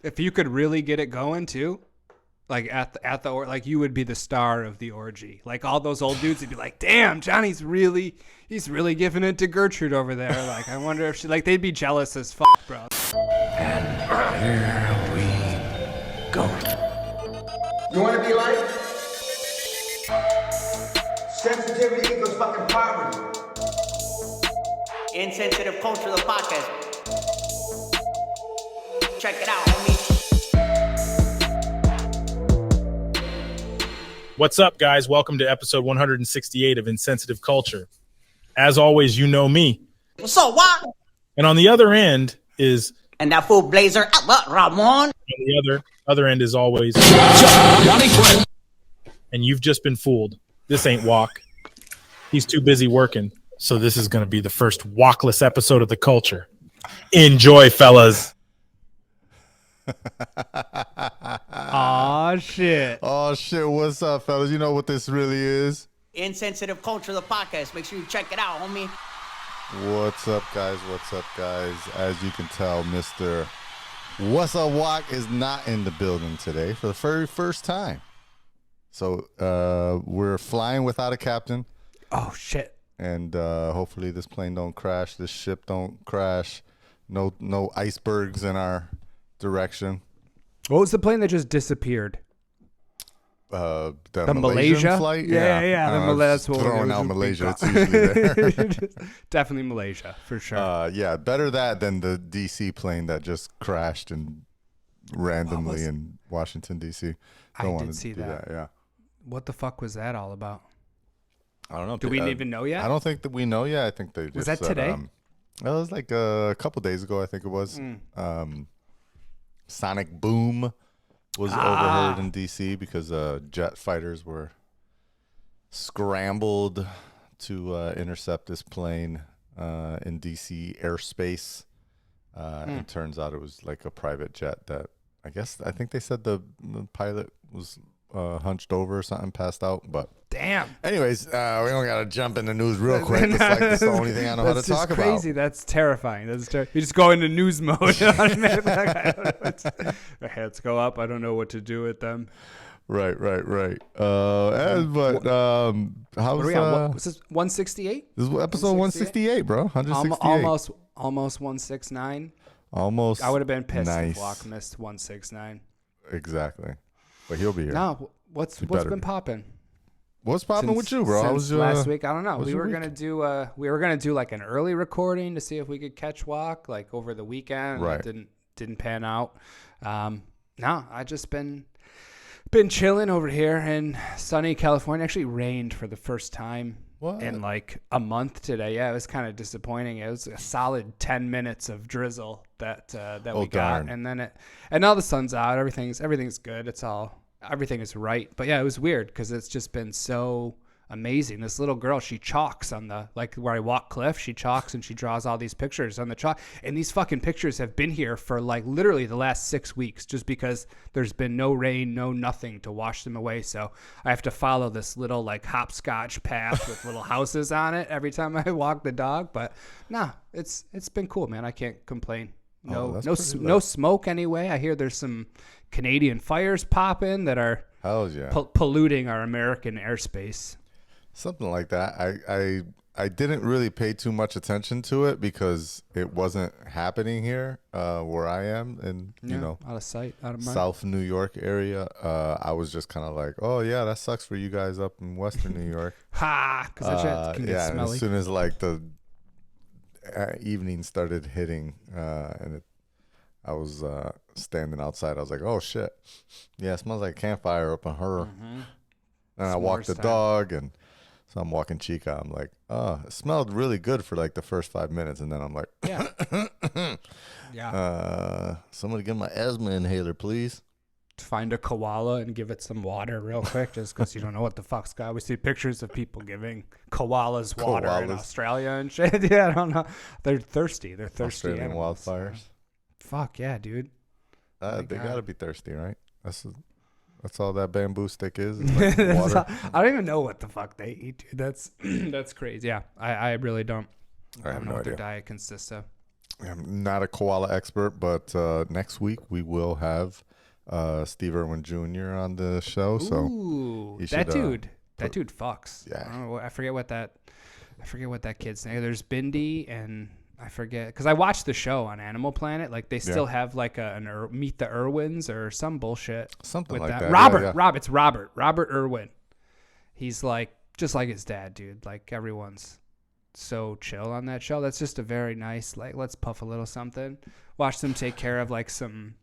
If you could really get it going too, like like you would be the star of the orgy. Like all those old dudes would be like, "Damn, Johnny's he's really giving it to Gertrude over there." Like I wonder if they'd be jealous as fuck, bro. And here we go. You want to be like? Sensitivity equals fucking poverty. Insensitive Culture, the podcast. Check it out, homie. What's up, guys? Welcome to episode 168 of Insensitive Culture. As always, you know me. What's up, Juac? And on the other end is... And that fool blazer, Ramon. On the other end is always... And you've just been fooled. This ain't Juac. He's too busy working. So this is going to be the first Juacless episode of the culture. Enjoy, fellas. Aw, shit. Oh, shit. What's up, fellas? You know what this really is? Insensitive Culture, the podcast. Make sure you check it out, homie. What's up, guys? What's up, guys? As you can tell, Mr. What's Up Juac is not in the building today for the very first time. So we're flying without a captain. Oh, shit. And hopefully this plane don't crash. This ship don't crash. No icebergs in our direction. What was the plane that just disappeared? The Malaysia flight? Yeah. That's what throwing out Malaysia. It's usually there. Definitely Malaysia, for sure. Yeah, better that than the DC plane that just crashed and randomly in Washington, D.C. I did see that. Yeah. What the fuck was that all about? I don't know. Do we even know yet? I don't think that we know yet. I think they just Was that said, today? Well, it was like a couple days ago, I think it was. Sonic boom was overheard in D.C. because jet fighters were scrambled to intercept this plane in D.C. airspace. And turns out it was like a private jet that I think they said the pilot was hunched over or something, passed out. But damn. Anyways, we don't gotta jump in the neuz real quick. It's like that's the only thing I know how to talk about. That's crazy. That's terrifying. You just go into news mode. My heads go up. I don't know what to do with them. Right. But how's was this 168? This is episode 168, bro. 168. Almost 169. Almost. I would have been pissed nice. if Juac missed 169. Exactly. But he'll be here. No, what's been popping? What's popping with you, bro? How was your last week? I don't know. We were gonna do like an early recording to see if we could catch Juac like over the weekend. Right. It didn't pan out. No, I just been chilling over here in sunny California. Actually rained for the first time in like a month today. Yeah, it was kind of disappointing. It was a solid 10 minutes of drizzle that we got, and then now the sun's out. Everything's good. Everything is right. But yeah, it was weird because it's just been so amazing. This little girl, she chalks on where I walk cliff, she chalks and she draws all these pictures on the chalk. And these fucking pictures have been here for like literally the last 6 weeks just because there's been no rain, no nothing to wash them away. So I have to follow this little like hopscotch path with little houses on it every time I walk the dog. But nah, it's been cool, man. I can't complain. No smoke anyway. I hear there's some Canadian fires popping that are polluting our American airspace. Something like that. I didn't really pay too much attention to it because it wasn't happening here where I am in out of sight, out of mind. South New York area. I was just kind of like, oh yeah, that sucks for you guys up in Western New York. Because that shit can get smelly. As soon as like the evening started hitting and I was standing outside, I was like, oh shit, yeah, it smells like campfire up on her. And I walked the dog, and so I'm walking Chica. I'm like, oh, it smelled really good for like the first 5 minutes, and then I'm like, somebody get my asthma inhaler, please. Find a koala and give it some water real quick, just because you don't know what the fuck's got. We see pictures of people giving koalas water in Australia and shit. Yeah, I don't know. They're thirsty. Australian animals. Wildfires. Fuck yeah, dude. They gotta be thirsty, right? That's all that bamboo stick is like water. I don't even know what the fuck they eat, dude. That's crazy. Yeah, I really don't. I don't know what their diet consists of. I'm not a koala expert, but next week we will have Steve Irwin Jr. on the show. Ooh, So that dude fucks. Yeah. I don't know, I forget what that kid's name. There's Bindi and I forget because I watched the show on Animal Planet. Like they still have like Meet the Irwins or some bullshit. Something with like that. Robert. It's Robert Irwin. He's like just like his dad, dude. Like everyone's so chill on that show. That's just a very nice, like, let's puff a little something. Watch them take care of like some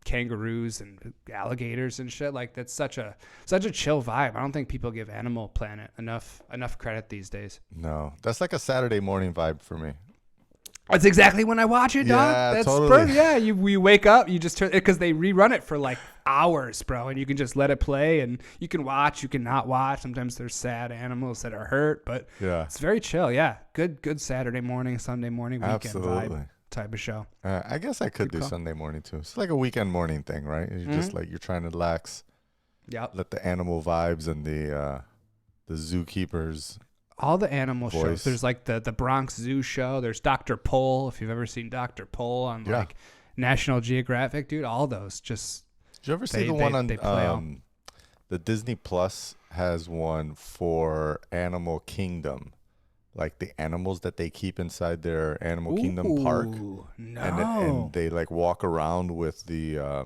kangaroos and alligators and shit. Like that's such a chill vibe. I don't think people give Animal Planet enough credit these days. No, that's like a Saturday morning vibe for me. That's exactly when I watch it, dog. Yeah, That's totally. perfect. Yeah, we wake up, you just turn it because they rerun it for like hours, bro, and you can just let it play, and you can watch, you can not watch. Sometimes there's sad animals that are hurt, but it's very chill. Yeah, good Saturday morning, Sunday morning, weekend vibe type of show. I guess I could do Sunday morning too. It's like a weekend morning thing, right? You're just like you're trying to relax. Yep. Let the animal vibes and the zookeepers. All the animal voice. shows. There's like the Bronx Zoo show. There's Dr. Pol, if you've ever seen Dr. Pol on like National Geographic, dude. All those just. Did you ever see the one on the Disney Plus has one for Animal Kingdom, like the animals that they keep inside their Animal Kingdom park. No. And they like walk around with the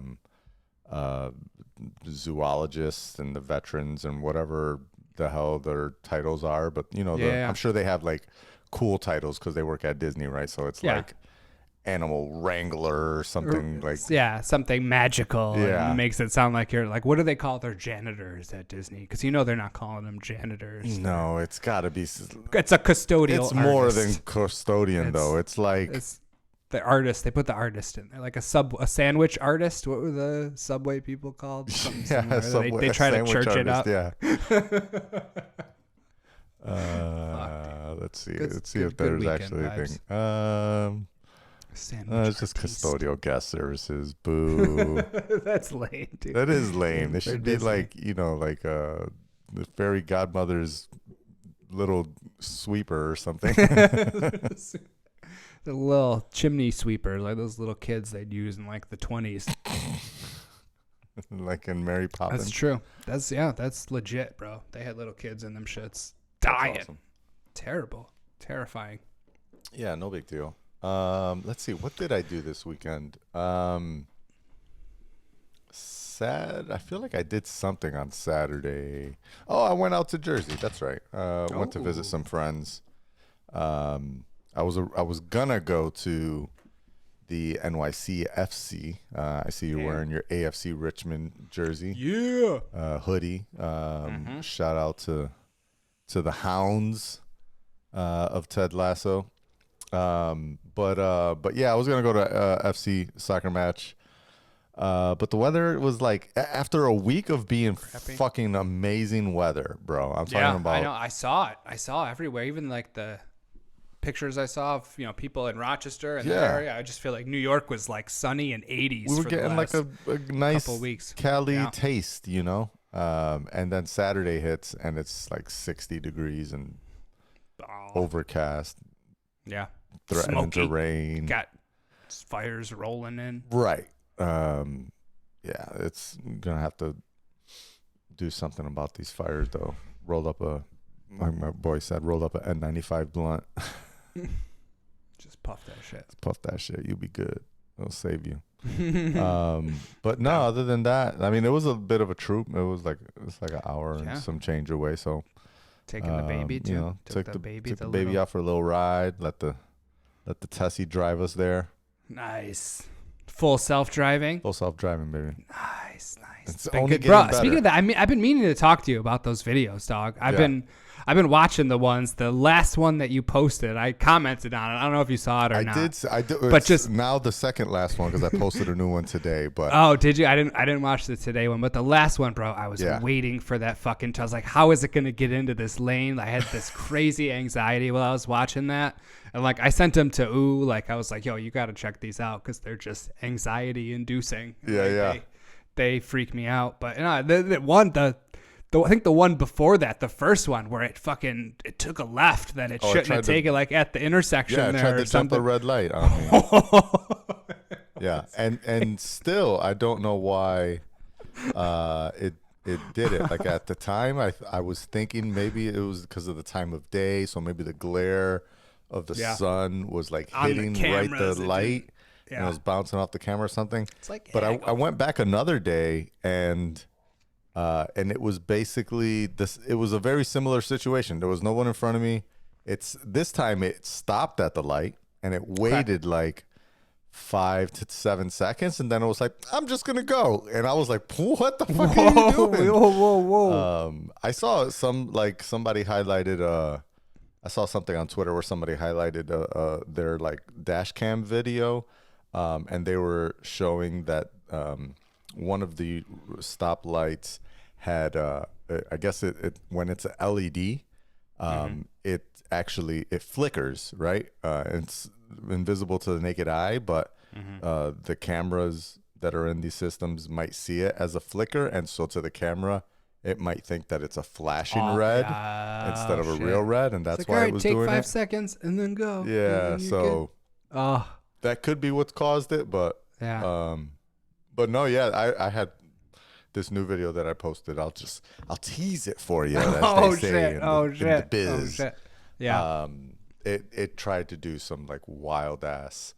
zoologists and the veterans and whatever the hell their titles are, but you know, I'm sure they have like cool titles because they work at Disney, right? So it's like animal wrangler or something like something magical. Yeah, and makes it sound like you're like, what do they call their janitors at Disney? Because you know they're not calling them janitors. No, it's got to be. It's a custodial. It's more than custodian, though. It's like it's the artist. They put the artist in there, like a sandwich artist. What were the Subway people called? They try to church it up. Yeah. Let's see. Let's see if there's actually a thing. It's just custodial guest services. Boo. That's lame, dude. That is lame. They should be like, you know, like the fairy godmother's little sweeper or something. The little chimney sweepers, like those little kids they'd use in like the 20s. Like in Mary Poppins. That's true. That's legit, bro. They had little kids in them shits dying. Awesome. Terrible. Terrifying. Yeah, no big deal. Let's see. What did I do this weekend? I feel like I did something on Saturday. Oh, I went out to Jersey. That's right. Went to visit some friends. I was gonna go to the NYCFC. I see you're wearing your AFC Richmond jersey. Yeah. Hoodie. Shout out to the Hounds of Ted Lasso. But yeah, I was gonna go to FC soccer match. But the weather was like after a week of being fucking amazing weather, bro. I'm talking about. I know. I saw it. I saw everywhere. Even like the pictures I saw of people in Rochester and the area. I just feel like New York was like sunny and 80s. We were getting like a nice couple weeks. Cali taste, you know. And then Saturday hits and it's like 60 degrees and overcast. Yeah. Threatening to rain. Got fires rolling in. Right. Yeah, it's gonna have to do something about these fires though. Rolled up like my boy said, rolled up an N95 blunt. Just puff that shit. Puff that shit. You'll be good. It'll save you. But no, other than that, I mean, it was a bit of a troop. It's like an hour and some change away. So taking the baby too. You know, took the baby little... out for a little ride. Let the Tessie drive us there. Nice. Full self-driving. Full self-driving, baby. Nice. It's been only good, bro. better. Speaking of that, I've been meaning to talk to you about those videos, dog. I've been watching the ones. The last one that you posted, I commented on it. I don't know if you saw it or not. I did. But just now the second last one because I posted a new one today. But oh, did you? I didn't watch the today one, but the last one, bro. I was waiting for that fucking. I was like, how is it gonna get into this lane? I had this crazy anxiety while I was watching that, and like I sent them to like I was like, yo, you got to check these out because they're just anxiety inducing. Yeah. They freak me out. But the I think the one before that, the first one where it took a left that it shouldn't have taken, like at the intersection Yeah, there tried or to jump something. a red light on me. Yeah, and still I don't know why it did it. Like at the time, I was thinking maybe it was because of the time of day, so maybe the glare of the sun was like hitting right the light, and it was bouncing off the camera or something. It's like, but I went back another day and it was basically this. It was a very similar situation. There was no one in front of me. This time it stopped at the light and it waited like 5 to 7 seconds, and then it was like, I'm just gonna go, and I was like, what the fuck are you doing? Whoa. I saw somebody highlighted I saw something on Twitter where somebody highlighted their like dash cam video, and they were showing that one of the stoplights had I guess it when it's a LED, it flickers, right? It's invisible to the naked eye, but the cameras that are in these systems might see it as a flicker, and so to the camera it might think that it's a flashing red instead of a real red, and that's why it was doing it. Take 5 seconds and then go. Yeah, so that could be what's caused it, but but no, yeah, I had this new video that I posted. I'll tease it for you. As they say in the biz. Yeah. It tried to do some like wild ass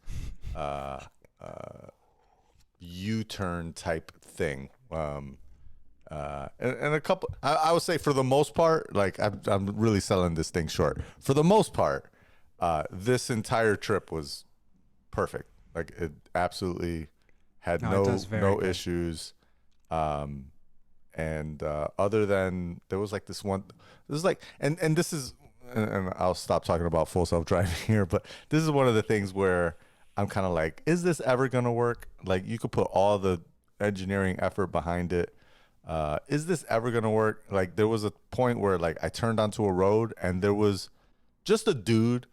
U-turn type thing. And a couple, I would say for the most part, like I'm really selling this thing short. For the most part, this entire trip was perfect. Like it absolutely had no issues. And other than there was like this one, this is like, and this is, and I'll stop talking about full self-driving here, but this is one of the things where I'm kind of like, is this ever going to work? Like you could put all the engineering effort behind it. Is this ever going to work? Like there was a point where like I turned onto a road and there was just a dude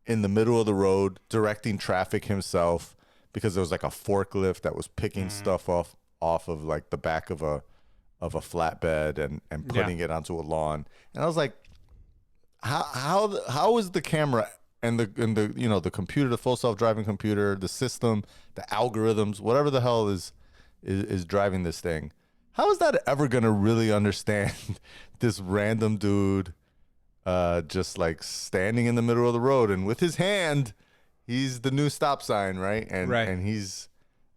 in the middle of the road directing traffic himself, because there was like a forklift that was picking stuff off of like the back of a flatbed and putting it onto a lawn. And I was like, how is the camera and the you know, the computer, the full self-driving computer, the system, the algorithms, whatever the hell is driving this thing, how is that ever gonna really understand this random dude just like standing in the middle of the road, and with his hand he's the new stop sign, right? And he's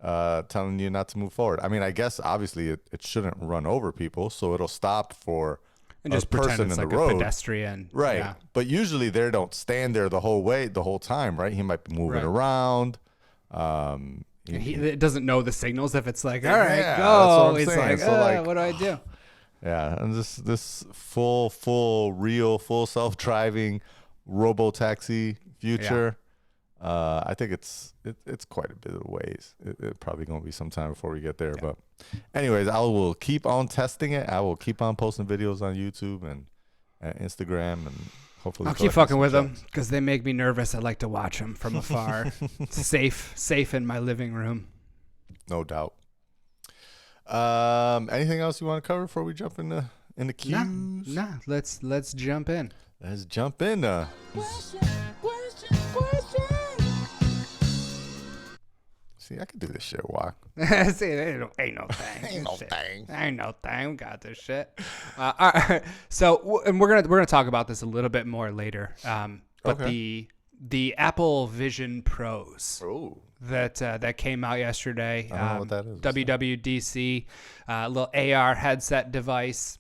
telling you not to move forward. I mean, I guess obviously it shouldn't run over people, so it'll stop for and just person pretend it's in like the a road. pedestrian, right? Yeah. But usually they don't stand there the whole time, right? He might be moving around. He doesn't know the signals. If it's like, all right, Yeah, go, that's what I'm he's saying. like, So, like, what do I do? Yeah, and this full self-driving robo-taxi future, I think it's quite a bit of ways. It probably gonna be some time before we get there, but anyways, I will keep on testing it. I will keep on posting videos on YouTube and Instagram, and hopefully I'll keep fucking with them because they make me nervous. I like to watch them from afar. safe in my living room. No doubt. Anything else you want to cover before we jump into cues? Nah. Let's jump in. Let's jump in. See, I can do this shit, Juac. See, ain't no thing. Ain't no thing. We got this shit. All right. So, and we're gonna talk about this a little bit more later. But the Apple Vision Pros. Oh. That came out yesterday. I don't know what that is. WWDC, little AR headset device.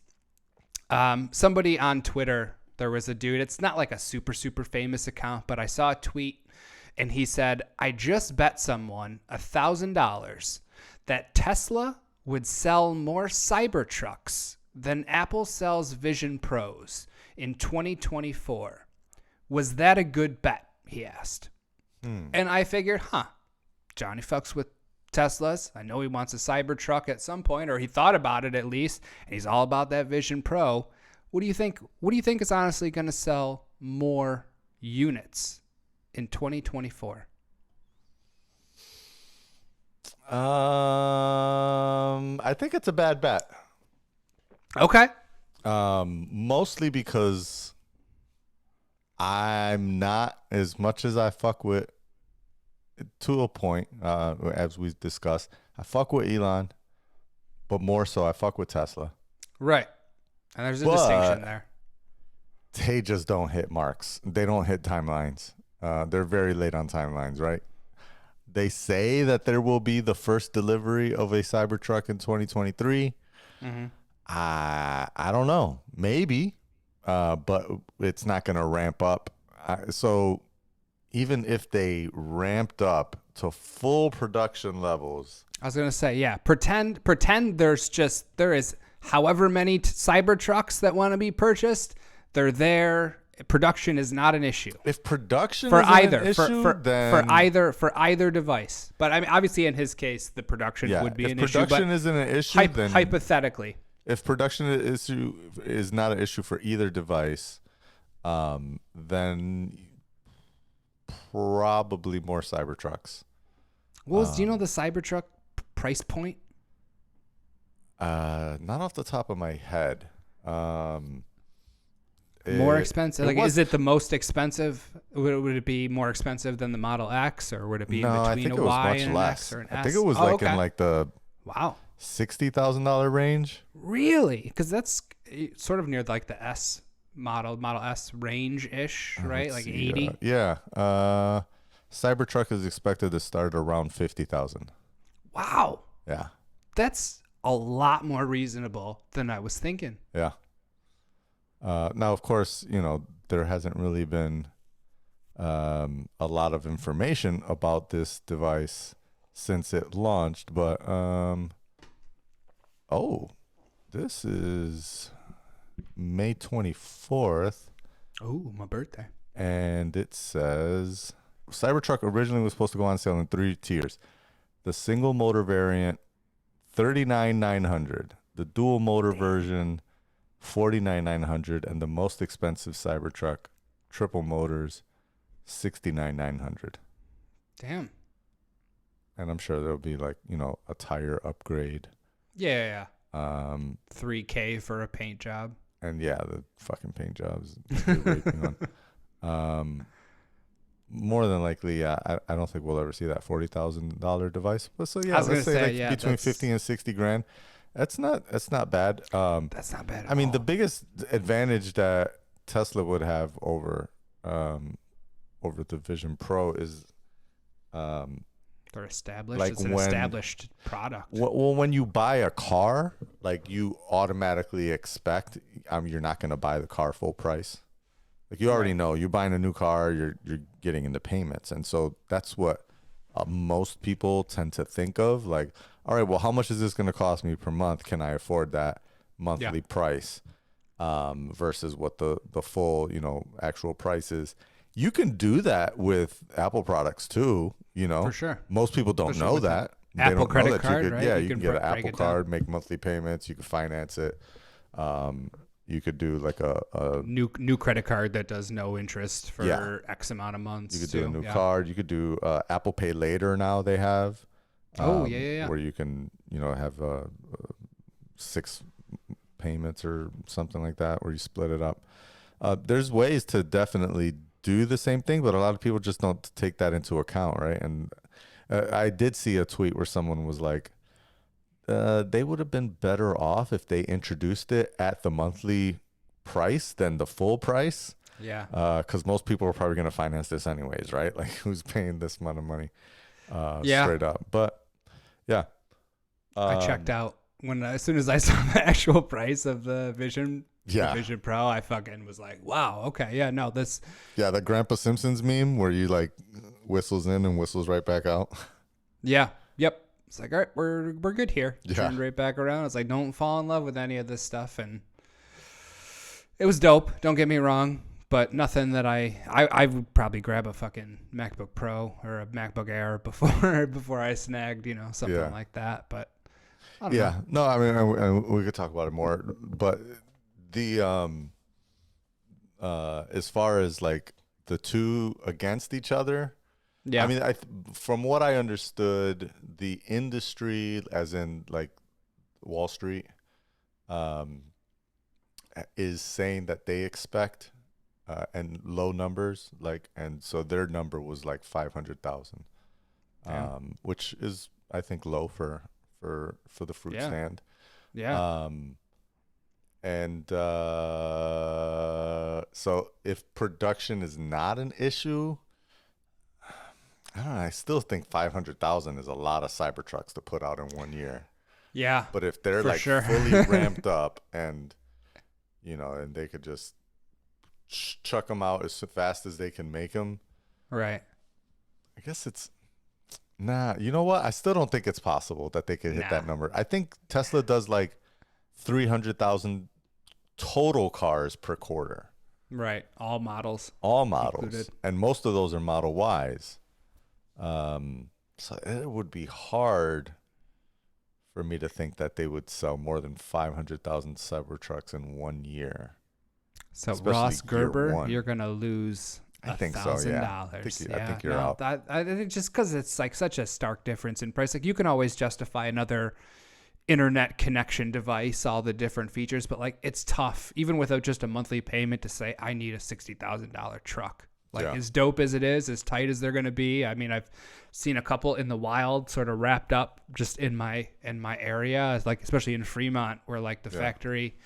Somebody on Twitter, there was a dude. It's not like a super famous account, but I saw a tweet. And he said, I just bet someone $1,000 that Tesla would sell more Cybertrucks than Apple sells Vision Pros in 2024. Was that a good bet? He asked. And I figured, Johnny fucks with Teslas. I know he wants a Cybertruck at some point, or he thought about it at least, and he's all about that Vision Pro. What do you think? What do you think is honestly going to sell more units in 2024? I think it's a bad bet. Okay. Mostly because I'm not, as much as I fuck with, to a point, as we discussed, I fuck with Elon, but more so I fuck with Tesla. Right. And there's a distinction there. They just don't hit marks. They don't hit timelines. They're very late on timelines, right? They say that there will be the first delivery of a Cybertruck in 2023. Mm-hmm. I don't know. Maybe. But it's not going to ramp up. So even if they ramped up to full production levels. I was going to say, yeah, pretend there is however many Cybertrucks that want to be purchased. They're there. Production is not an issue. If production for is either an issue, then for either device. But I mean, obviously in his case, the production would be an issue. If production isn't an issue, then hypothetically, if production issue is not an issue for either device, then probably more Cybertrucks. Do you know the Cybertruck price point? Not off the top of my head. More expensive? Is it the most expensive? Would it be more expensive than the Model X, or would it be in between a Y and an X or an S? I think it was in like the $60,000 range. Really? Because that's sort of near like the S Model S range ish, right? Like 80. Yeah. Cybertruck is expected to start around 50,000. Wow. Yeah. That's a lot more reasonable than I was thinking. Yeah. Now, of course, there hasn't really been a lot of information about this device since it launched, but this is May 24th. Oh, my birthday. And it says Cybertruck originally was supposed to go on sale in 3 tiers. The single motor variant, $39,900. The dual motor version, $49,900, and the most expensive Cybertruck, triple motors, $69,900. Damn. And I'm sure there'll be like a tire upgrade. Yeah. $3,000 for a paint job. And yeah, the fucking paint jobs. More than likely, I don't think we'll ever see that $40,000 device. But so yeah, let's say between 50 and 60 grand. That's not bad. That's not bad. I mean, the biggest advantage that Tesla would have over the Vision Pro is they're established. Like it's an established product. Well, when you buy a car, like you automatically expect you're not going to buy the car full price. Like you already know you're buying a new car, you're getting into payments, and so that's what most people tend to think of. Like, all right, well, how much is this going to cost me per month? Can I afford that monthly price versus what the full actual price is? You can do that with Apple products too. For sure. Most people don't know that. Apple credit card, right? Yeah, you can get an Apple card, make monthly payments. You can finance it. You could do like a new credit card that does no interest for X amount of months. You could do a new card. You could do Apple Pay Later now they have. Where you can have 6 payments or something like that where you split it up. There's ways to definitely do the same thing, but a lot of people just don't take that into account, right? And I did see a tweet where someone was like, they would have been better off if they introduced it at the monthly price than the full price. Yeah. Because most people are probably going to finance this anyways, right? Like, who's paying this amount of money straight up? But yeah. I checked out as soon as I saw the actual price of the Vision. The Vision Pro, I fucking was like, wow, okay, yeah, no, this. Yeah, the Grandpa Simpsons meme where you like whistles in and whistles right back out. Yeah, yep. It's like, all right, we're good here. Yeah. Turned right back around. It's like, don't fall in love with any of this stuff, and it was dope. Don't get me wrong, but nothing that I would probably grab a fucking MacBook Pro or a MacBook Air before I snagged something like that. But I don't know. No, I mean we could talk about it more, but the as far as like the two against each other. Yeah, I mean, from what I understood, the industry, as in like Wall Street, is saying that they expect and low numbers, and so their number was like 500,000, which is, I think, low for the fruit stand. Yeah. And so if production is not an issue, I don't know. I still think 500,000 is a lot of Cybertrucks to put out in 1 year. Yeah. But if they're sure. fully ramped up and, and they could just chuck them out as fast as they can make them. Right. I guess it's nah. You know what? I still don't think it's possible that they could hit that number. I think Tesla does like 300,000 total cars per quarter. Right. All models. Included. And most of those are Model Ys. So it would be hard for me to think that they would sell more than 500,000 Cybertrucks in 1 year. So Especially Ross Gerber, one. you're gonna lose I think so. Yeah. I think you're out. I think just because it's like such a stark difference in price. Like you can always justify another internet connection device, all the different features, but like it's tough even without just a monthly payment to say I need a $60,000 truck. Like as dope as it is, as tight as they're going to be. I mean, I've seen a couple in the wild sort of wrapped up just in my area, like especially in Fremont where like the factory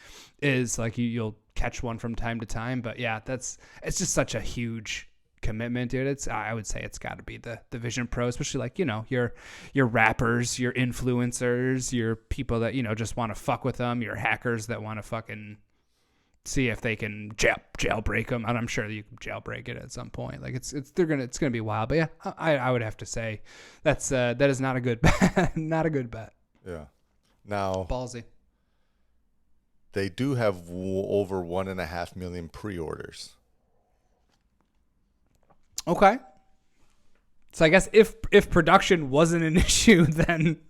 is, like you'll catch one from time to time. But yeah, it's just such a huge commitment, dude. I would say it's got to be the Vision Pro, especially like, your rappers, your influencers, your people that, just want to fuck with them, your hackers that want to fucking see if they can jailbreak them, and I'm sure that you can jailbreak it at some point. Like it's gonna be wild, but yeah, I would have to say that is not a good bet. Not a good bet. Yeah. Now ballsy. They do have over 1.5 million pre-orders. Okay. So I guess if production wasn't an issue, then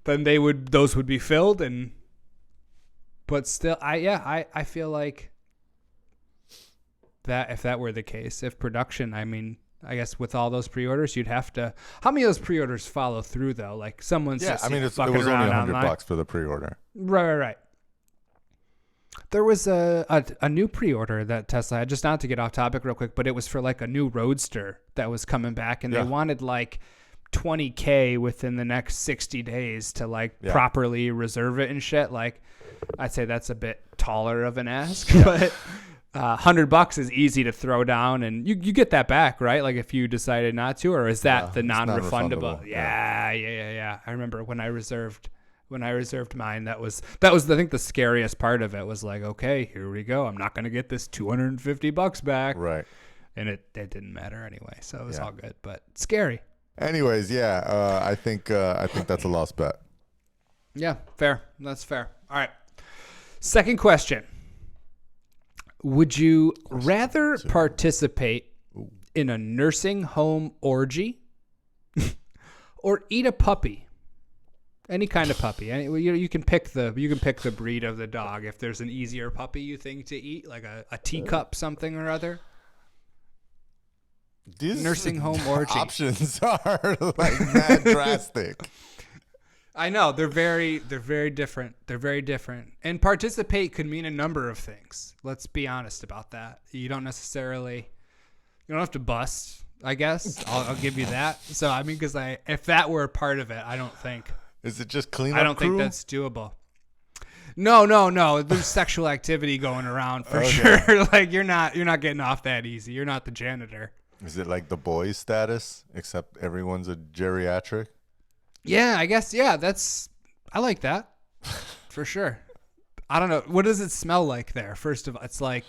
those would be filled and. But still, I feel like that if that were the case, if production, I mean, I guess with all those pre-orders, you'd have to. How many of those pre-orders follow through though? Like someone's just it was only $100 for the pre-order. Right. There was a new pre-order that Tesla had, just not to get off topic real quick, but it was for like a new Roadster that was coming back, and they wanted like $20,000 within the next 60 days to like properly reserve it and shit. Like, I'd say that's a bit taller of an ask, but $100 is easy to throw down, and you get that back, right? Like if you decided not to, or is that the non-refundable? Yeah. I remember when I reserved mine, that was I think the scariest part of it was like, okay, here we go. I'm not going to get this $250 back. Right. And it didn't matter anyway. So it was all good, but scary. Anyways, I think that's a lost bet. Yeah, fair. That's fair. All right. Second question. Would you rather participate in a nursing home orgy or eat a puppy? Any kind of puppy. You can pick the breed of the dog if there's an easier puppy you think to eat, like a teacup something or other. These nursing home orgy options are like mad drastic. I know they're very different. They're very different. And participate could mean a number of things. Let's be honest about that. You don't have to bust, I guess. I'll give you that. So I mean, because if that were a part of it, I don't think. Is it just cleanup? I don't think that's doable. No. There's sexual activity going around for sure. Like you're not getting off that easy. You're not the janitor. Is it like The Boys status, except everyone's a geriatric? Yeah, I guess. Yeah, I like that for sure. I don't know. What does it smell like there? First of all, it's like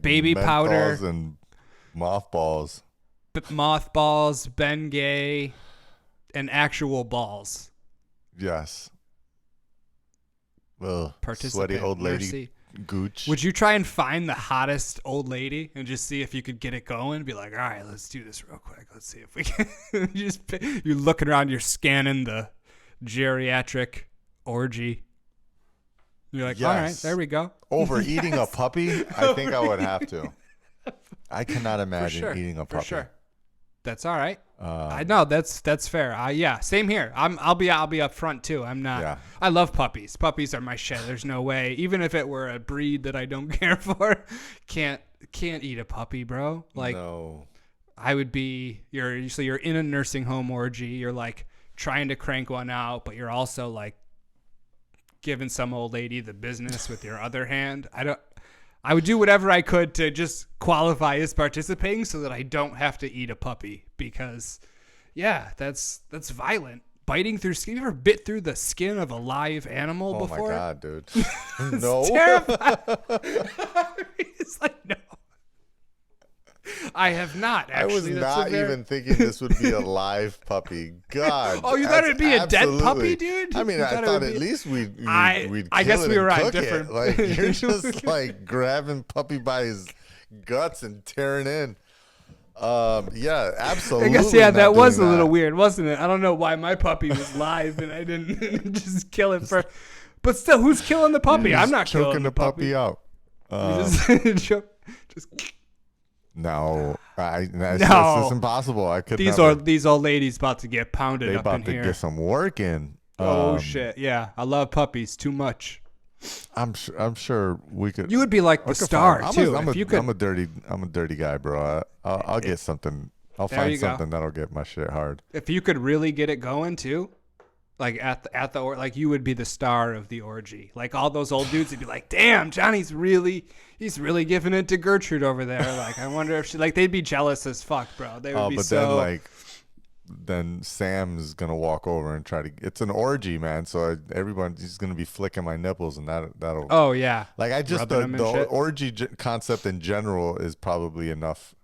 baby powder and mothballs. Mothballs, Bengay, and actual balls. Yes. Well, participant, sweaty old lady mercy. Gooch. Would you try and find the hottest old lady and just see if you could get it going? Be like, all right, let's do this real quick. Let's see if we can. You're looking around, you're scanning the geriatric orgy. You're like, all right, there we go. Over eating a puppy? I think I would have to. I cannot imagine eating a puppy. For sure. That's all right. I know that's fair. Yeah, same here. I'll be up front too. I'm not. Yeah. I love puppies. Puppies are my shit. There's no way. Even if it were a breed that I don't care for, can't eat a puppy, bro. Like, no. I would be. You're in a nursing home orgy. You're like trying to crank one out, but you're also like giving some old lady the business with your other hand. I would do whatever I could to just qualify as participating so that I don't have to eat a puppy because, yeah, that's violent. Biting through skin. You ever bit through the skin of a live animal before? Oh my God, dude. No. Terrifying. It's like, no. I have not, actually. I was not even thinking this would be a live puppy. God. Oh, you thought it'd be a dead puppy, dude? I mean, I thought at least we'd kill I guess it we were and on cook different. it. Like, you're just like grabbing puppy by his guts and tearing in. Yeah, absolutely. I guess, yeah, that was a little weird, wasn't it? I don't know why my puppy was live and I didn't just kill it for. But still, who's killing the puppy? I'm not choking killing the puppy out. Just No, that's No. just impossible. I could. These old ladies about to get pounded They up about in to here. get some work in. Oh shit! Yeah, I love puppies too much. I'm sure we could. You would be like the star too. I'm if you could. a dirty guy, bro. I'll get something. I'll There find you go. something that'll get my shit hard. If you could really get it going too, like like you would be the star of the orgy. Like all those old dudes would be like, "Damn, Johnny's really giving it to Gertrude over there." Like I wonder if they'd be jealous as fuck, bro. They would be But so. then Sam's gonna walk over and try to. It's an orgy, man. So everybody's gonna be flicking my nipples, and that'll. Oh yeah. Like I just Rubbing 'em and the shit. orgy concept in general is probably enough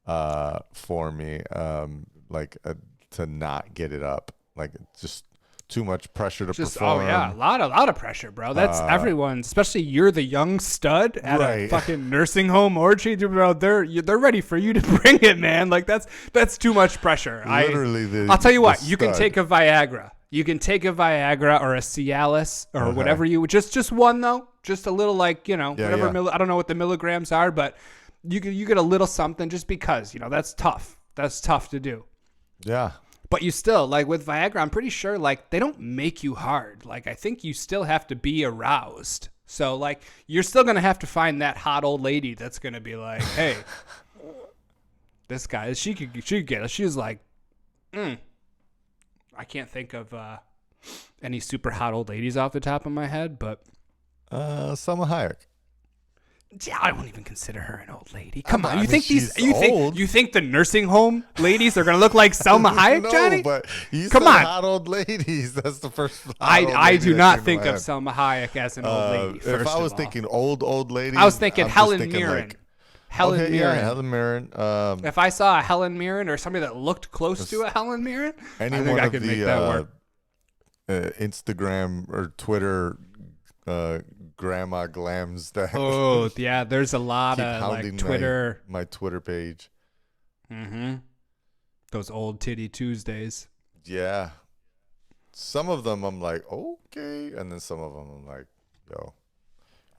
for me to not get it up. Like it's just too much pressure to perform. Oh yeah, a lot of pressure, bro. That's everyone, especially you're the young stud at a Right. fucking nursing home orgy, bro. They're ready for you to bring it, man. Like that's too much pressure. Literally, I'll tell you what, the you can stud. take a Viagra. You can take a Viagra or a Cialis or whatever you just one though, just a little whatever yeah. I don't know what the milligrams are, but you get a little something just because that's tough. That's tough to do. Yeah. But you still, like with Viagra, I'm pretty sure like they don't make you hard. Like I think you still have to be aroused. So like you're still going to have to find that hot old lady that's going to be like, "Hey, this guy, she could get us." She's like, I can't think of any super hot old ladies off the top of my head, but Selma Hayek. yeah, I won't even consider her an old lady. Come on, I you mean, think she's old. you think the nursing home ladies are gonna look like Selma Hayek, No, Johnny? but you Come said on. hot old ladies. That's the first. hot old I lady do that not came think to my of head. Selma Hayek as an old lady. If First I was of all. thinking old ladies, I was thinking I'm just Helen thinking, Mirren. like, Helen okay, Mirren. Yeah, Helen Mirren. If I saw a Helen Mirren or somebody that looked close to a Helen Mirren, I Any think one I of could make that work. the Instagram or Twitter grandma glams that Oh yeah, there's a lot keep of hounding like Twitter. my Twitter page. Mm-hmm. Those old titty Tuesdays. Yeah, some of them I'm like okay, and then some of them I'm like, yo,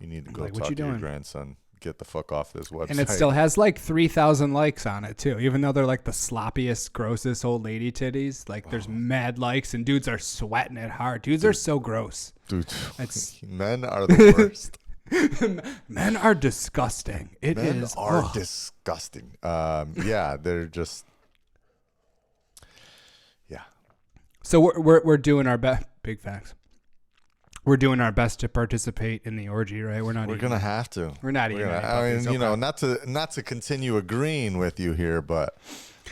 you need to go Like, what talk you to your doing? grandson. Get the fuck off this website. And it still has like 3,000 likes on it too, even though they're like the sloppiest, grossest old lady titties. Like there's mad likes and dudes are sweating it hard. Dudes are so gross. Dude, It's- men are the worst. Men are disgusting. It Men is. are ugh. disgusting. Yeah, they're just. Yeah. So we're doing our best. Big facts. We're doing our best to participate in the orgy, right? We're not. We're eating gonna have to. We're not eating. any I mean, puppies, okay. not to continue agreeing with you here, but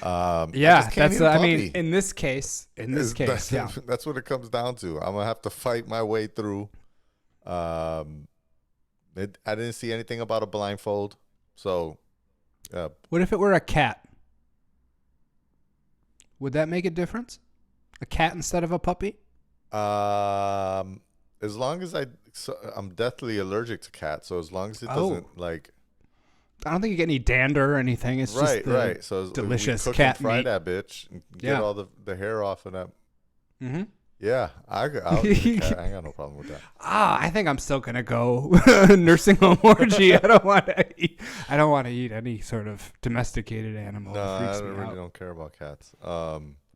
I Yeah, just can't that's. eat a I mean, puppy. in this case, That's, yeah. that's what it comes down to. I'm gonna have to fight my way through. I didn't see anything about a blindfold, so What if it were a cat? Would that make a difference? A cat instead of a puppy? as long as I'm deathly allergic to cats, so as long as it Oh. doesn't like. I don't think you get any dander or anything. It's just the Right. So delicious we cook cat and fry meat. that bitch and get Yeah. all the hair off of that. Mm-hmm. Yeah, I'll eat a cat. I ain't got no problem with that. I think I'm still gonna go nursing home orgy. I don't want to eat any sort of domesticated animal. No, I really really don't care about cats.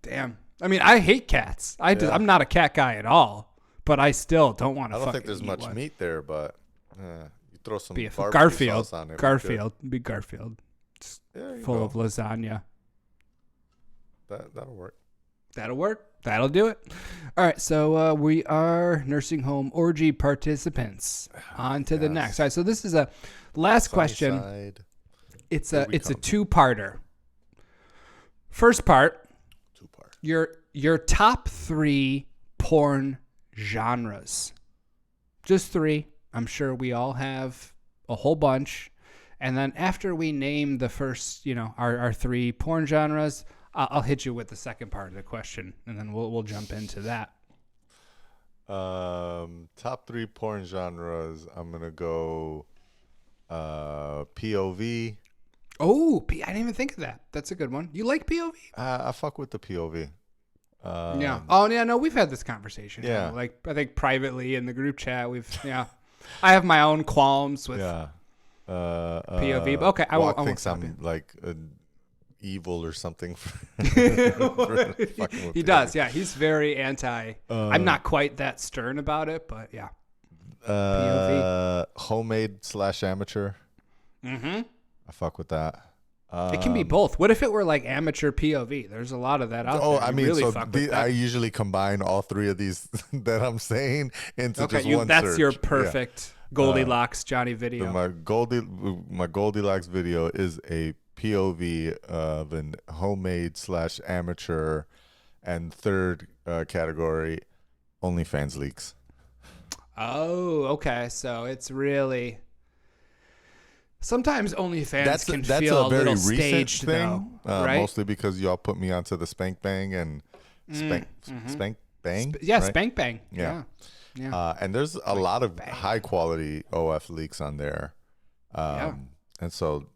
Damn. I mean, I hate cats. I'm not a cat guy at all, but I still don't want to. I don't think there's much meat there, but you throw some barbecue Garfield. sauce on it. Garfield. Be Garfield. It's full of lasagna. That'll work. That'll work. That'll do it. All right, so we are nursing home orgy participants. On to the next. All right, so this is a last question. Side. It's a two-parter. First part. Two-part. Your top 3 porn genres. Just 3. I'm sure we all have a whole bunch. And then after we name the first, our 3 porn genres, I'll hit you with the second part of the question, and then we'll jump into that. Top 3 porn genres. I'm gonna go POV. Oh, I didn't even think of that. That's a good one. You like POV? I fuck with the POV. Yeah. Oh yeah. No, we've had this conversation. Yeah. Like I think privately in the group chat, I have my own qualms with POV. But okay, I won't thinks stop I'm you. like evil or something. He does. Yeah, he's very anti. I'm not quite that stern about it, but yeah. POV. Homemade / amateur. Mm-hmm. I fuck with that. It can be both. What if it were like amateur POV? There's a lot of that out there. I mean, really so fuck with that. I usually combine all 3 of these that I'm saying into just one that's search. your perfect Goldilocks Johnny video. So my Goldilocks video is a POV of an homemade / amateur, and third category, OnlyFans leaks. Oh, okay. So it's really sometimes OnlyFans can feel a little staged, thing, though, right? Mostly because y'all put me onto the Spank Bang and Spank Bang. Yeah, right? Spank Bang. Yeah. Yeah. And there's a lot of high quality OF leaks on there. And so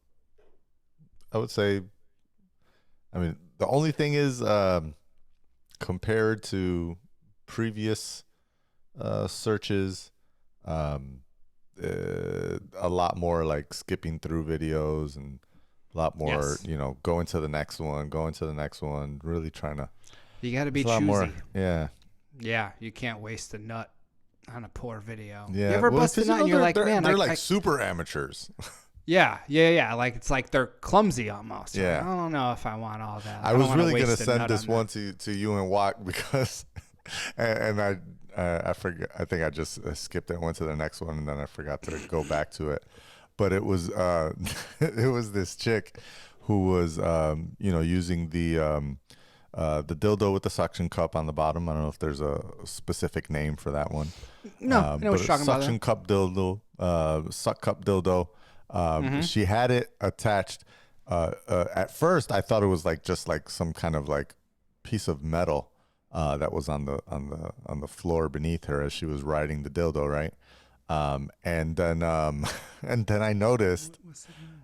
I would say, I mean, the only thing is compared to previous searches, a lot more like skipping through videos and a lot more, going to the next one, really trying to. You got to be a lot choosy. more, yeah. Yeah, you can't waste a nut on a poor video. Yeah. You ever bust a nut and you're like, man, they're like super amateurs. Yeah. Like it's like they're clumsy almost. Yeah. Like, I don't know if I want all that. I was really gonna send this one to you and Juac because, and I forgot. I think I just skipped it, went to the next one, and then I forgot to go back to it. But it was it was this chick who was using the dildo with the suction cup on the bottom. I don't know if there's a specific name for that one. No, I know what you're talking about. Suction cup dildo, suck cup dildo. She had it attached. At first, I thought it was just some kind of piece of metal that was on the floor beneath her as she was riding the dildo, right? And then I noticed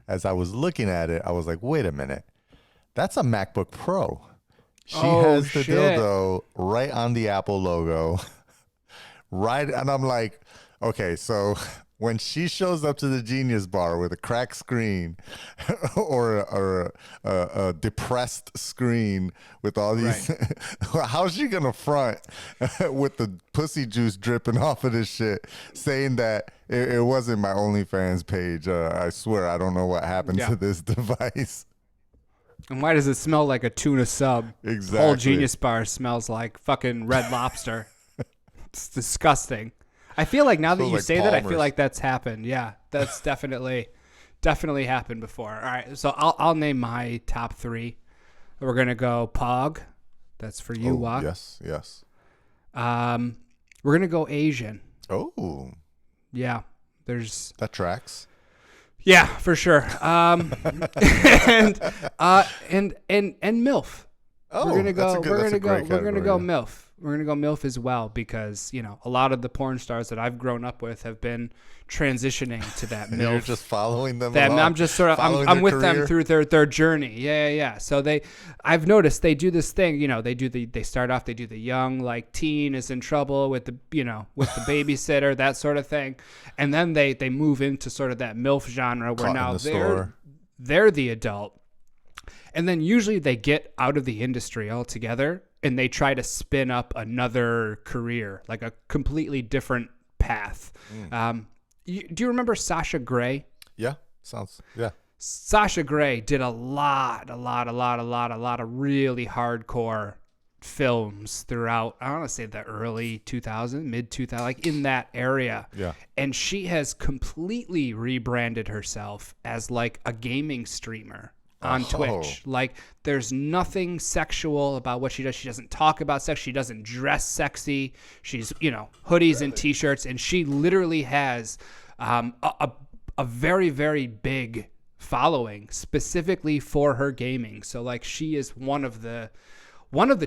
as I was looking at it, I was like, wait a minute, that's a MacBook Pro. She has the dildo right on the Apple logo, right, and I'm like, okay, so when she shows up to the Genius Bar with a cracked screen or a depressed screen with all these, how's she gonna front with the pussy juice dripping off of this shit, saying that it wasn't my OnlyFans page? I swear, I don't know what happened to this device. And why does it smell like a tuna sub? Exactly. The whole Genius Bar smells like fucking Red Lobster. It's disgusting. I feel like now that you say that, I feel like that's happened. Yeah, that's definitely happened before. All right, so I'll name my top 3. We're gonna go Pog. That's for you, Juac. Yes. We're gonna go Asian. Oh. Yeah, there's that tracks. Yeah, for sure. And MILF. Oh, we're gonna go MILF. We're going to go MILF as well because, you know, a lot of the porn stars that I've grown up with have been transitioning to that MILF. You're just following them That along, I'm just sort of I'm with them through their journey. Yeah. So I've noticed they do this thing, you know, they start off, they do the young, like teen is in trouble with the, you know, with the babysitter, that sort of thing. And then they move into sort of that MILF genre where now they're the adult. And then usually they get out of the industry altogether and they try to spin up another career, like a completely different path. Do you remember Sasha Grey? Yeah. Sasha Grey did a lot of really hardcore films throughout, I want to say the early 2000s, mid 2000s, like in that area. Yeah. And she has completely rebranded herself as like a gaming streamer on Twitch. Like there's nothing sexual about what she does. She doesn't talk about sex. She doesn't dress sexy. She's, you know, hoodies and t-shirts. And she literally has a very, very big following specifically for her gaming. So like she is one of the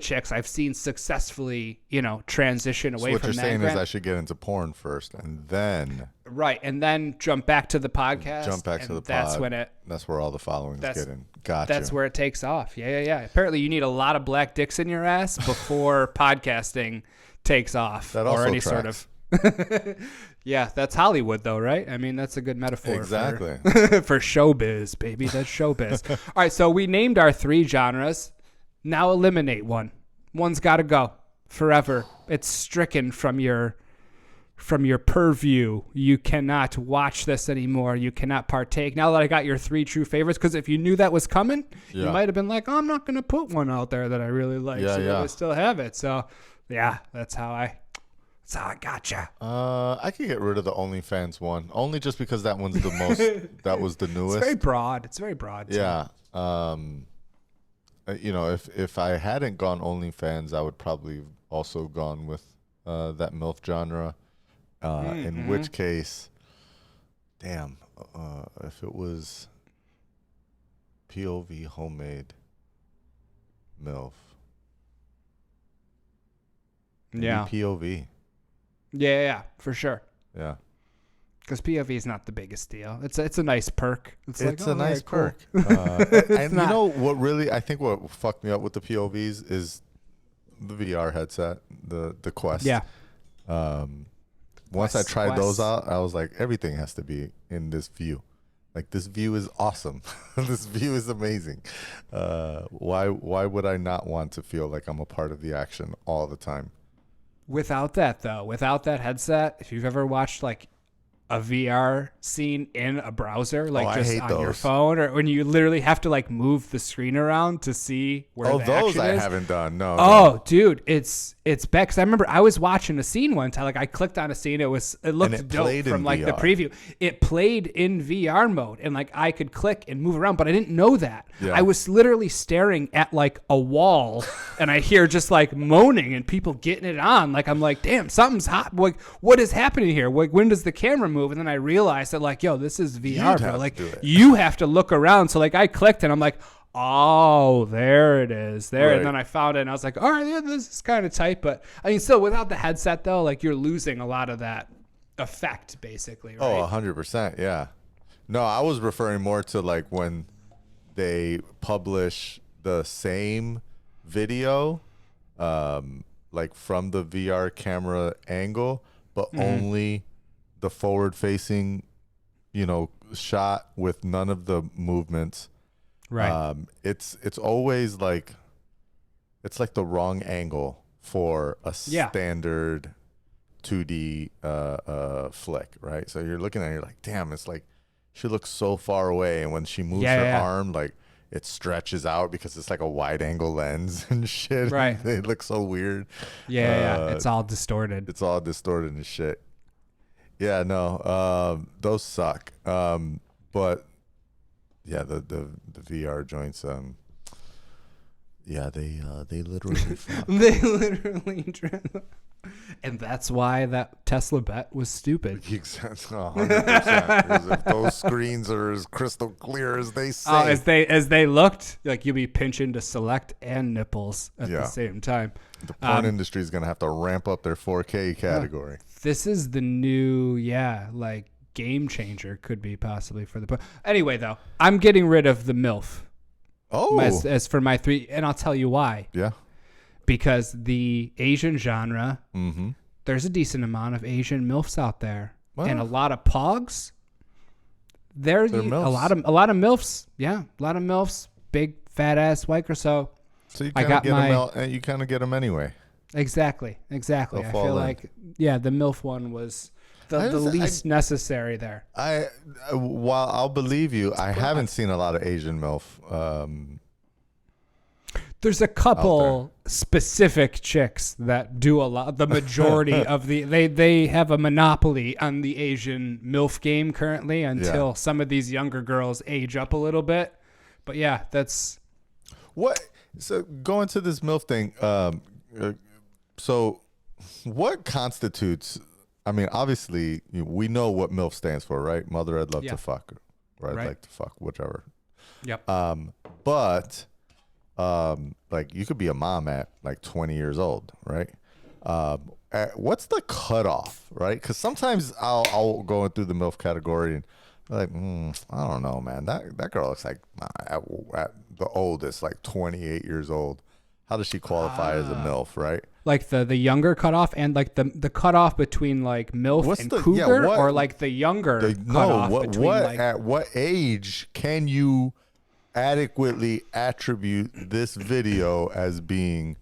chicks I've seen successfully, you know, transition away from that. What you're saying is I should get into porn first and then... Right, and then jump back to the podcast. That's where all the following's getting. Gotcha. That's where it takes off. Yeah. Apparently you need a lot of black dicks in your ass before podcasting takes off. That also or any tracks. sort of... Yeah, that's Hollywood though, right? I mean, that's a good metaphor. Exactly. For showbiz, baby. That's showbiz. All right, so we named our 3 genres. Now eliminate one. One's got to go forever. It's stricken from your purview. You cannot watch this anymore. You cannot partake. Now that I got your 3 true favorites, because if you knew that was coming, you might have been like, oh, I'm not going to put one out there that I really like. I still have it. So, yeah, that's how I gotcha. I could get rid of the OnlyFans one, only just because that one's the most. That was the newest. It's very broad. Yeah. You know, if I hadn't gone OnlyFans, I would probably also gone with that MILF genre. In which case, damn, if it was POV homemade MILF, maybe POV. Yeah, for sure. Yeah. Because POV is not the biggest deal. It's a nice perk. It's a nice perk. And you know what really, I think what fucked me up with the POVs is the VR headset, the Quest. Yeah. Once I tried those out, I was like, everything has to be in this view. Like, this view is awesome. This view is amazing. Why would I not want to feel like I'm a part of the action all the time? Without that headset, if you've ever watched like a VR scene in a browser, like just on your phone, or when you literally have to like move the screen around to see where the action is. Those I haven't done. No. Dude, it's bad. Because I remember I was watching a scene one time. Like I clicked on a scene. It looked dope from like the preview. It played in VR mode, and like I could click and move around, but I didn't know that. Yeah. I was literally staring at like a wall, and I hear just like moaning and people getting it on. Like I'm like, damn, something's hot. Like what is happening here? Like when does the camera move? And then I realized that like, yo, this is VR, bro. Like you have to look around. So like I clicked and I'm like, oh, there it is. There. Right. And then I found it and I was like, all right, yeah, this is kind of tight. But I mean, still without the headset though, like you're losing a lot of that effect basically. Right? Oh, 100%. Yeah. No, I was referring more to like when they publish the same video, like from the VR camera angle, but only the forward-facing, you know, shot with none of the movements. Right. It's always like, it's like the wrong angle for a standard 2D flick, right? So you're looking at it, you're like, damn, it's like she looks so far away, and when she moves her arm, like it stretches out because it's like a wide-angle lens and shit. Right. They look so weird. Yeah. It's all distorted. It's all distorted and shit. Yeah, no, those suck. But yeah, the VR joints, yeah, they literally fuck. They literally And that's why that Tesla bet was stupid. Exactly, 100%. Because if those screens are as crystal clear as they say, Oh, as they looked, like you'll be pinching to select and nipples at the same time. the porn industry is going to have to ramp up their 4K category. This is the new, like game changer could be possibly for the. Anyway, though, I'm getting rid of the MILF. Oh, as for my 3, and I'll tell you why. Yeah. Because the Asian genre, Mm-hmm. there's a decent amount of Asian MILFs out there, Well, and a lot of pogs. They're MILFs. a lot of MILFs. Yeah, a lot of MILFs. Big fat ass white girl. So you I kind got of get my- them out, and you kind of get them anyway. exactly. They'll I fall feel in. like the MILF one was the least necessary there. While I'll believe you, I haven't seen a lot of Asian MILF. There's a couple specific chicks that do a lot. The majority of they have a monopoly on the Asian MILF game currently until some of these younger girls age up a little bit. But yeah, that's What? So going to this MILF thing. So what constitutes? I mean, obviously, we know what MILF stands for, right? Mother, I'd love to fuck, or I'd Right. like to fuck, whichever. yep. But like you could be a mom at like 20 years old, right? What's the cutoff, right? Because sometimes I'll go through the MILF category and be like, I don't know, man. That girl looks like at the oldest, like 28 years old. How does she qualify as a MILF, right? Like the younger cutoff and like the cutoff between like MILF What's and the- cougar, yeah, or like the younger cutoff between like at what age can you adequately attribute this video as being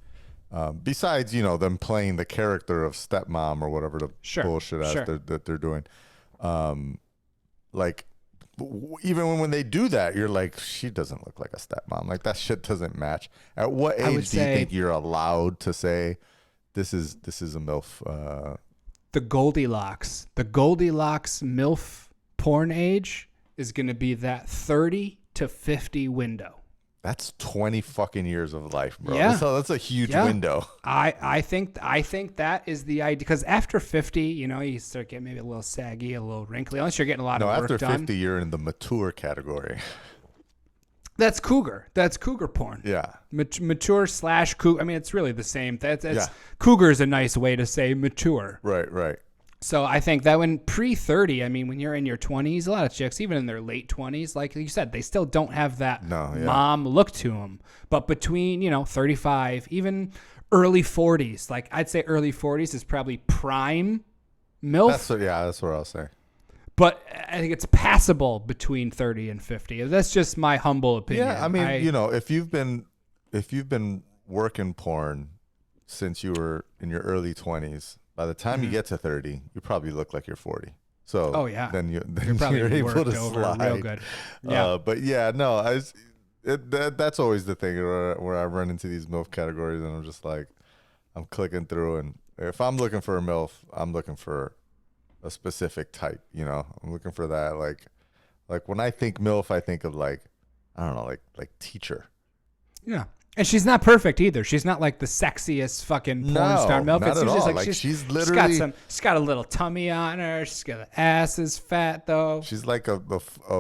besides them playing the character of stepmom or whatever the bullshit ass that they're doing, like even when they do that, you're like, she doesn't look like a stepmom, like that shit doesn't match. At what age do you think you're allowed to say this is a MILF? the Goldilocks MILF porn age is going to be that 30 to 50 window. That's 20 fucking years of life, bro. Yeah. That's a huge window. I think that is the idea, because after 50, you start getting maybe a little saggy, a little wrinkly, unless you're getting a lot of work after done. 50, you're in the mature category. That's cougar. That's cougar porn. Yeah. Mature / cougar. I mean, it's really the same. That's cougar is a nice way to say mature. Right. So I think that when pre-30, I mean, when you're in your 20s, a lot of chicks, even in their late 20s, like you said, they still don't have that mom look to them. But between, 35, even early 40s, like I'd say early 40s is probably prime MILF. That's what I'll say. But I think it's passable between 30 and 50. That's just my humble opinion. Yeah, I mean, if you've been working porn since you were in your early 20s, by the time you get to 30, you probably look like you're 40. So then you're probably able to worked over slide. real good. Yeah. But yeah, no, that's always the thing where I run into these MILF categories and I'm just like, I'm clicking through, and if I'm looking for a MILF, I'm looking for a specific type. I'm looking for that like when I think MILF, I think of like, I don't know, like teacher. Yeah. And she's not perfect either. She's not like the sexiest fucking porn star MILF. Not at all. Like she's literally, she's got a little tummy on her. She's got the ass is fat though. She's like a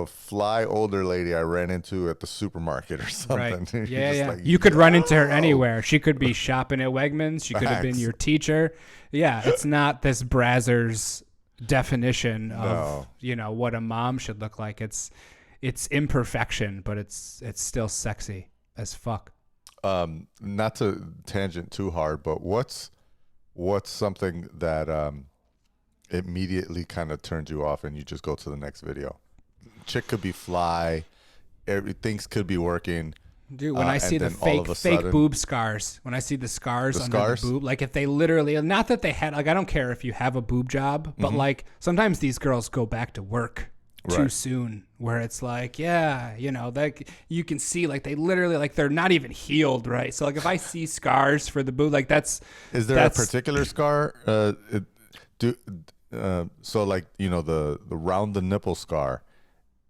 fly older lady I ran into at the supermarket or something. Right. Yeah. Like, you could run into her anywhere. She could be shopping at Wegmans. She could have been your teacher. Yeah. It's not this Brazzers definition of what a mom should look like. It's imperfection, but it's still sexy as fuck. Not to tangent too hard, but what's something that immediately kind of turns you off and you just go to the next video? Chick could be fly, things could be working. Dude, when I see the fake boob scars, when I see the scars under the boob, like if they literally, not that they had, like I don't care if you have a boob job, but like sometimes these girls go back to work too soon, where it's like, like you can see like they literally, like they're not even healed, right? So like if I see scars for the boob, like is there a particular scar? So like the round the nipple scar.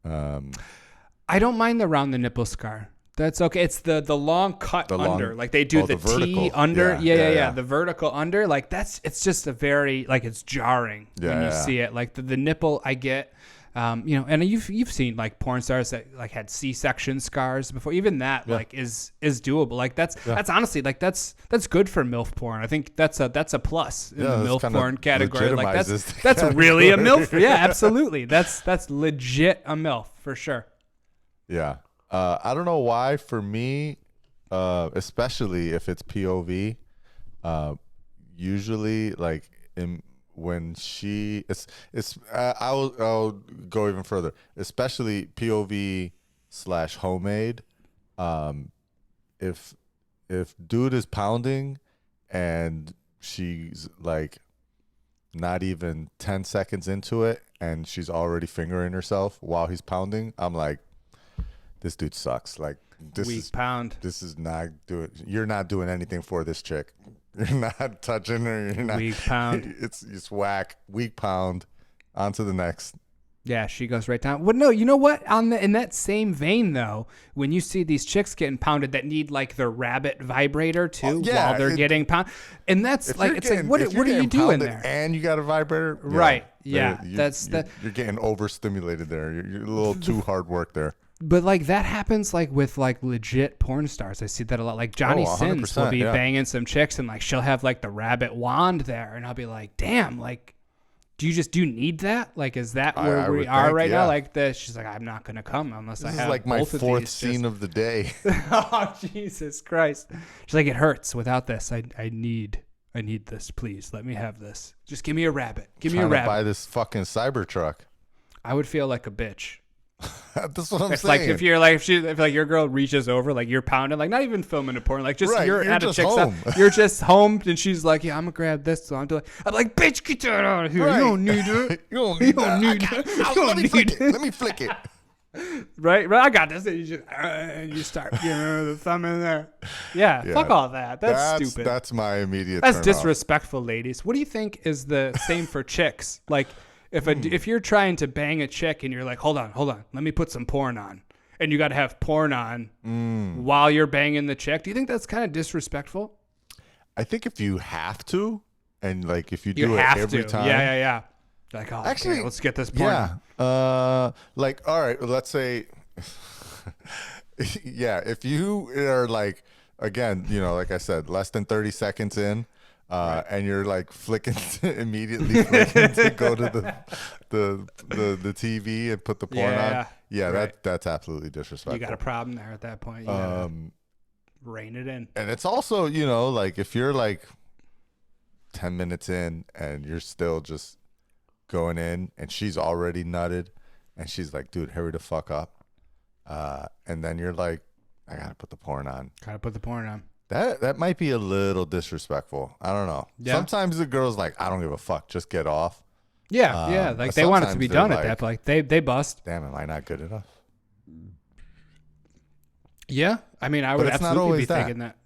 I don't mind the round the nipple scar. That's okay. It's the long cut under. Like they do the vertical. T under. Yeah. Yeah. The vertical under. Like it's just a very, like, it's jarring when you see it. Like the nipple, I get. And you've seen like porn stars that like had C-section scars before. Even that like is doable. Like that's honestly like that's good for MILF porn. I think that's a plus in the MILF porn category. Like that's really a MILF. Yeah, absolutely. That's legit a MILF for sure. Yeah. I don't know why for me, especially if it's POV, usually like when I'll go even further, especially POV / homemade. If dude is pounding and she's like not even 10 seconds into it and she's already fingering herself while he's pounding, I'm like, this dude sucks. Like this pound. This is not doing. You're not doing anything for this chick. You're not touching her. You're not. Weak pound. It's whack. Weak pound. On to the next. Yeah, she goes right down. Well, no, you know what? In that same vein, though, when you see these chicks getting pounded that need like the rabbit vibrator too, while they're getting pounded, and that's like, it's like, what are you doing there? And you got a vibrator, right? Yeah, you're getting overstimulated there. You're a little too hard work there. But like that happens like with like legit porn stars. I see that a lot. Like Johnny Sins will be banging some chicks and like she'll have like the rabbit wand there, and I'll be like, damn, like, do you need that? Like, is that where we are right now? Like she's like, I'm not gonna come unless I have. This is like my fourth scene of the day. Oh Jesus Christ! She's like, it hurts without this. I need this. Please let me have this. Just give me a rabbit. Give me a rabbit. Buy this fucking Cybertruck. I would feel like a bitch. That's what I'm saying. Like if you're like if like your girl reaches over, like you're pounding, like not even filming a porn, like just you're at a chick's house, you're just home, and she's like, yeah, I'm gonna grab this. So I'm like, bitch, get that out of here. Right. You don't need it. You don't need it. Let me flick it. Right, I got this. And you start, the thumb in there. Yeah, fuck all that. That's stupid. That's my immediate. That's disrespectful, ladies. What do you think is the same for chicks? Like, if you're trying to bang a chick and you're like, hold on, let me put some porn on, and you got to have porn on while you're banging the chick, do you think that's kind of disrespectful? I think if you have to, and like if you do it every time, yeah. Like, oh, actually, okay, let's get this porn. Yeah. Like, all right, let's say, if you are like, again, like I said, less than 30 seconds in. And you're like immediately flicking to go to the TV and put the porn on. Yeah, that's absolutely disrespectful. You got a problem there at that point. Rein it in. And it's also, like if you're like 10 minutes in and you're still just going in and she's already nutted and she's like, dude, hurry the fuck up. And then you're like, I got to put the porn on. That might be a little disrespectful. I don't know. Yeah. Sometimes the girl's like, I don't give a fuck. Just get off. Yeah. Like they want it to be done at that. Like they bust. Damn, am I not good enough? Yeah. I mean, I would absolutely be thinking that.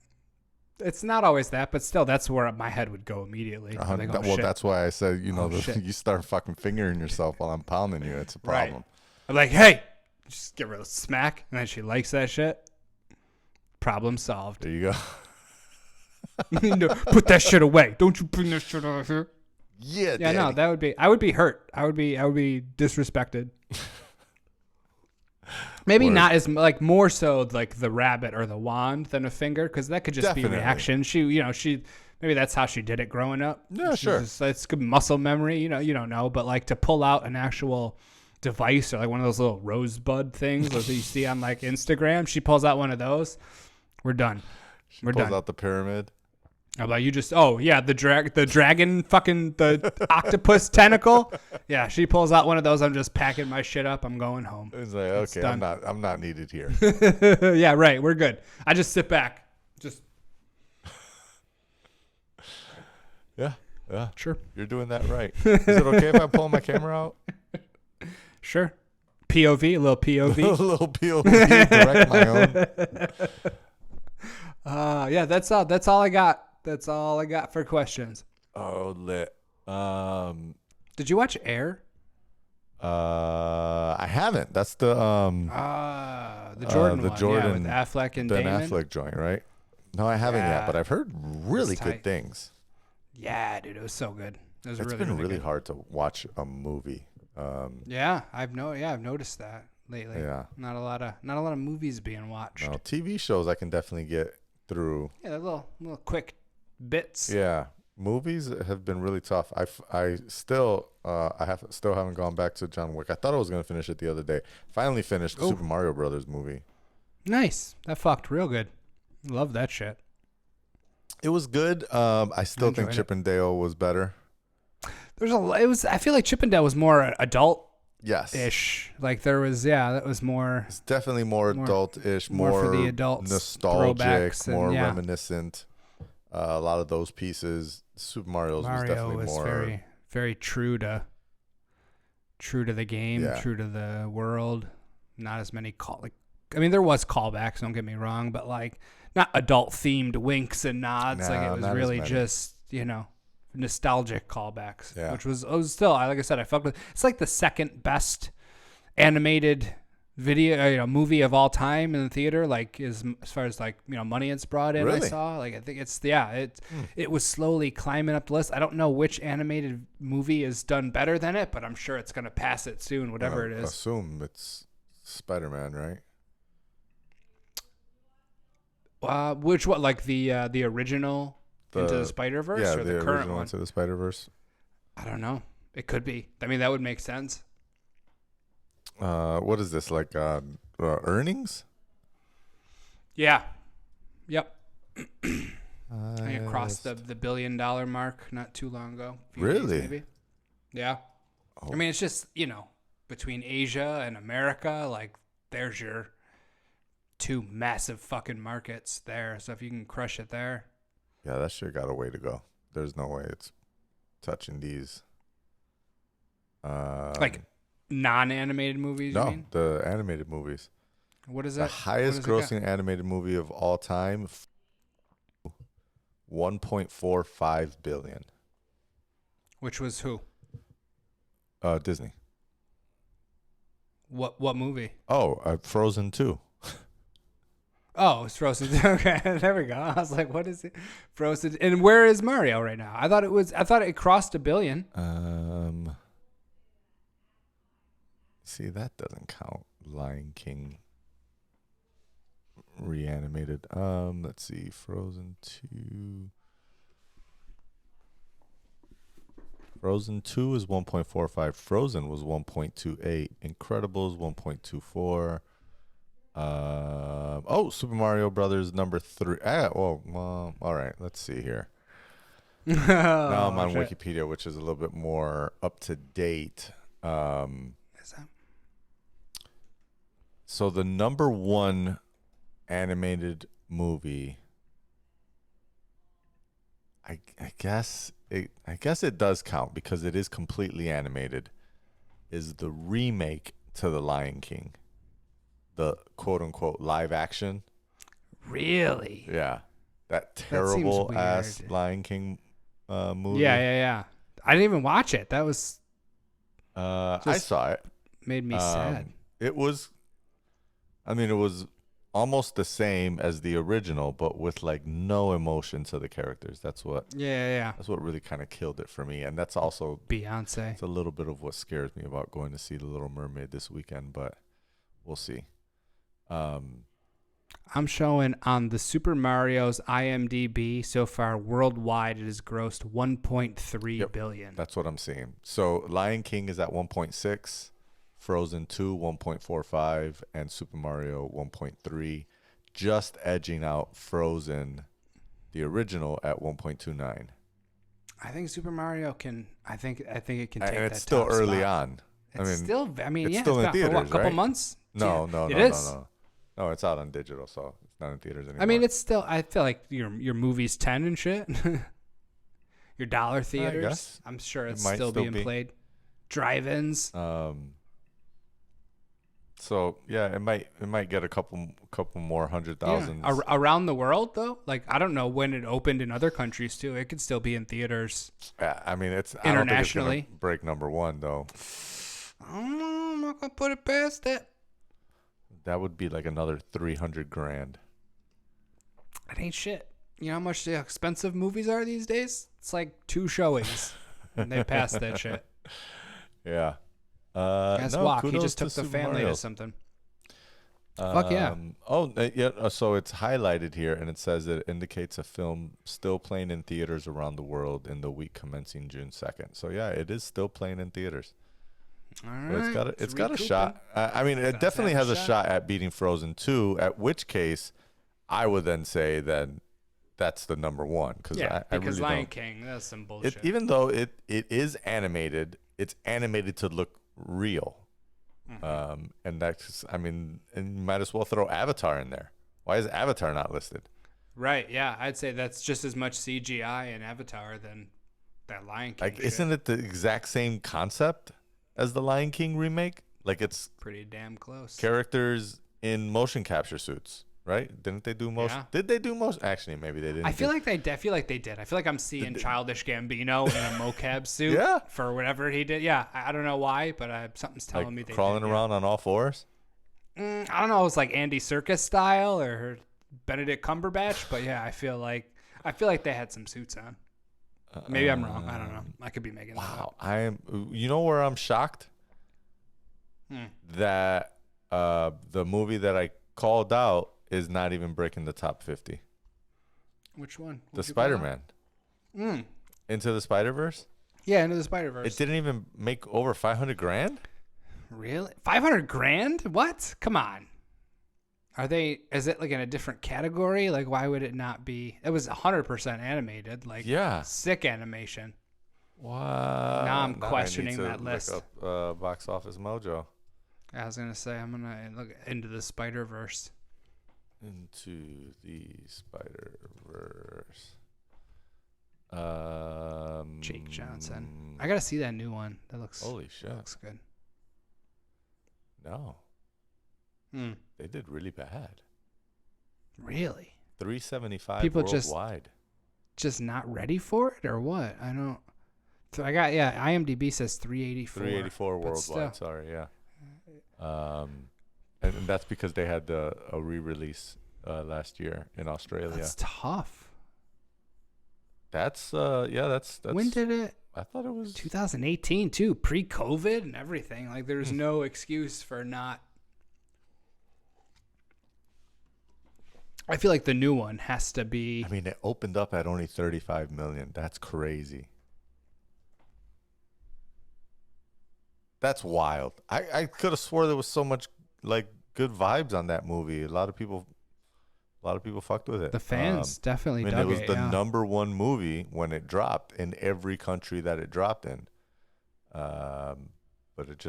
It's not always that, but still, that's where my head would go immediately. Like, well, that's why I said, you start fucking fingering yourself while I'm pounding you. It's a problem. Right. I'm like, hey, just give her a smack. And then she likes that shit. Problem solved. There you go. Put that shit away. Don't you bring that shit over here. Yeah, Daddy. No, I would be hurt. I would be disrespected. Maybe not as like more so like the rabbit or the wand than a finger, because that could just be reaction. She maybe that's how she did it growing up. Yeah, sure. It's good muscle memory. You don't know, but like to pull out an actual device or like one of those little rosebud things that you see on like Instagram, she pulls out one of those. We're done. She pulls out the pyramid. I'm like, the dragon, fucking the octopus tentacle. Yeah, she pulls out one of those. I'm just packing my shit up. I'm going home. It's like, okay, I'm not needed here. Yeah, right. We're good. I just sit back. Just. Yeah. Sure. You're doing that right. Is it okay if I pull my camera out? Sure. POV, a little POV. A little POV, direct my own. Yeah, that's all I got. That's all I got for questions. Oh, lit. Did you watch Air? I haven't. That's the the Jordan the one, Jordan, with Affleck and Ben Damon. Affleck joint, right? No, I haven't yet, Yeah. but I've heard really It's good tight. things. Yeah, dude, it was so good. It was It's really, been really good. hard to watch a movie. Yeah, I've noticed that lately. Yeah. Not a lot of movies being watched. No, TV shows I can definitely get through. Yeah, they're little quick bits. Yeah, movies have been really tough. I still haven't gone back to John Wick. I thought I was gonna finish it the other day. Finally finished the Super Mario Brothers movie. Nice. That fucked real good. Love that shit. It was good. I still think enjoyed Chip and Dale was better. I feel like Chippendale was more adult Yes, ish. Like there was, that was more. it's definitely more adult-ish, more more for the adults, nostalgic, throwbacks, and more yeah. reminiscent. A lot of those pieces. Super Mario's was Mario definitely was more. very, very true to the game, Yeah. true to the world. Not as many there was callbacks. Don't get me wrong, but like not adult themed winks and nods. No, Like it was not as really many. just nostalgic callbacks. Yeah. Which was still, like I said, I fucked with. It's like the second best animated video movie of all time in the theater, like as far as like money it's brought in. Really? I saw, like, I think it's it was slowly climbing up the list. I don't know which animated movie has done better than it, but I'm sure it's gonna pass it soon, whatever it is. Assume it's Spider-Man, right? Which one, like the original Into the Spider-Verse, Yeah, or the current original one? Into the Spider-Verse. I don't know, it could be. I mean, that would make sense. What is this, like earnings? Yeah. Yep. I think it crossed the $1 billion mark not too long ago. A few days, Really? maybe. Yeah. Oh. I mean, it's just, between Asia and America, like, there's your two massive fucking markets there. So if you can crush it there. Yeah, that shit got a way to go. There's no way it's touching these. Like non-animated movies, you No, mean? the animated movies. What is The that? highest grossing animated movie of all time, 1.45 billion. Which was who? Disney. What movie? Oh, Frozen 2. Oh, it's Frozen. Okay, there we go. I was like, what is it? Frozen. And where is Mario right now? I thought it crossed $1 billion. See, that doesn't count. Lion King reanimated. Let's see. Frozen 2. Frozen 2 is 1.45. Frozen was 1.28. Incredibles 1.24. Super Mario Brothers number 3. All right. Let's see here. Now I'm on Wikipedia, which is a little bit more up to date. Is that? So the number one animated movie, I guess it does count because it is completely animated, is the remake to The Lion King, the quote unquote live action. Really? Yeah, that terrible ass weird. Lion King movie. Yeah. I didn't even watch it. That was I saw it. made me sad. It was almost the same as the original, but with like no emotion to the characters. That's what really kind of killed it for me. And that's also Beyonce. it's a little bit of what scares me about going to see The Little Mermaid this weekend, but we'll see. I'm showing on the Super Mario's IMDb so far worldwide it has grossed 1.3 billion. That's what I'm seeing. So Lion King is at 1.6, Frozen 2 1.45, and Super Mario 1.3, just edging out Frozen, the original, at 1.29. I think Super Mario can. I think it can take And that. it's still top early spot. on. It's still it's been still in out for theaters, what, a couple right? months. No, Yeah, No, it's out on digital, so it's not in theaters anymore. I mean, it's still. I feel like your movie's 10 and shit. Your dollar theaters. guess. I'm sure it's might still still being be. played. Drive-ins. So yeah, it might get a couple more 100,000. Around the world though, like I don't know when it opened in other countries too. It could still be in theaters. I mean, I don't think it's Internationally. gonna break number one though. I'm not gonna put it past that. That would be like another 300 grand. That ain't shit. You know how much the expensive movies are these days? It's like 2 showings. And they passed that shit. Yeah. That's Juac. He just took the Super family Mario. to something. Fuck yeah. Yeah. So it's highlighted here, and it says it indicates a film still playing in theaters around the world in the week commencing June 2nd. So yeah, it is still playing in theaters. All But right. it's got a shot. I mean, it definitely has a shot at beating Frozen 2. At which case, I would then say that that's the number one because I really Lion don't. King, that's some bullshit. Even though it is animated, it's animated to look real. And that's, I mean, and you might as well throw Avatar in there. Why is Avatar not listed? Right, yeah. I'd say that's just as much CGI in Avatar than that Lion King Like, shit. isn't it the exact same concept as the Lion King remake? Like, it's Pretty damn close. characters in motion capture suits, right? Didn't they do motion? Yeah. Did they do motion? Actually, maybe they didn't. I feel like they did. I feel like I'm seeing Childish Gambino in a mocap suit Yeah. for whatever he did. Yeah, I don't know why, but something's telling me like they crawling did, around on all fours. I don't know. It was like Andy Serkis style or Benedict Cumberbatch, but yeah, I feel like they had some suits on. Maybe I'm wrong. I don't know. I could be making that up. Wow, you know where I'm shocked? That the movie that I called out is not even breaking the top 50. Which one? The What'd you call it? Spider-Man. Into the Spider-Verse? Yeah, Into the Spider-Verse. It didn't even make over 500 grand? Really? 500 grand? What? Come on. Is it like in a different category? Like, why would it not be? It was 100% animated. Like, Yeah. sick animation. Wow. Now I'm questioning I need to that look list. up Box Office Mojo. I was going to say, I'm going to look into the Spider-Verse. Into the Spider-Verse. Jake Johnson. I got to see that new one. That looks, Holy shit. that looks good. No. They did really bad. Really? 375 People worldwide. just not ready for it or what? I don't. So IMDb says 384. 384 but worldwide. still. Sorry, yeah. And that's because they had a re-release last year in Australia. That's tough. That's When did it? I thought it was 2018 too, pre-COVID and everything. Like there's no excuse for not. I feel like the new one has to be. I mean, it opened up at only 35 million. That's crazy. That's wild. I could have swore there was so much like good vibes on that movie. A lot of people fucked with it. The fans definitely I mean, dug it was the yeah. number one movie when it dropped in every country that it dropped in. But it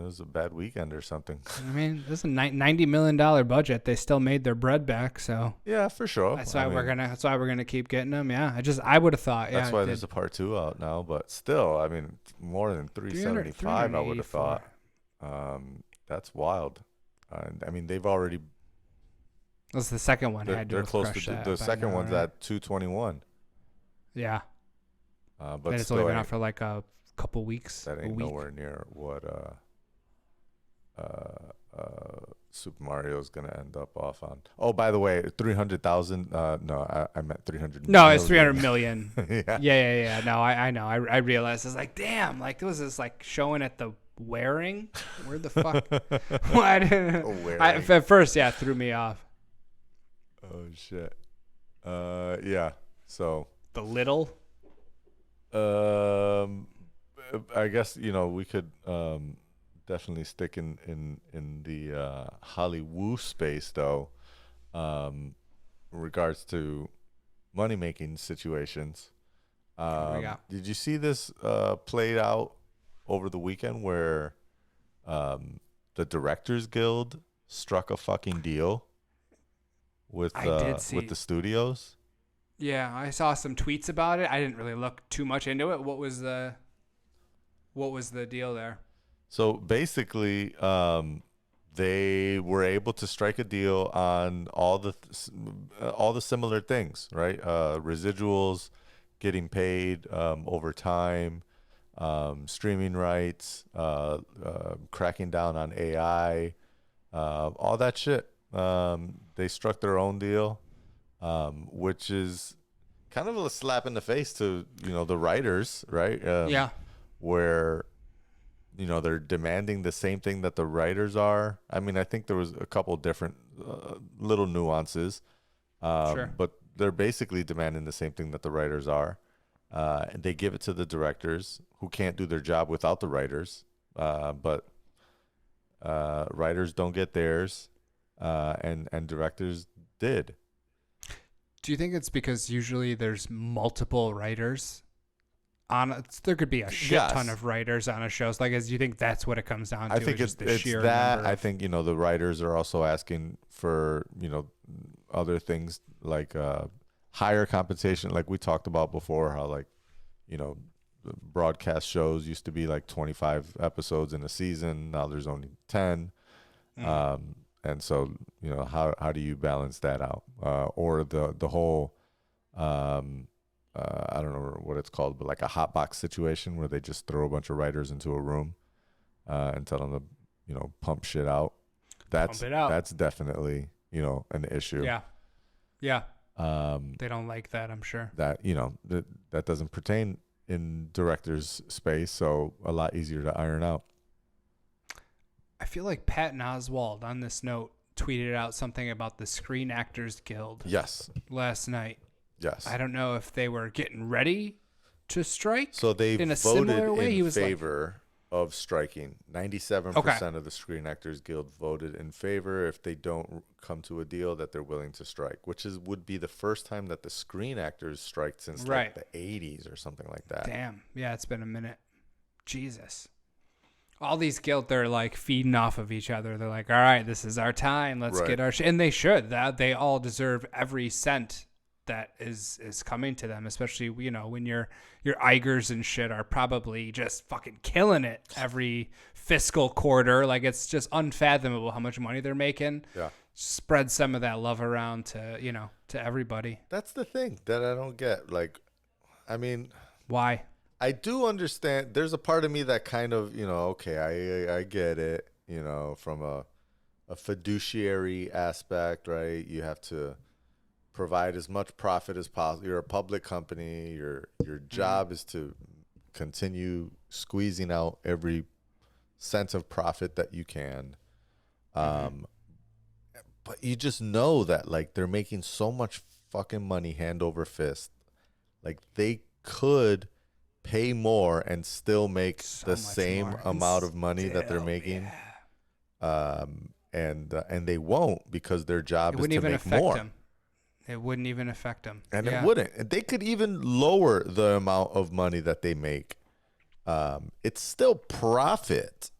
was a bad weekend or something. I mean, this is a $90 million budget. They still made their bread back, so Yeah, for sure. that's why That's why we're gonna keep getting them. Yeah, I would have thought. That's Yeah, why there's a part 2 out now. But still, I mean, more than 375, I would have thought. That's wild. I mean, they've already. That's the second one. They're close to that, the second one's at 221. Yeah, But and it's still, only been out for like a couple weeks. that a ain't week. nowhere near what Super Mario is gonna end up off on. Oh, by the way, 300,000. No, I meant 300. No, it's 300 million. Yeah. Yeah. No, I know. I realized. It's like, damn. Like, it was this like showing at the wearing. Where the fuck? Why didn't? Wearing. At first, yeah, it threw me off. Oh shit. Yeah. So. The little. I guess we could definitely stick in the Hollywood space though, in regards to money making situations. Did you see this played out over the weekend where the Directors Guild struck a fucking deal with the studios? Yeah, I saw some tweets about it. I didn't really look too much into it. What was the deal there? So basically, they were able to strike a deal on all the similar things, right? Residuals, getting paid over time, streaming rights, cracking down on AI, all that shit. They struck their own deal, which is kind of a slap in the face to, the writers, right? Yeah. Where, they're demanding the same thing that the writers are. I mean, I think there was a couple different little nuances, Sure. but they're basically demanding the same thing that the writers are. And they give it to the directors who can't do their job without the writers. But writers don't get theirs, and directors did. Do you think it's because usually there's multiple writers on there could be a shit ton of writers on a show. So, do you think that's what it comes down to? I think it's sheer that. number I think, the writers are also asking for, other things like higher compensation, like we talked about before, how broadcast shows used to be like 25 episodes in a season. Now there's only 10. And so, how do you balance that out? Or the whole, I don't know what it's called, but like a hot box situation where they just throw a bunch of writers into a room and tell them to, pump shit out. That's definitely, an issue. Yeah. Yeah. They don't like that, I'm sure. That, that doesn't pertain in director's space, so a lot easier to iron out. I feel like Patton Oswalt, on this note, tweeted out something about the Screen Actors Guild. Yes. Last night. Yes. I don't know if they were getting ready to strike. So they in a voted similar way. He in was favor of striking. 97% of the Screen Actors Guild voted in favor, if they don't come to a deal, that they're willing to strike, which would be the first time that the Screen Actors striked since like the 80s or something like that. Damn. Yeah, it's been a minute. Jesus. All these guild, they're like feeding off of each other. They're like, all right, this is our time. Let's get our shit. And they should. They all deserve every cent that is coming to them, especially, when your Igers and shit are probably just fucking killing it every fiscal quarter. Like, it's just unfathomable how much money they're making. Yeah. Spread some of that love around to, to everybody. That's the thing that I don't get. Like, I mean, why? I do understand. There's a part of me that kind of, okay, I get it, from a fiduciary aspect, right? You have to provide as much profit as possible. You're a public company. Your job is to continue squeezing out every cent of profit that you can. But you just know that, like, they're making so much fucking money hand over fist. Like, they could pay more and still make the same amount of money that they're making. And they won't, because their job is to make more. It wouldn't even affect them. And it wouldn't. And they could even lower the amount of money that they make. It's still profit.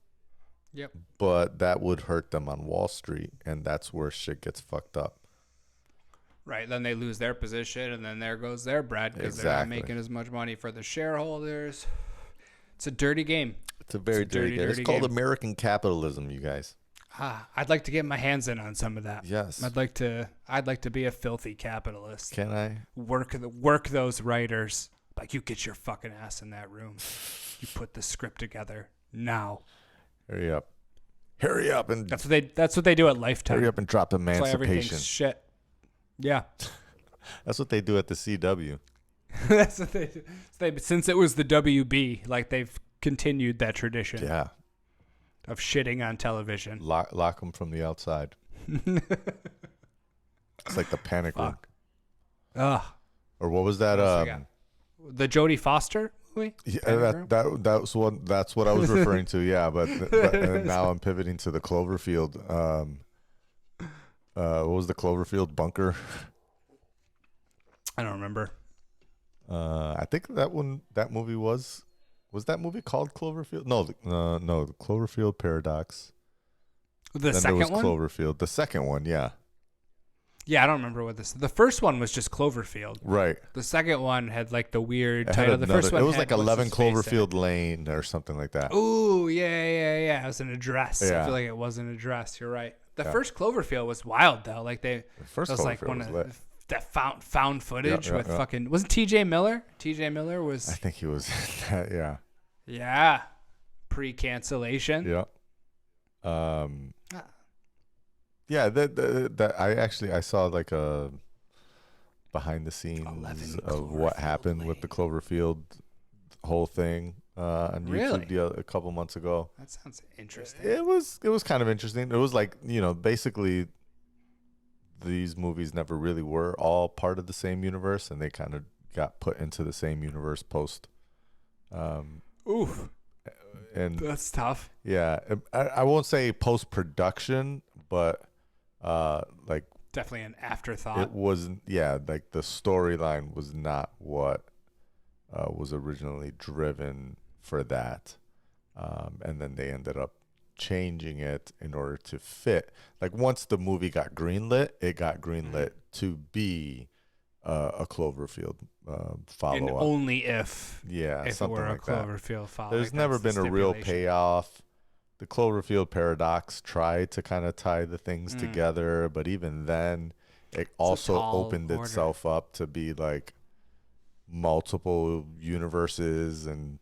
Yep. But that would hurt them on Wall Street, and that's where shit gets fucked up. Right. Then they lose their position, and then there goes their bread, because they're not making as much money for the shareholders. It's a dirty game. It's a very dirty game. It's called American capitalism, you guys. I'd like to get my hands in on some of that. Yes. I'd like to be a filthy capitalist. Can I? Work those writers. Like, you get your fucking ass in that room. You put the script together now. Hurry up. Hurry up and that's what they do at Lifetime. Hurry up and drop Emancipation. That's why everything's shit. Yeah. That's what they do at the CW. That's what they do. Since it was the WB, like, they've continued that tradition. Yeah. Of shitting on television. Lock them from the outside. It's like the panic room. Ugh. Or what was that? The Jodie Foster movie? Yeah, that's what I was referring to. Yeah, but now I'm pivoting to the Cloverfield. What was the Cloverfield bunker? I don't remember. I think that movie was that movie called Cloverfield? No, the Cloverfield Paradox. The second one? Cloverfield. The second one, yeah. Yeah, I don't remember what the first one was just Cloverfield. Right. The second one had like the weird title. The first one it was like 11 Cloverfield Lane or something like that. Ooh, yeah. It was an address. Yeah. I feel like it was an address. You're right. The first Cloverfield was wild though. Like the first was Cloverfield like one was of lit. that found footage with fucking wasn't TJ Miller? TJ Miller was I think he was yeah. Yeah. Pre-cancellation. Yeah. Yeah, that I saw like a behind the scenes of what happened with the Cloverfield whole thing on Really? YouTube a couple months ago. That sounds interesting. It was kind of interesting. It was like, basically these movies never really were all part of the same universe, and they kind of got put into the same universe post. Oof. And That's tough. yeah, I won't say post production, but like Definitely an afterthought. it wasn't. Yeah, like the storyline was not what was originally driven for that, and then they ended up changing it in order to fit. Like once the movie got greenlit, it got greenlit to be a Cloverfield follow and up. only if Yeah, if it something were like a Cloverfield follow. There's never been a real payoff. The Cloverfield paradox tried to kind of tie the things together, but even then, it also opened itself up to be like multiple universes, and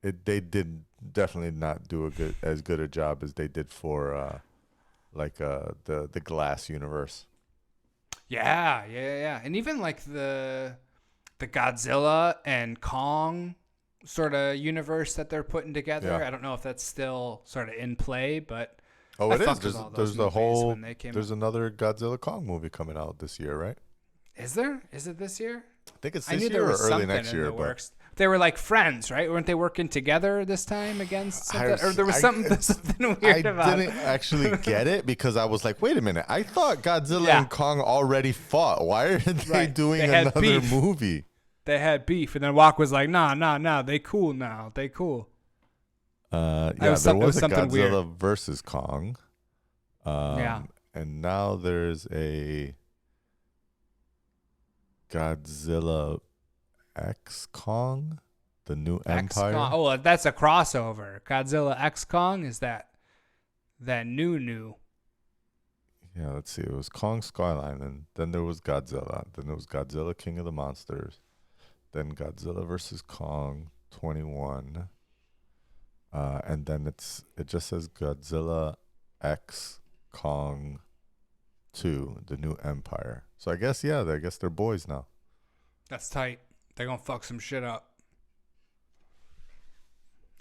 they did definitely not do as good a job as they did for the Glass universe. Yeah. And even like the Godzilla and Kong sort of universe that they're putting together. Yeah. I don't know if that's still sort of in play, but Oh, I it is. fucked with all those There's the movies whole. when they came There's out. another Godzilla Kong movie coming out this year, right? Is there? Is it this year? I think it's I this knew year there or was early something next in year. the But works. They were like friends, right? Weren't they working together this time against something? Or there was something weird about I it. didn't actually get it because I was like, wait a minute. I thought Godzilla Yeah. and Kong already fought. Why are they Right. doing They had another beef. movie? They had beef, and then Juac was like, nah, they cool now. They cool. Yeah, It was there was a something Godzilla weird. versus Kong. Yeah. And now there's a Godzilla X Kong, the new Empire. X-Kong. Oh, that's a crossover. Godzilla X Kong is that new. Yeah, let's see. It was Kong Skyline, and then there was Godzilla. Then there was Godzilla King of the Monsters. Then Godzilla versus Kong 21. And then it just says Godzilla X Kong 2, the new Empire. So I guess they're boys now. That's tight. They're gonna fuck some shit up.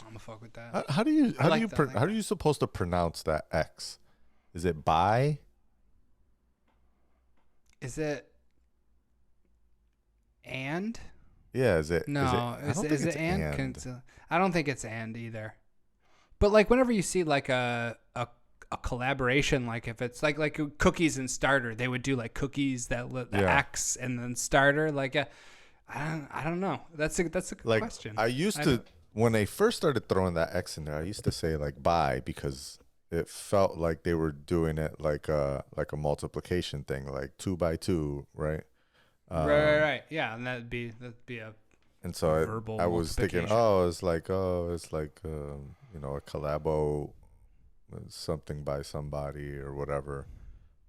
I'm gonna fuck with that. How do you I like that. how are you supposed to pronounce that X? Is it bi? Is it and? Yeah, is it? No, I don't think is it's it and? I don't think it's and either. But like whenever you see like a collaboration, like if it's like cookies and starter, they would do like cookies the X and then starter. Like I don't know. That's a good question. I used to when they first started throwing that X in there, I used to say like bi because it felt like they were doing it like a multiplication thing, like 2 by 2, right? Right. Yeah, and that'd be a and so verbal I was thinking, it's like a collabo, something by somebody or whatever.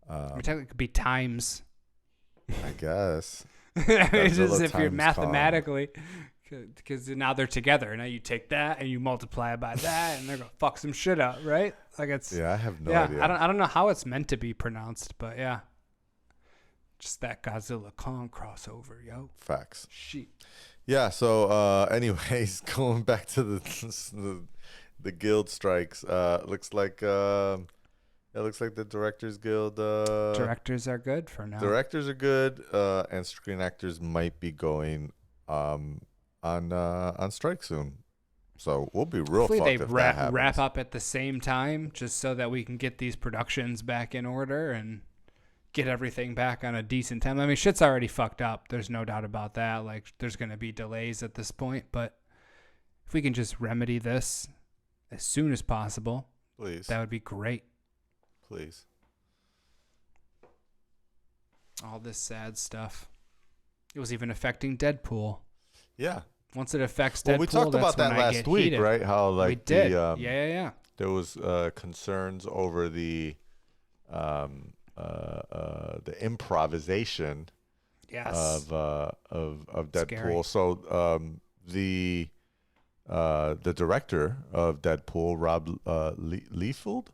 technically it could be times. I guess. It's just if you're times mathematically, because now they're together. Now you take that and you multiply it by that, and they're gonna fuck some shit up, right? Like it's I have no idea. I don't know how it's meant to be pronounced, but yeah, just that Godzilla Kong crossover, yo. Facts. Shit. Yeah. So, anyways, going back to the guild strikes. Looks like the Directors Guild. Directors are good for now. Directors are good, and Screen Actors might be going on strike soon. So we'll be real Hopefully fucked they if that happens. wrap up at the same time, just so that we can get these productions back in order and get everything back on a decent time. I mean, shit's already fucked up. There's no doubt about that. Like, there's going to be delays at this point, but if we can just remedy this as soon as possible, Please. that would be great. Please. All this sad stuff. It was even affecting DeadPool. Yeah. Once it affects Well, DeadPool, we talked that's about that when I last get week, heated. right? How like we did. yeah. There was concerns over the improvisation Yes. of Deadpool. Scary. So the director of Deadpool, Rob Liefeld.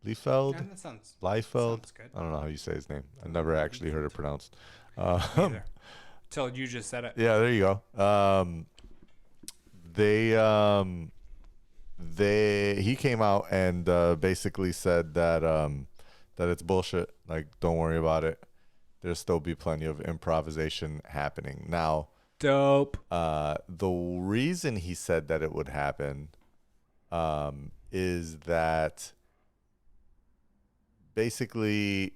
Yeah, that sounds good. I don't know how you say his name. I never actually heard it pronounced. Either. Till you just said it. Yeah, there you go. He came out and basically said that that it's bullshit. Like, don't worry about it. There'll still be plenty of improvisation happening. Now, Dope. the reason he said that it would happen is that basically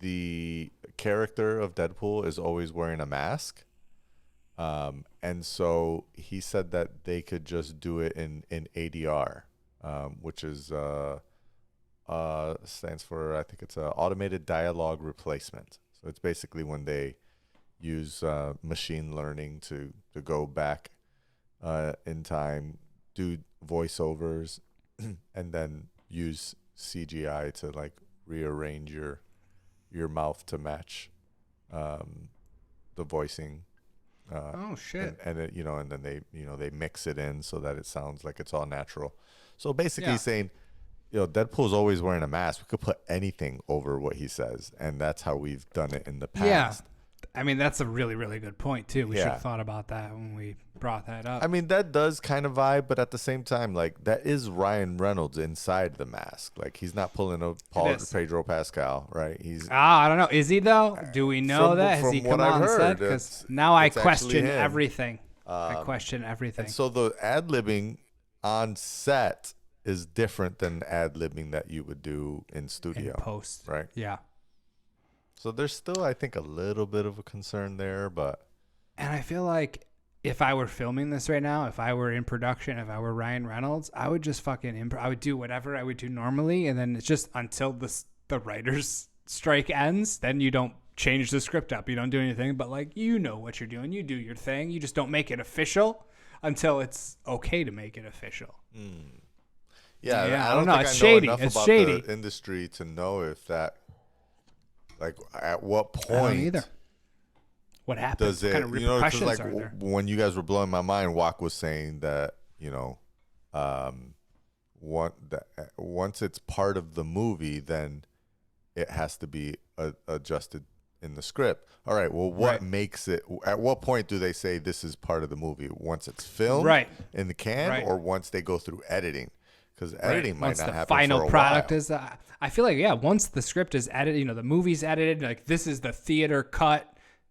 the character of Deadpool is always wearing a mask. And so he said that they could just do it in ADR, which is stands for, I think it's automated dialogue replacement. So it's basically when they use machine learning to go back in time, do voiceovers, and then use CGI to like rearrange your mouth to match the voicing. Oh shit! And it, and then they mix it in so that it sounds like it's all natural. So basically saying, Deadpool's always wearing a mask. We could put anything over what he says, and that's how we've done it in the past. Yeah. I mean, that's a really, really good point, too. We should have thought about that when we brought that up. I mean, that does kind of vibe, but at the same time, like, that is Ryan Reynolds inside the mask. Like, he's not pulling a Pedro Pascal, right? I don't know. Is he, though? Do we know that? Has he come on and said? Because now I question everything. I question everything. And so the ad-libbing on set is different than ad-libbing that you would do in studio. In post. Right? Yeah. So there's still, I think, a little bit of a concern there, but... And I feel like if I were filming this right now, if I were in production, if I were Ryan Reynolds, I would just fucking I would do whatever I would do normally, and then it's just until the writer's strike ends, then you don't change the script up. You don't do anything, but like, you know what you're doing. You do your thing. You just don't make it official until it's okay to make it official. Yeah, I don't know. It's shady. It's about shady. The industry to know if that... Like, at what point? I don't either. What happens? Does it? What kind of repercussions like are there? when you guys were blowing my mind, Juac was saying that once it's part of the movie, then it has to be adjusted in the script. All right. Well, what makes it? At what point do they say this is part of the movie? Once it's filmed in the can, or once they go through editing? Because editing might not happen. Once the final product is, I feel like once the script is edited, the movie's edited, like this is the theater cut.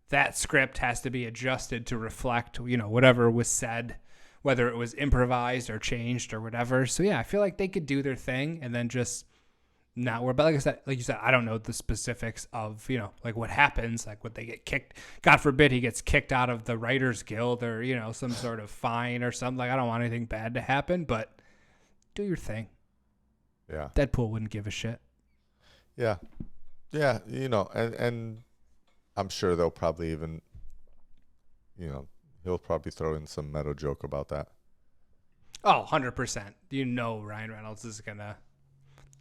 That script has to be adjusted to reflect, whatever was said, whether it was improvised or changed or whatever. So yeah, I feel like they could do their thing and then just not worry. But like you said, I don't know the specifics of like what happens, like what they get kicked. God forbid he gets kicked out of the Writers Guild or some sort of fine or something. Like I don't want anything bad to happen, but. Do your thing. Yeah. Deadpool wouldn't give a shit. Yeah. Yeah, and I'm sure they'll probably even, he'll probably throw in some meta joke about that. Oh, 100%. Ryan Reynolds is going to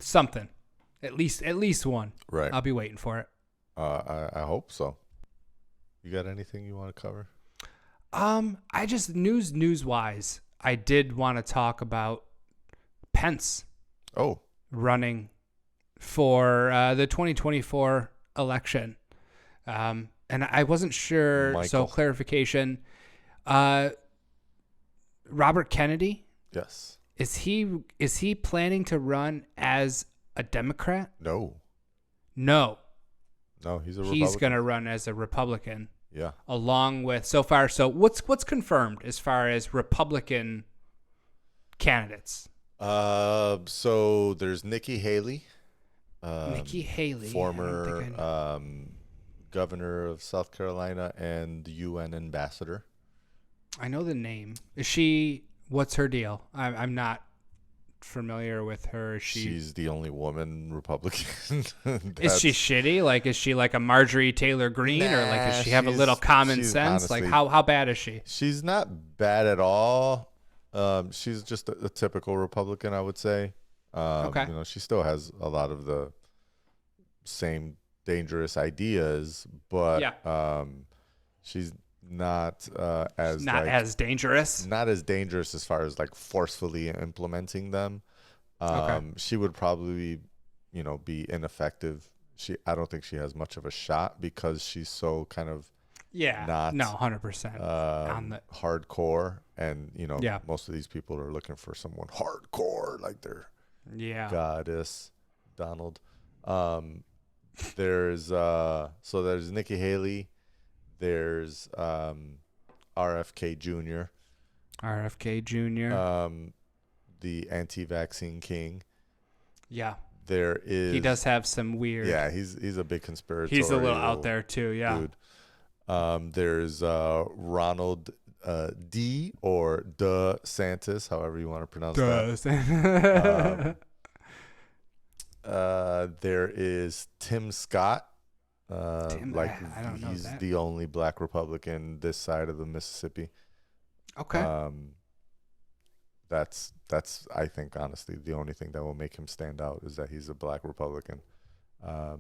something. At least one. Right. I'll be waiting for it. I hope so. You got anything you want to cover? I just news-wise, I did want to talk about Pence running for the 2024 election. And I wasn't sure. Michael. So clarification, Robert Kennedy. Yes. Is he planning to run as a Democrat? No, he's a Republican. He's going to run as a Republican. Yeah. Along with so what's confirmed as far as Republican candidates? So there's Nikki Haley. Former governor of South Carolina and UN ambassador. I know the name. What's her deal? I'm not familiar with her. She's the only woman Republican. Is she shitty? Like, is she like a Marjorie Taylor Greene, or like does she have a little common sense? Honestly, like how bad is she? She's not bad at all. She's just a typical Republican, I would say. Okay. She still has a lot of the same dangerous ideas, but Yeah. she's not as Not like, as dangerous. not as dangerous as far as like forcefully implementing them. She would probably, be ineffective. I don't think she has much of a shot because she's so kind of not 100% on the hardcore, and Yeah. most of these people are looking for someone hardcore, like their goddess Donald. There's Nikki Haley, there's RFK Jr. RFK Jr. The anti-vaccine king. Yeah. There is. He does have some weird. Yeah, he's a big conspirator. He's a little out there too. Yeah. Dude. There's Ronald D or DeSantis, however you want to pronounce that. There is Tim Scott. I don't know he's that. the only black Republican this side of the Mississippi. Okay. That's I think honestly the only thing that will make him stand out is that he's a black Republican. I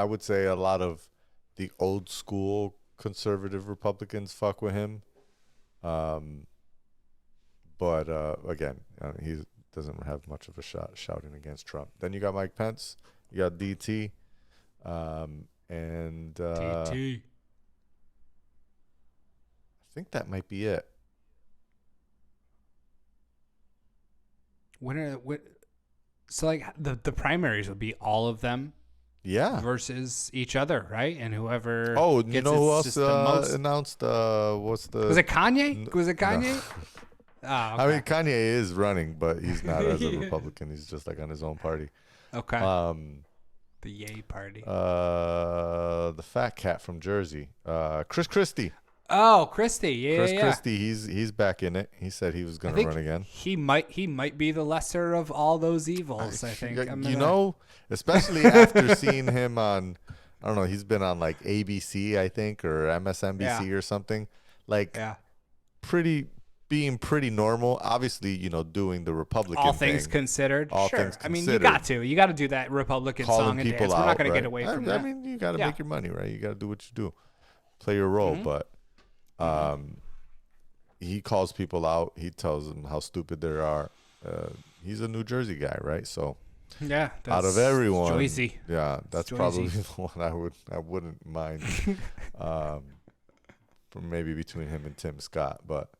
would say a lot of the old school conservative Republicans fuck with him. But again, he doesn't have much of a shot shouting against Trump. Then you got Mike Pence, you got DT, and DT. I think that might be it. So like the primaries would be all of them Yeah. versus each other, right? And whoever Oh, you gets know who just else the most. announced? What's the? Was it Kanye? Was it Kanye? No. Oh, okay. I mean, Kanye is running, but he's not as a Republican. He's just like on his own party. Okay. The Yay Party. The fat cat from Jersey, Chris Christie. Oh, Christie. Yeah, Chris yeah. Christie, he's back in it. He said he was going to run again. He might be the lesser of all those evils. I think. Especially after seeing him on, I don't know, he's been on like ABC, I think, or MSNBC or something. Like, being pretty normal. Obviously, doing the Republican all things thing. considered. All sure. things I mean, considered. you got to do that Republican Calling song and people dance. We're not going out, to get right? away from I that. mean, you got to Yeah. make your money, right? You got to do what you do, play your role. But he calls people out. He tells them how stupid they are. He's a New Jersey guy, right? So Yeah. out of everyone, Joyzy. yeah, that's Joyzy. probably the one I wouldn't mind. From maybe between him and Tim Scott, but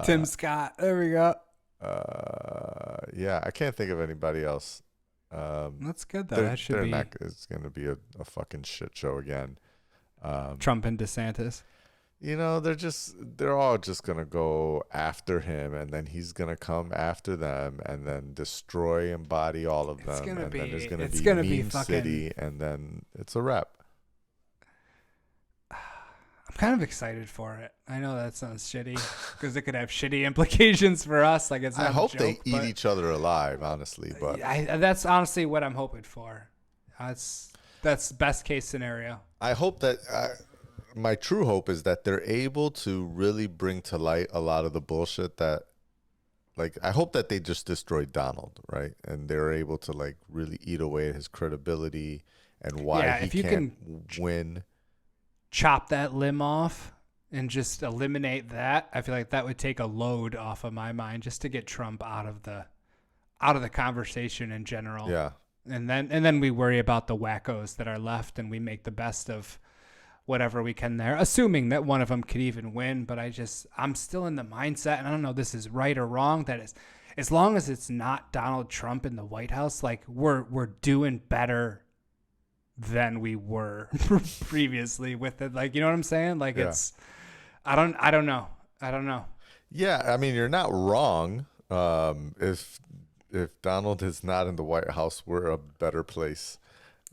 Tim Scott. There we go. yeah, I can't think of anybody else. That's good though. That should be It's going to be a fucking shit show again. Trump and DeSantis. They're all just going to go after him, and then he's going to come after them and then destroy and body all of them. Then there's going to it's be gonna be Meme City, and then it's a wrap. I'm kind of excited for it. I know that sounds shitty because it could have shitty implications for us. Like it's. Not I hope a joke, they eat but each other alive, honestly. But that's honestly what I'm hoping for. That's best case scenario. I hope that my true hope is that they're able to really bring to light a lot of the bullshit that, like, I hope that they just destroyed Donald, right? And they're able to like really eat away at his credibility and why he can't win. Chop that limb off and just eliminate that. I feel like that would take a load off of my mind just to get Trump out of the conversation in general. Yeah. And then we worry about the wackos that are left and we make the best of whatever we can there, assuming that one of them could even win. But I'm still in the mindset, and I don't know if this is right or wrong, that is, as long as it's not Donald Trump in the White House, like we're doing better than we were previously with it. Like, you know what I'm saying? Like it's, I don't know. Yeah. I mean, you're not wrong. If Donald is not in the White House, we're a better place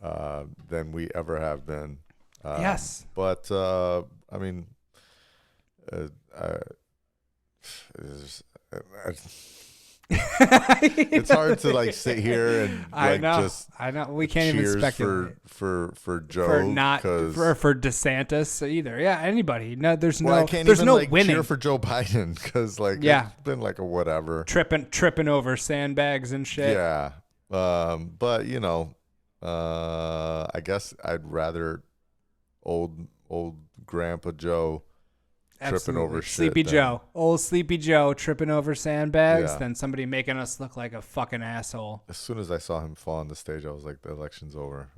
than we ever have been. Yes. But, I mean, it's hard to like sit here and like I know we can't even speculate for Joe for DeSantis either. Yeah, anybody. No, there's I can't there's even no like winning. cheer for Joe Biden because like it's been like a whatever tripping over sandbags and shit. Yeah, but I guess I'd rather old Grandpa Joe tripping over shit. Sleepy Joe. Old Sleepy Joe tripping over sandbags Yeah. than somebody making us look like a fucking asshole. As soon as I saw him fall on the stage, I was like, the election's over.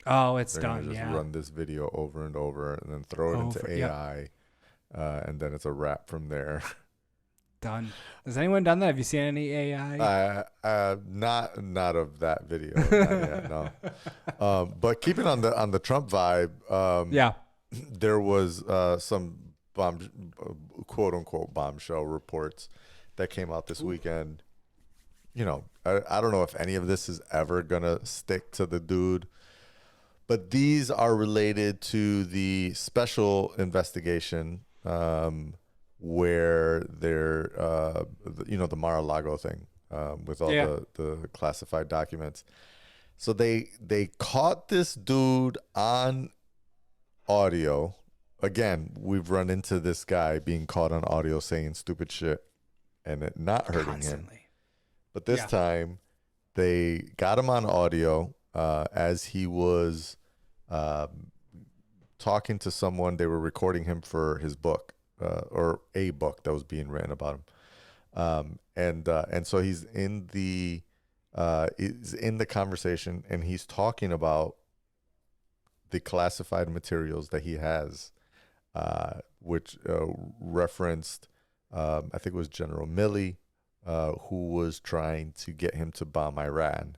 Oh, it's They're done. gonna just Yeah. run this video over and over and then throw it into AI. And then it's a wrap from there. Done. Has anyone done that? Have you seen any AI? Not of that video. Not yet, no. But keeping on the Trump vibe, Yeah. there was some quote unquote bombshell reports that came out this weekend. You know, I don't know if any of this is ever gonna stick to the dude, but these are related to the special investigation where they're the Mar-a-Lago thing with all the classified documents. So they caught this dude on audio. Again, we've run into this guy being caught on audio saying stupid shit and it not hurting him. But this time they got him on audio as he was talking to someone. They were recording him for his book or a book that was being written about him. And so he's in the conversation and he's talking about the classified materials that he has, which referenced, I think it was General Milley, who was trying to get him to bomb Iran.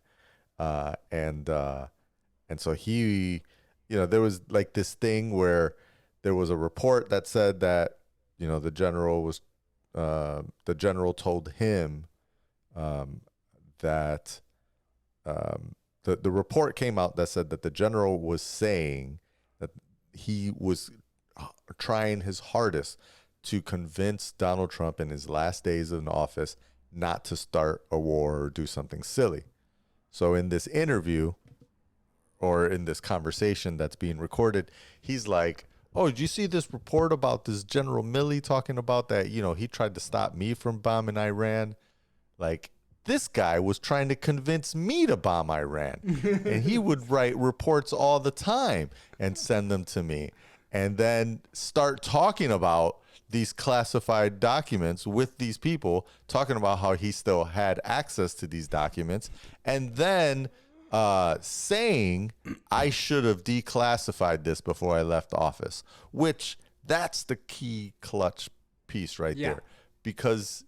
And so he, there was like this thing where there was a report that said that, the general told him that the report came out that said that the general was saying that he was trying his hardest to convince Donald Trump in his last days in office not to start a war or do something silly. So in this interview or in this conversation that's being recorded, he's like, oh, did you see this report about this General Milley talking about that, he tried to stop me from bombing Iran? Like, this guy was trying to convince me to bomb Iran. And he would write reports all the time and send them to me and then start talking about these classified documents with these people, talking about how he still had access to these documents, and then saying I should have declassified this before I left office, which that's the key clutch piece right there, because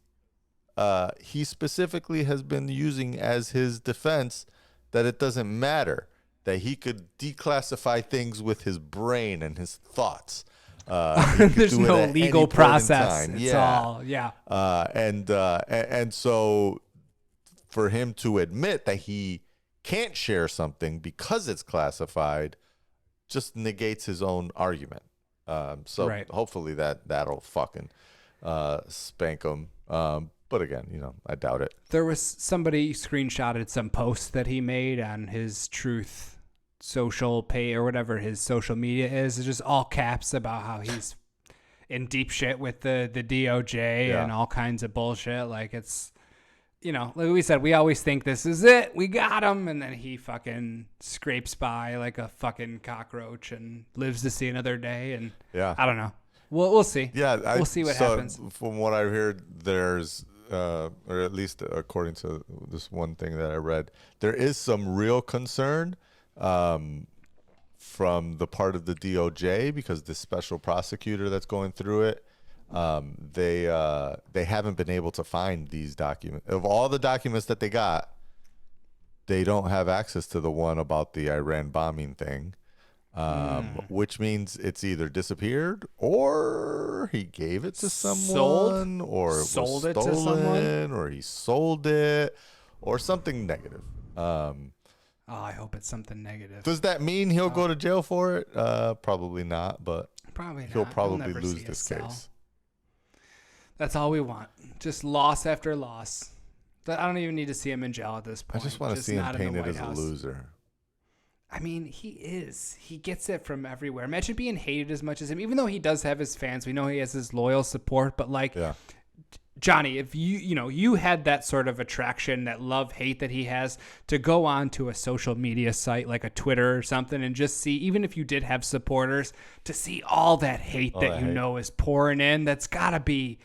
he specifically has been using as his defense that it doesn't matter, that he could declassify things with his brain and his thoughts. There's no legal process. It's all, and so for him to admit that he can't share something because it's classified just negates his own argument. Hopefully that'll fucking spank him. But again, I doubt it. There was somebody screenshotted some post that he made on his Truth social pay or whatever his social media is. It's just all caps about how he's in deep shit with the DOJ and all kinds of bullshit. Like, it's, like we said, we always think this is it. We got him. And then he fucking scrapes by like a fucking cockroach and lives to see another day. And I don't know. We'll see. Yeah. We'll see what happens. From what I've heard, there's, or at least according to this one thing that I read, there is some real concern from the part of the DOJ, because the special prosecutor that's going through it, they haven't been able to find these documents. Of all the documents that they got, they don't have access to the one about the Iran bombing thing, which means it's either disappeared or he gave it to someone, or it was stolen, to someone, or he sold it, or something negative. I hope it's something negative. Does that mean he'll go to jail for it? Probably not, but he'll probably lose this case. That's all we want. Just loss after loss. I don't even need to see him in jail at this point. I just want to see him painted as a loser. I mean, he is. He gets it from everywhere. Imagine being hated as much as him, even though he does have his fans. We know he has his loyal support, but Johnny, if you had that sort of attraction, that love hate that he has, to go on to a social media site like a Twitter or something and just see, even if you did have supporters, to see all that hate that you know is pouring in, it's gotta be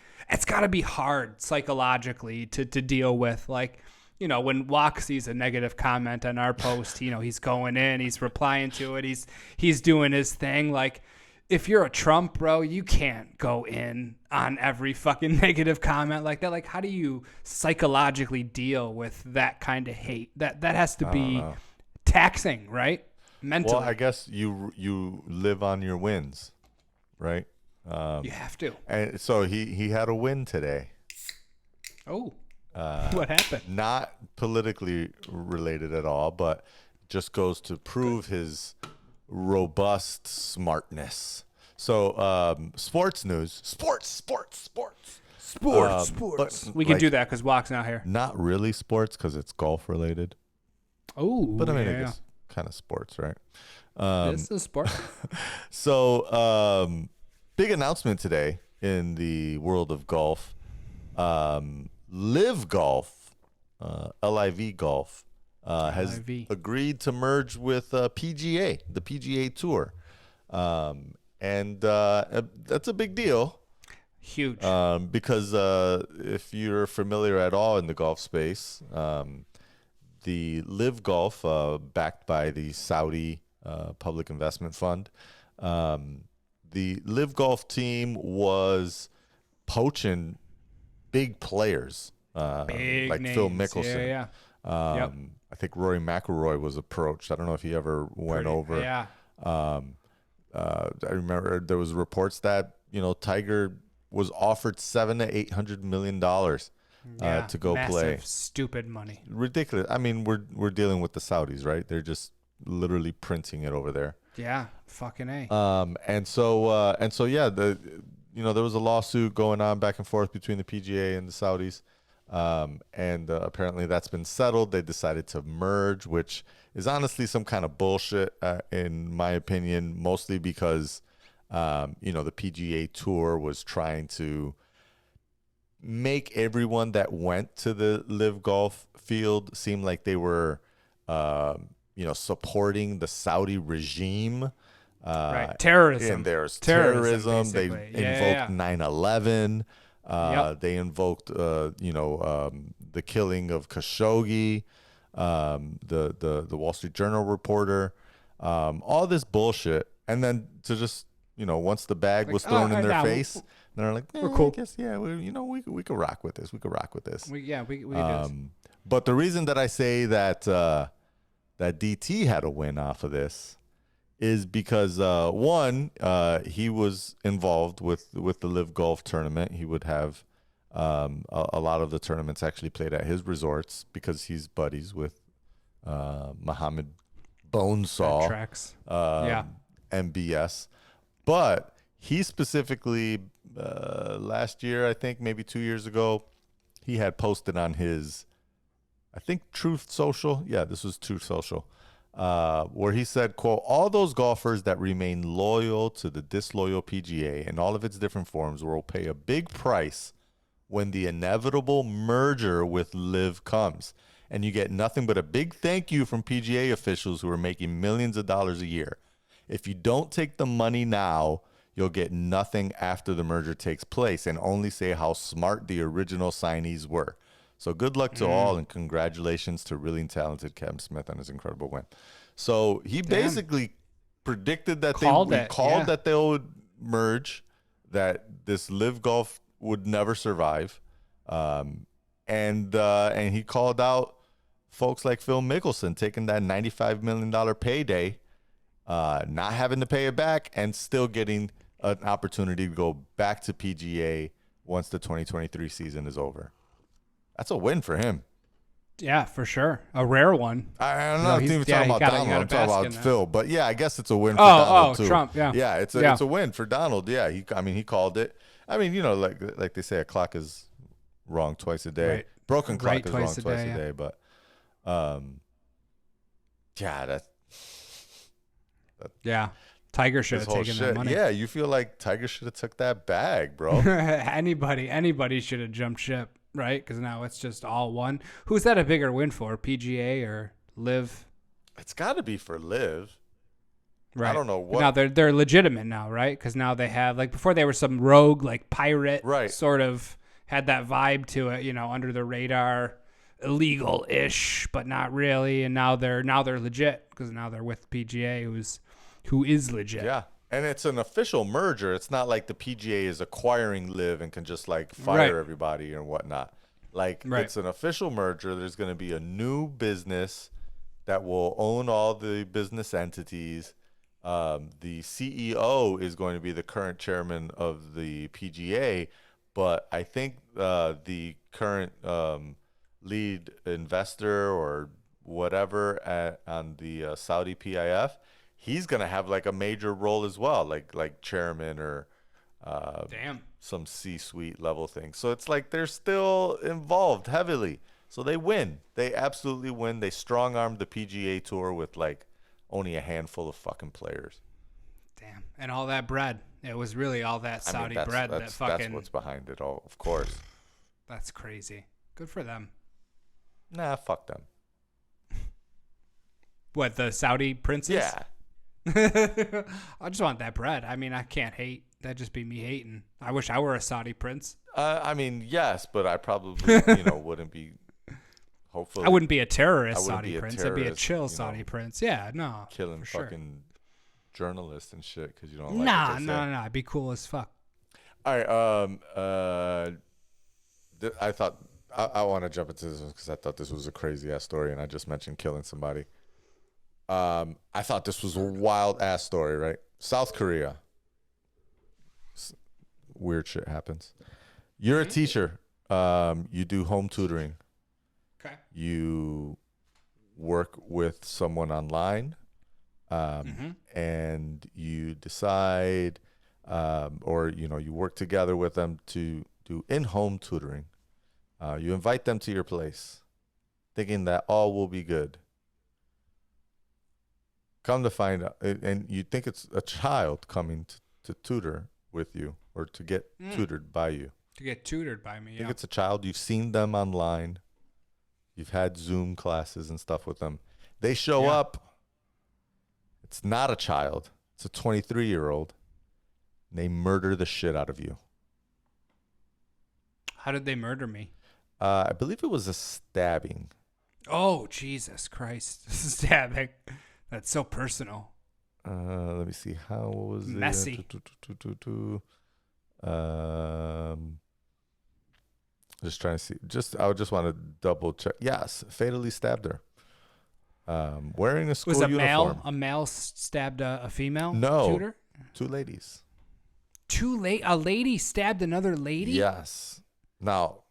hard psychologically to deal with. Like, when Juac sees a negative comment on our post, he's going in, he's replying to it, he's doing his thing. Like, if you're a Trump, bro, you can't go in on every fucking negative comment like that. Like, how do you psychologically deal with that kind of hate? That has to be taxing, right? Mentally. Well, I guess you live on your wins, right? You have to. And so he had a win today. Oh, what happened? Not politically related at all, but just goes to prove his robust smartness. So sports news. Sports. We can do that because Juac's not here. Not really sports because it's golf related. Oh, but I mean, I guess kind of sports, right? This is sport. So big announcement today in the world of golf. LIV Golf, LIV Golf, has agreed to merge with PGA, the PGA Tour. And that's a big deal. Huge. Because if you're familiar at all in the golf space, the LIV Golf, backed by the Saudi Public Investment Fund, the LIV Golf team was poaching big players, big like names. Phil Mickelson. Yeah. I think Rory McIlroy was approached. I don't know if he ever went over. Yeah. I remember there was reports that Tiger was offered $700 to $800 million to go play. Stupid money. Ridiculous. I mean, we're dealing with the Saudis, right? They're just literally printing it over there. Yeah, fucking A. And so yeah, there was a lawsuit going on back and forth between the PGA and the Saudis. And apparently that's been settled. They decided to merge, which is honestly some kind of bullshit, in my opinion, mostly because, the PGA Tour was trying to make everyone that went to the LIV Golf field seem like they were, supporting the Saudi regime. Right. Terrorism. And there's terrorism. They invoked 9/11. They invoked, the killing of Khashoggi, the Wall Street Journal reporter, all this bullshit. And then to just, once the bag was thrown in their face, they're like, we're cool. I guess, yeah, we could rock with this. We could rock with this. We do. But the reason that I say that DT had a win off of this is because one, he was involved with the LIV Golf tournament. He would have a lot of the tournaments actually played at his resorts because he's buddies with Mohammed Bonesaw, tracks. MBS. But he specifically last year, I think maybe 2 years ago, he had posted on his, I think, Truth Social. Yeah, this was Truth Social. Where he said, quote, "All those golfers that remain loyal to the disloyal PGA in all of its different forms will pay a big price when the inevitable merger with LIV comes. And you get nothing but a big thank you from PGA officials who are making millions of dollars a year. If you don't take the money now, you'll get nothing after the merger takes place and only say how smart the original signees were. So good luck to all, and congratulations to really talented Kevin Smith on his incredible win." So he basically predicted that that they would merge, that this LIV Golf would never survive, and he called out folks like Phil Mickelson taking that $95 million payday, not having to pay it back, and still getting an opportunity to go back to PGA once the 2023 season is over. That's a win for him. Yeah, for sure. A rare one. I'm not even talking about Donald. I'm talking about Phil. But yeah, I guess it's a win for Donald too. Trump. Yeah. Yeah, it's a win for Donald. Yeah, he called it. I mean, like they say, a clock is wrong twice a day. Right. Broken clock right is wrong twice a day. But Tiger should this have whole taken shit. that money. Yeah, you feel like Tiger should have took that bag, bro. Anybody should have jumped ship, right? Because now it's just all one. Who's that a bigger win for, PGA or LIV? It's got to be for LIV. Right. I don't know what. Now they're legitimate now, right? Because now they have, like, before they were some rogue, like, pirate, Right. sort of had that vibe to it, under the radar, illegal-ish, but not really. And now they're legit because now they're with PGA, who is legit. Yeah. And it's an official merger. It's not like the PGA is acquiring LIV and can just like fire Right. everybody and whatnot. Like Right. it's an official merger. There's going to be a new business that will own all the business entities. The CEO is going to be the current chairman of the PGA, but I think the current lead investor or whatever on the Saudi PIF, he's gonna have like a major role as well, like chairman or Damn. some C-suite level thing. So it's like they're still involved heavily. So they win. They absolutely win. They strong-armed the PGA Tour with like only a handful of fucking players. Damn. And all that bread. It was really all that Saudi bread that fucking. That's what's behind it all, of course. That's crazy. Good for them. Nah, fuck them. What, the Saudi princes? Yeah. I just want that bread. I mean, I can't hate. That'd just be me hating. I wish I were a Saudi prince. I mean, yes, but I probably, wouldn't be. Hopefully, I wouldn't be a terrorist I wouldn't Saudi be a prince. I'd be a terrorist, chill Saudi prince. Yeah, no. killing for sure. fucking journalists and shit because you don't like Nah, what they say. no. I'd be cool as fuck. All right. I thought I want to jump into this one because I thought this was a crazy ass story, and I just mentioned killing somebody. I thought this was a wild ass story, right? South Korea. Weird shit happens. You're a teacher. You do home tutoring. Okay. You work with someone online, and you decide, or you work together with them to do in-home tutoring. You invite them to your place, thinking that all will be good. Come to find out, and you think it's a child coming to tutor with you or to get tutored by you. To get tutored by me, I yeah. think it's a child. You've seen them online. You've had Zoom classes and stuff with them. They show up. It's not a child. It's a 23-year-old. And they murder the shit out of you. How did they murder me? I believe it was a stabbing. Oh, Jesus Christ. Stabbing. That's so personal. Let me see. How was it? Messy. Just trying to see. I just want to double check. Yes, fatally stabbed her. Wearing a school Was a uniform. a male stabbed a female No. tutor? Two ladies. A lady stabbed another lady? Yes. Now,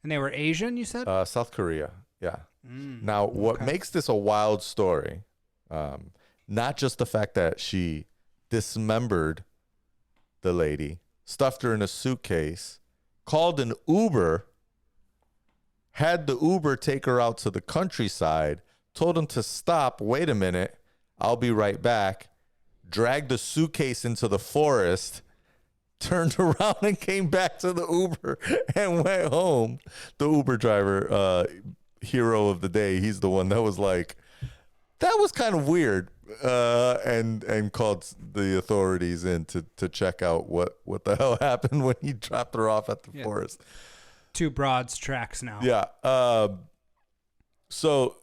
And they were Asian, you said? South Korea. Yeah. Now, what makes this a wild story, not just the fact that she dismembered the lady, stuffed her in a suitcase, called an Uber, had the Uber take her out to the countryside, told him to stop, wait a minute, I'll be right back, dragged the suitcase into the forest, turned around and came back to the Uber and went home. The Uber driver, hero of the day, he's the one that was like, that was kind of weird, and called the authorities in to check out what the hell happened when he dropped her off at the forest. Two Broads tracks now. Yeah. So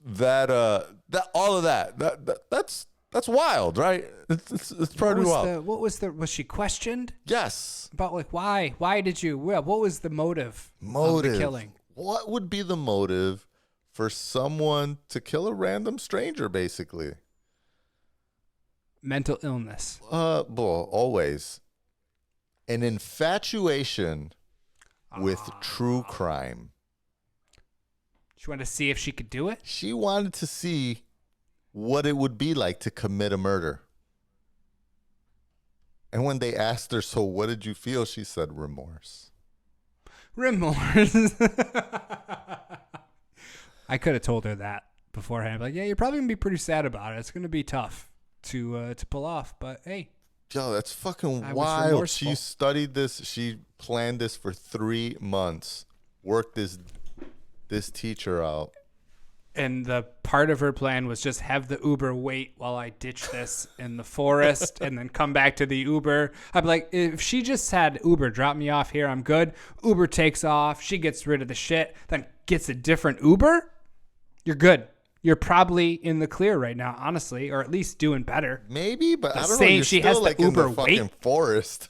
that all of that's wild, right? It's pretty wild. Was she questioned Yes. about, like, why did you, what was the motive of the killing? What would be the motive for someone to kill a random stranger, basically? Mental illness. Always. An infatuation with true crime. She wanted to see if she could do it? She wanted to see what it would be like to commit a murder. And when they asked her, so what did you feel? She said, remorse. Remorse. I could have told her that beforehand. Like, yeah, you're probably going to be pretty sad about it. It's going to be tough. to pull off. But hey, Yo, that's fucking I was wild. remorseful. She studied this. She planned this for 3 months. Worked this teacher out. and the part of her plan was just have the Uber wait while I ditch this in the forest and then come back to the Uber. I'd be like, if she just said, Uber, drop me off here, I'm good. Uber takes off. She gets rid of the shit, then gets a different Uber. You're good. You're probably in the clear right now, honestly, or at least doing better. Maybe, but I don't know. Saying You're she still has the like Uber in the fucking wait. forest.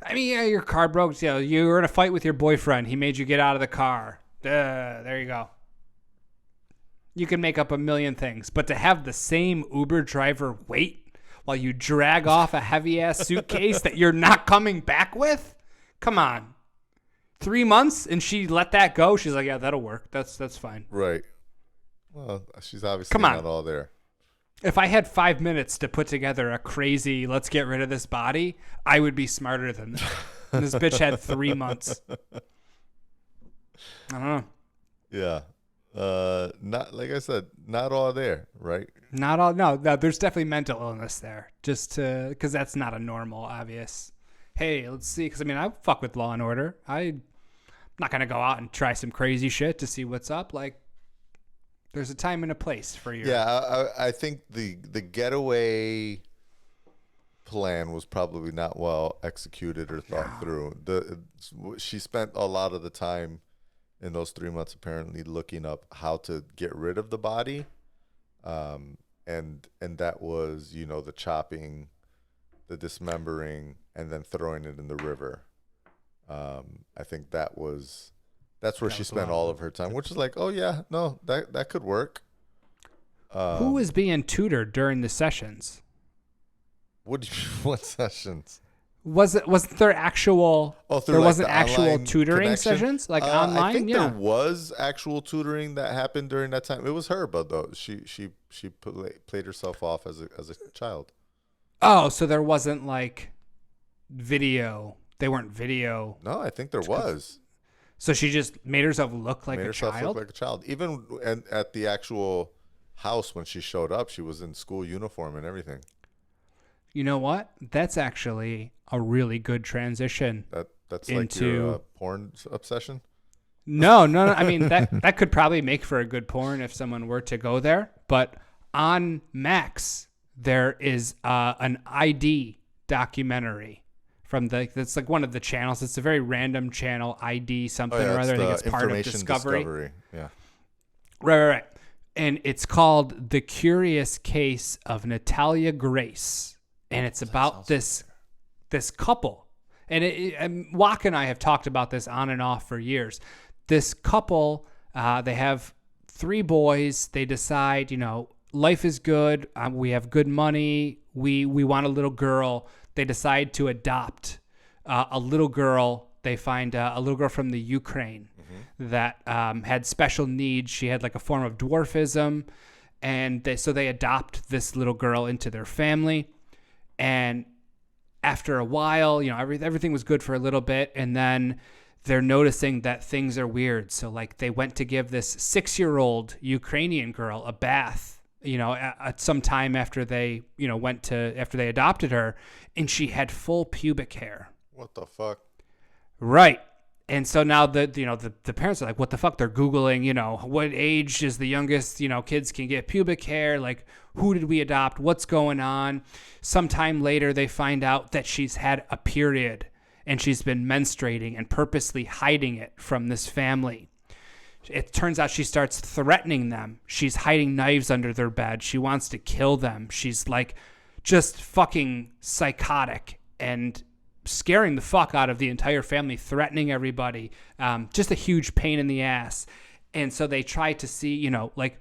I mean, yeah, your car broke. You know, you were in a fight with your boyfriend. He made you get out of the car. There you go. You can make up a million things, but to have the same Uber driver wait while you drag off a heavy-ass suitcase that you're not coming back with? Come on. 3 months, and she let that go? She's like, yeah, that'll work. That's fine. Right. Well, she's obviously Come on. not all there. If I had 5 minutes to put together a crazy, let's get rid of this body, I would be smarter than that. And this bitch had 3 months. I don't know. Yeah. Not like I said, not all there, right? Not all. No, there's definitely mental illness there. Just because that's not a normal, obvious. Hey, let's see. Because I mean, I fuck with Law and Order. I'm not gonna go out and try some crazy shit to see what's up. Like, there's a time and a place for your. Yeah, I think the getaway plan was probably not well executed or thought through. She spent a lot of the time in those 3 months apparently looking up how to get rid of the body, and that was, you know, the chopping, the dismembering, and then throwing it in the river. I think that's where she spent all of her time, which is like, oh yeah, no, that could work. Who was being tutored during the sessions? What sessions? Wasn't there actual? There like wasn't the actual online tutoring connection? sessions like online. I think yeah. there was actual tutoring that happened during that time. It was her, but though she played herself off as a child. Oh, so there wasn't like video. They weren't video. No, I think there was. So she just made herself look like Made a herself child. look like a child. Even at the actual house when she showed up, she was in school uniform and everything. You know what? That's actually a really good transition. That's like your porn obsession. No. I mean, that could probably make for a good porn if someone were to go there. But on Max, there is an ID documentary from that's like one of the channels. It's a very random channel, ID something or other. I think it's part of Discovery. Yeah. Right. And it's called The Curious Case of Natalia Grace. And it's about this couple. And Juac and I have talked about this on and off for years. This couple, they have 3 boys. They decide, you know, life is good. We have good money. We want a little girl. They decide to adopt a little girl. They find a little girl from the Ukraine that had special needs. She had like a form of dwarfism. And so they adopt this little girl into their family. And after a while, you know, everything was good for a little bit. And then they're noticing that things are weird. So like they went to give this 6-year-old Ukrainian girl a bath, you know, at some time after they, you know, after they adopted her, and she had full pubic hair. What the fuck? Right. And so now the parents are like, what the fuck? They're Googling, you know, what age is the youngest, you know, kids can get pubic hair? Like, who did we adopt? What's going on? Sometime later, they find out that she's had a period and she's been menstruating and purposely hiding it from this family. It turns out she starts threatening them. She's hiding knives under their bed. She wants to kill them. She's like just fucking psychotic and scaring the fuck out of the entire family, threatening everybody. Just a huge pain in the ass. And so they try to see, you know, like,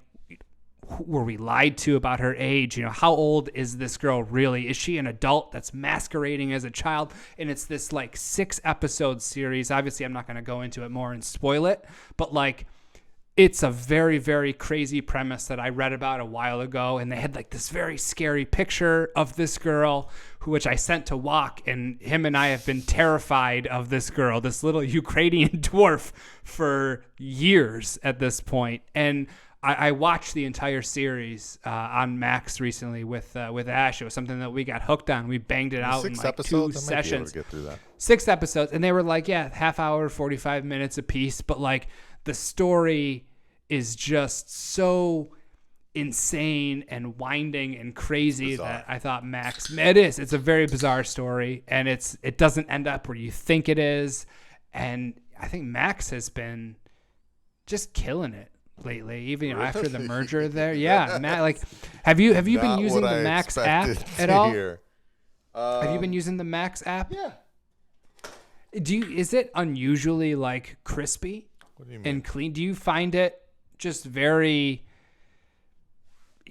were we lied to about her age? You know, how old is this girl really? Is she an adult that's masquerading as a child? And it's this like 6-episode series. Obviously, I'm not going to go into it more and spoil it, but like, it's a very, very crazy premise that I read about a while ago. And they had like this very scary picture of this girl, which I sent to Juac, and him and I have been terrified of this girl, this little Ukrainian dwarf, for years at this point. And I watched the entire series on Max recently with Ash. It was something that we got hooked on. We banged it out in like 2 episodes? I might be able sessions. to get through that. 6 episodes, and they were like, half hour, 45 minutes a piece. But like the story is just so insane and winding and crazy Bizarre. that I thought Max. It is. It's a very bizarre story, and it doesn't end up where you think it is. And I think Max has been just killing it lately, even after the merger there. Yeah, Matt. Like, have you been using the Max app at all? Have you been using the Max app? Yeah. Is it unusually like crispy What do you mean? and clean? Do you find it just very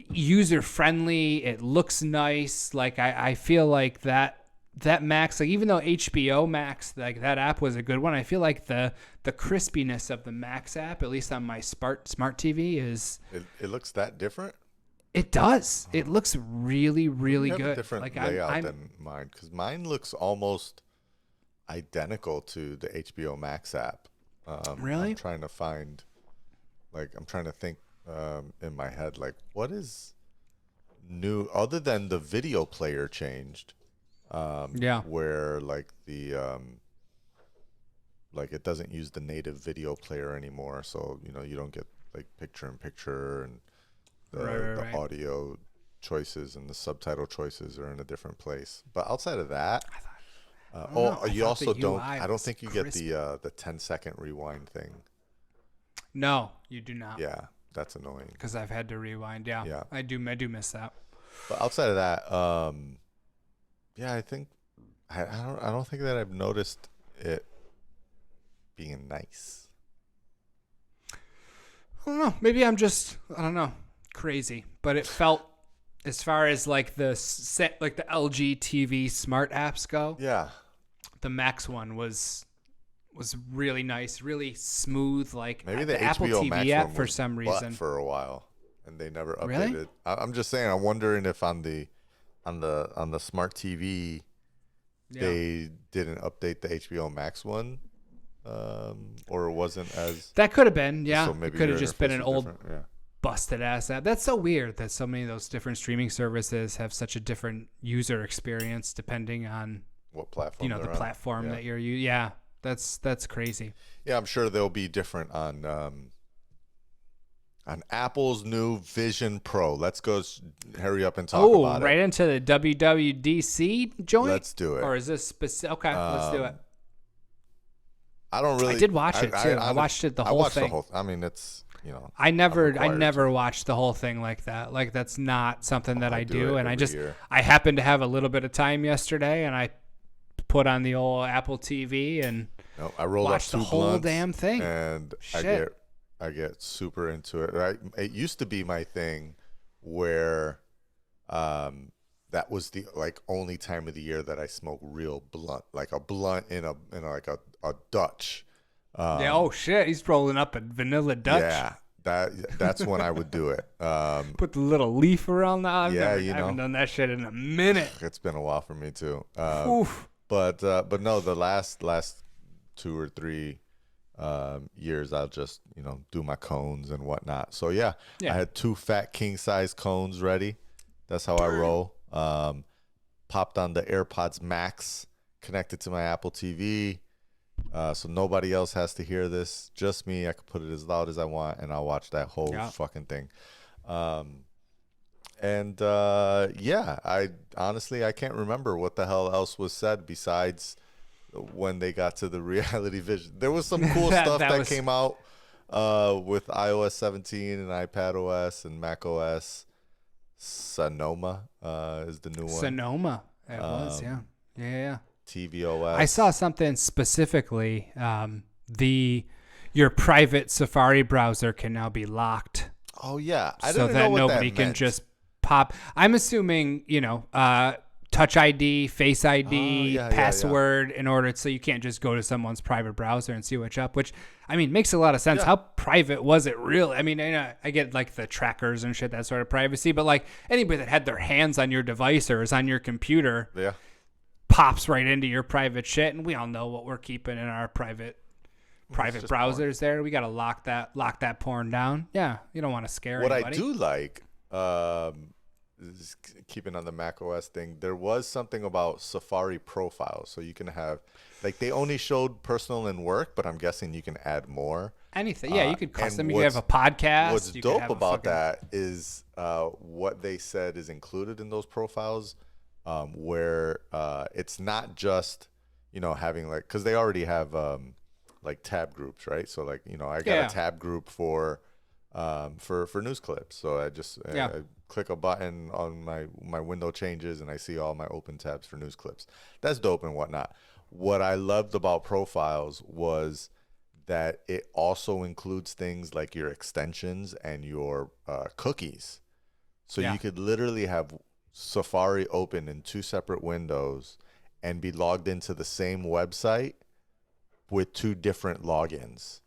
user friendly? It looks nice. Like I feel like that Max, like even though HBO Max, like that app was a good one, I feel like the crispiness of the Max app, at least on my smart TV, is It looks that different? it does. It looks really, really You have good. a different like layout than mine, because mine looks almost identical to the HBO Max app. Really? I'm trying to find, I'm trying to think in my head, like, what is new other than the video player changed? Where like the like it doesn't use the native video player anymore, so you don't get like picture in picture, and the audio choices and the subtitle choices are in a different place. But outside of that, you also don't. I don't think you get the 10-second rewind thing. No, you do not. Yeah, that's annoying. Because I've had to rewind. Yeah, I do miss that. But outside of that, I think I don't think that I've noticed it being nice. I don't know. Maybe I'm just crazy. But it felt, as far as like the LG TV smart apps go, the Max one was really nice, really smooth. Like maybe the the Apple HBO TV Max app one for was some reason for a while, and they never updated. Really? I'm just saying. I'm wondering if on the smart TV they didn't update the HBO Max one, or it wasn't as. That could have been, So maybe it could have your just been interface an is old different, busted ass app. That's so weird that so many of those different streaming services have such a different user experience depending on what platform the platform that you're using. Yeah, that's crazy. Yeah, I'm sure they'll be different on Apple's new Vision Pro. Let's go hurry up and talk about it. Right into the WWDC joint? Let's do it. Or is this specific? Okay, let's do it. I don't really. I did watch it too. I watched it the whole thing. I mean, it's I never watched the whole thing like that. Like that's not something that I do. And I happened to have a little bit of time yesterday, and I put on the old Apple TV and I rolled watched up the whole damn thing. And Shit. I get super into it. Right? It used to be my thing where that was the only time of the year that I smoke real blunt, like a blunt in a Dutch. Shit, he's rolling up a vanilla Dutch. Yeah, that's when I would do it. Put the little leaf around that. I haven't done that shit in a minute. It's been a while for me too. Oof. But no, the last 2 or 3 years, I'll just do my cones and whatnot. So yeah, I had 2 fat king size cones ready. That's how I roll. Popped on the AirPods Max, connected to my Apple TV, so nobody else has to hear this. Just me. I can put it as loud as I want, and I'll watch that whole fucking thing. I honestly can't remember what the hell else was said besides when they got to the reality vision. There was some cool stuff that came out with iOS 17 and iPadOS and macOS. Sonoma is the new one. Sonoma. It was, yeah. tvOS. I saw something specifically. Your private Safari browser can now be locked. Oh yeah, I so didn't that know what nobody that can meant. just pop. I'm assuming Touch ID, Face ID, password in order so you can't just go to someone's private browser and see what's up, which I mean makes a lot of sense. How private was it really? I mean, I get like the trackers and shit, that sort of privacy, but like anybody that had their hands on your device or is on your computer pops right into your private shit, and we all know what we're keeping in our private private just browsers there. We got to lock that porn down. Yeah, you don't want to scare What anybody. I do like, is keeping on the Mac OS thing, there was something about Safari profiles. So you can have, like, they only showed personal and work, but I'm guessing you can add more. Anything. Yeah, you could custom. and You could have a podcast. What's you could dope have a about fucking- that is what they said is included in those profiles, where it's not just, having like, because they already have like tab groups, right? So like, I got a tab group for news clips. So I just I click a button on my window changes and I see all my open tabs for news clips. That's dope and whatnot. What I loved about profiles was that it also includes things like your extensions and your cookies. So you could literally have Safari open in 2 separate windows and be logged into the same website with 2 different logins,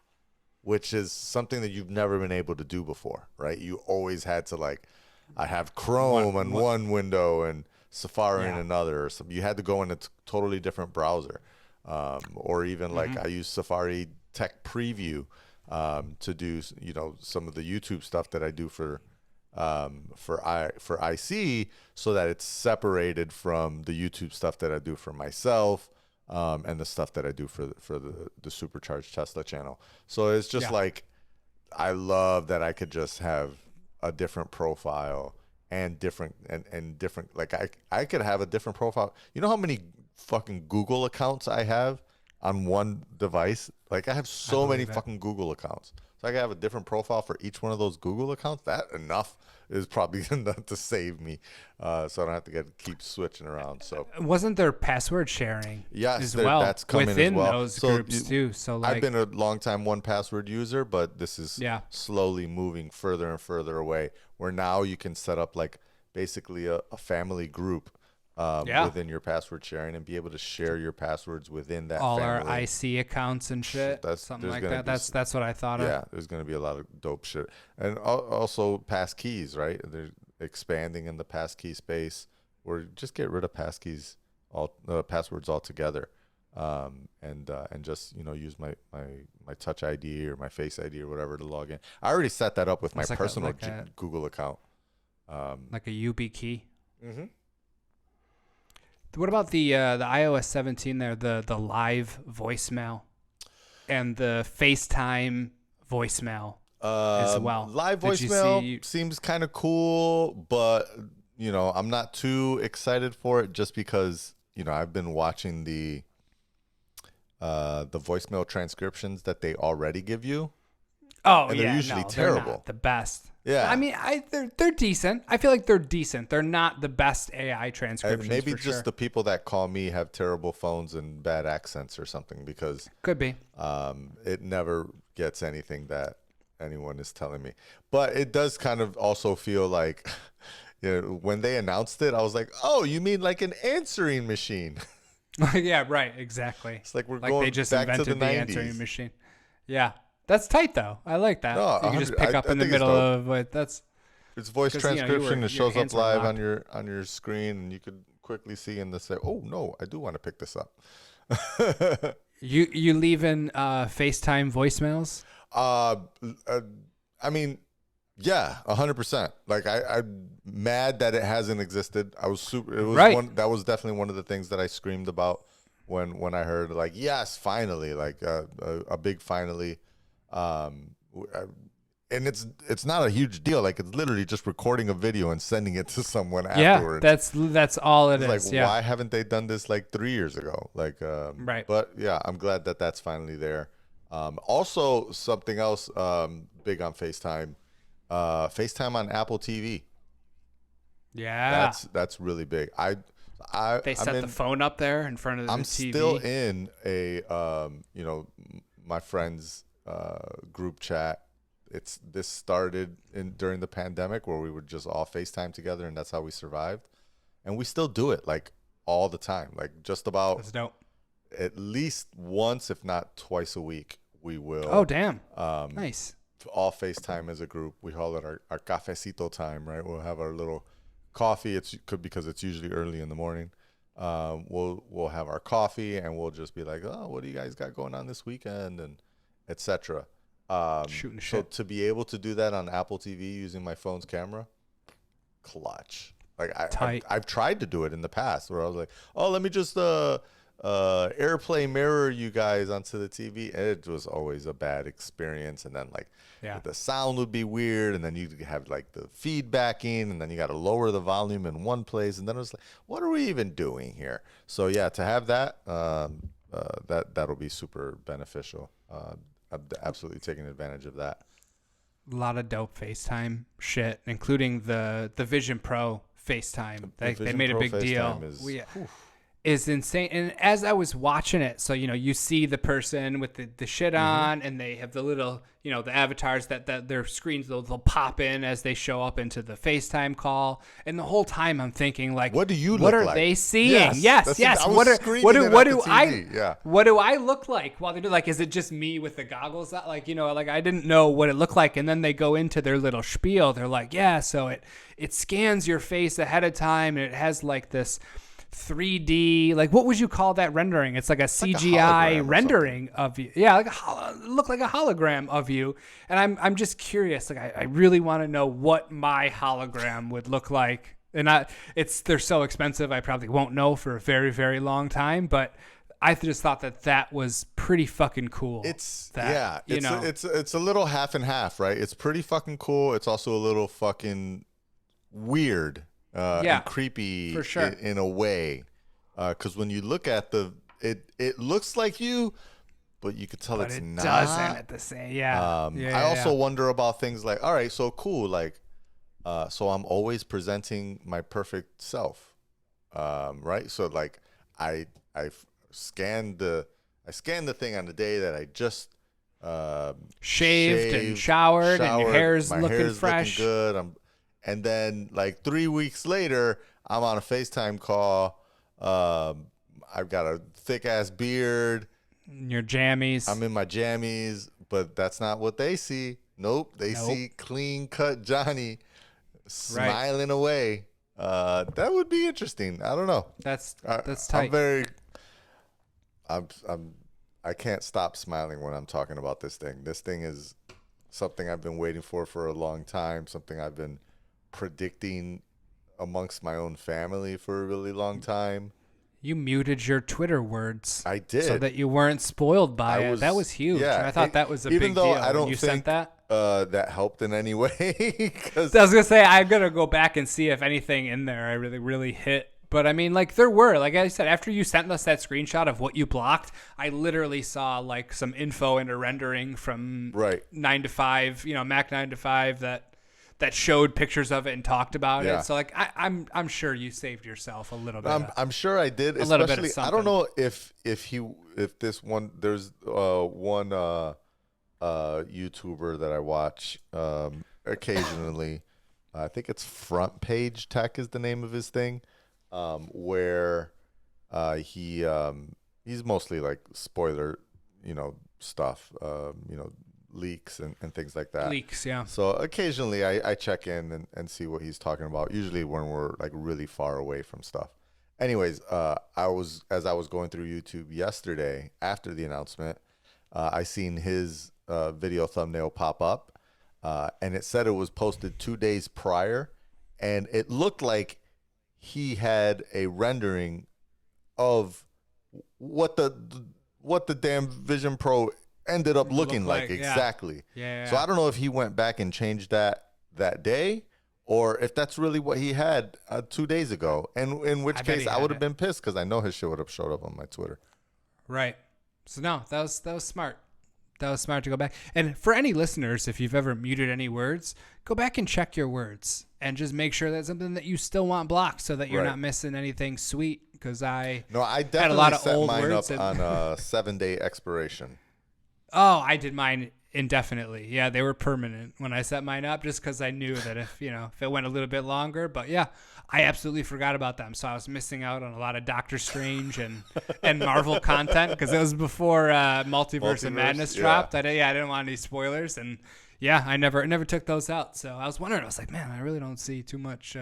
which is something that you've never been able to do before, right? You always had to, like, I have Chrome on one window and Safari in another. Or you had to go in a totally different browser. Or even like I use Safari Tech Preview to do, some of the YouTube stuff that I do for IC, so that it's separated from the YouTube stuff that I do for myself, and the stuff that I do for the Supercharged Tesla channel. So it's just like, I love that I could just have a different profile and different, like I could have a different profile. You know how many fucking Google accounts I have on one device? Like, I have so many fucking Google accounts. So I can have a different profile for each one of those Google accounts. That enough is probably enough to save me, so I don't have to keep switching around. So wasn't there password sharing? Yes, as well that's coming within as well. those groups too. So like, I've been a long time 1Password user, but this is slowly moving further and further away, where now you can set up like basically a family group within your password sharing and be able to share your passwords within that all family. our IC accounts and shit. Something like that. That's what I thought of. Yeah, there's going to be a lot of dope shit. And also passkeys, right? They're expanding in the passkey space, or just get rid of passkeys, passwords altogether. And just, use my Touch ID or my Face ID or whatever to log in. I already set that up with my personal Google account. Like a YubiKey. Mm-hmm. What about the iOS 17 there, the live voicemail and the FaceTime voicemail as well? Live voicemail seems kind of cool, but I'm not too excited for it, just because I've been watching the voicemail transcriptions that they already give you. Oh, and they're usually terrible. They're not the best. Yeah, I mean, they're decent. I feel like they're decent. They're not the best AI transcriptions. Maybe for just sure. the people that call me have terrible phones and bad accents or something, because could be. It never gets anything that anyone is telling me. But it does kind of also feel like, when they announced it, I was like, oh, you mean like an answering machine? Yeah, right. Exactly. It's like we're going they just back invented to the the 90s. answering machine. Yeah. That's tight though. I like that. No, you can just pick up I in the think it's middle dope. of what that's. It's voice 'cause, transcription. It shows up hands were live locked. on your screen, and you could quickly see and say, "Oh no, I do want to pick this up." You leaving FaceTime voicemails? I mean, yeah, 100%. Like I'm mad that it hasn't existed. I was super. It was that was definitely one of the things that I screamed about when I heard, like, yes, finally, like a big finally. And it's not a huge deal. Like, it's literally just recording a video and sending it to someone afterwards. That's all it is. Like, why haven't they done this like 3 years ago? Like, right. But yeah, I'm glad that that's finally there. Also, something else big on FaceTime. FaceTime on Apple TV. Yeah, that's really big. They set the phone up there in front of the TV. I'm still in a my friend's group chat. This started during the pandemic, where we would just all FaceTime together, and that's how we survived. And we still do it like all the time, like just about That's dope. At least once, if not twice a week, we will. Oh damn! Nice. All FaceTime as a group. We call it our cafecito time, right? We'll have our little coffee. Because it's usually early in the morning. We'll have our coffee, and we'll just be like, oh, what do you guys got going on this weekend? etc. Shooting so shit. to be able to do that on Apple TV using my phone's camera, clutch. Like I've tried to do it in the past where I was like, oh, let me just AirPlay mirror you guys onto the TV. And it was always a bad experience. And then like the sound would be weird, and then you have like the feedback in, and then you got to lower the volume in one place, and then it was like, what are we even doing here? So yeah, to have that, that'll be super beneficial. I'm absolutely taking advantage of that. A lot of dope FaceTime shit, including the Vision Pro FaceTime. They made a big deal. Is insane. And as I was watching it, so you see the person with the shit on, and they have the little the avatars that their screens they'll pop in as they show up into the FaceTime call. And the whole time I'm thinking like, what are they seeing? Yes. What do I look like while they do? Like, is it just me with the goggles? Like like I didn't know what it looked like, and then they go into their little spiel. They're like, so it scans your face ahead of time, and it has like this 3D, like what would you call that rendering? It's like a CGI rendering of you. Yeah, like look like a hologram of you. And I'm just curious. Like I really want to know what my hologram would look like. And they're so expensive. I probably won't know for a very, very long time. But I just thought that was pretty fucking cool. It's a little half and half, right? It's pretty fucking cool. It's also a little fucking weird. And creepy for sure. in a way, because when you look at it looks like you, but you could tell it's not. Doesn't at the same. I also wonder about things like, all right, so cool, like, so I'm always presenting my perfect self, right? So like, I scanned the thing on the day that I just shaved and showered, and your hair's looking fresh, looking good. And then, like 3 weeks later, I'm on a FaceTime call. I've got a thick-ass beard. Your jammies. I'm in my jammies, but that's not what they see. Nope. They see clean-cut Jonni smiling away. That would be interesting. I don't know. That's tight. I can't stop smiling when I'm talking about this thing. This thing is something I've been waiting for a long time, something I've been predicting amongst my own family for a really long time. You muted your Twitter words. I did. So that you weren't spoiled by it. That was huge. Yeah, I thought that was a big deal. Even though I don't think sent that. That helped in any way. I was going to say, I'm going to go back and see if anything in there I really hit. But I mean, like there were, like I said, after you sent us that screenshot of what you blocked, I literally saw like some info and a rendering from 9 to 5, Mac 9 to 5 that showed pictures of it and talked about it. So like I'm sure you saved yourself a little bit. I'm sure I did. Little bit of something. I don't know if this one, there's one YouTuber that I watch occasionally. I think it's Front Page Tech is the name of his thing, where he's mostly like spoiler, stuff, leaks and things like that. Leaks, yeah. So occasionally I check in and see what he's talking about, usually when we're like really far away from stuff. Anyways, as I was going through YouTube yesterday after the announcement, I seen his video thumbnail pop up, and it said it was posted 2 days prior, and it looked like he had a rendering of what the damn Vision Pro ended up looking like exactly. Yeah. So I don't know if he went back and changed that day, or if that's really what he had 2 days ago. And in which case I would have been pissed because I know his shit would have showed up on my Twitter. Right. So no, that was smart. That was smart to go back. And for any listeners, if you've ever muted any words, go back and check your words and just make sure that's something that you still want blocked so that you're not missing anything sweet. Because I definitely had a lot of set old mine words up on a 7-day expiration. Oh, I did mine indefinitely. Yeah, they were permanent when I set mine up, just because I knew that if it went a little bit longer. But yeah, I absolutely forgot about them. So I was missing out on a lot of Doctor Strange and Marvel content because it was before Multiverse of Madness dropped. I didn't want any spoilers, and yeah, I never took those out. So I was wondering. I was like, man, I really don't see too much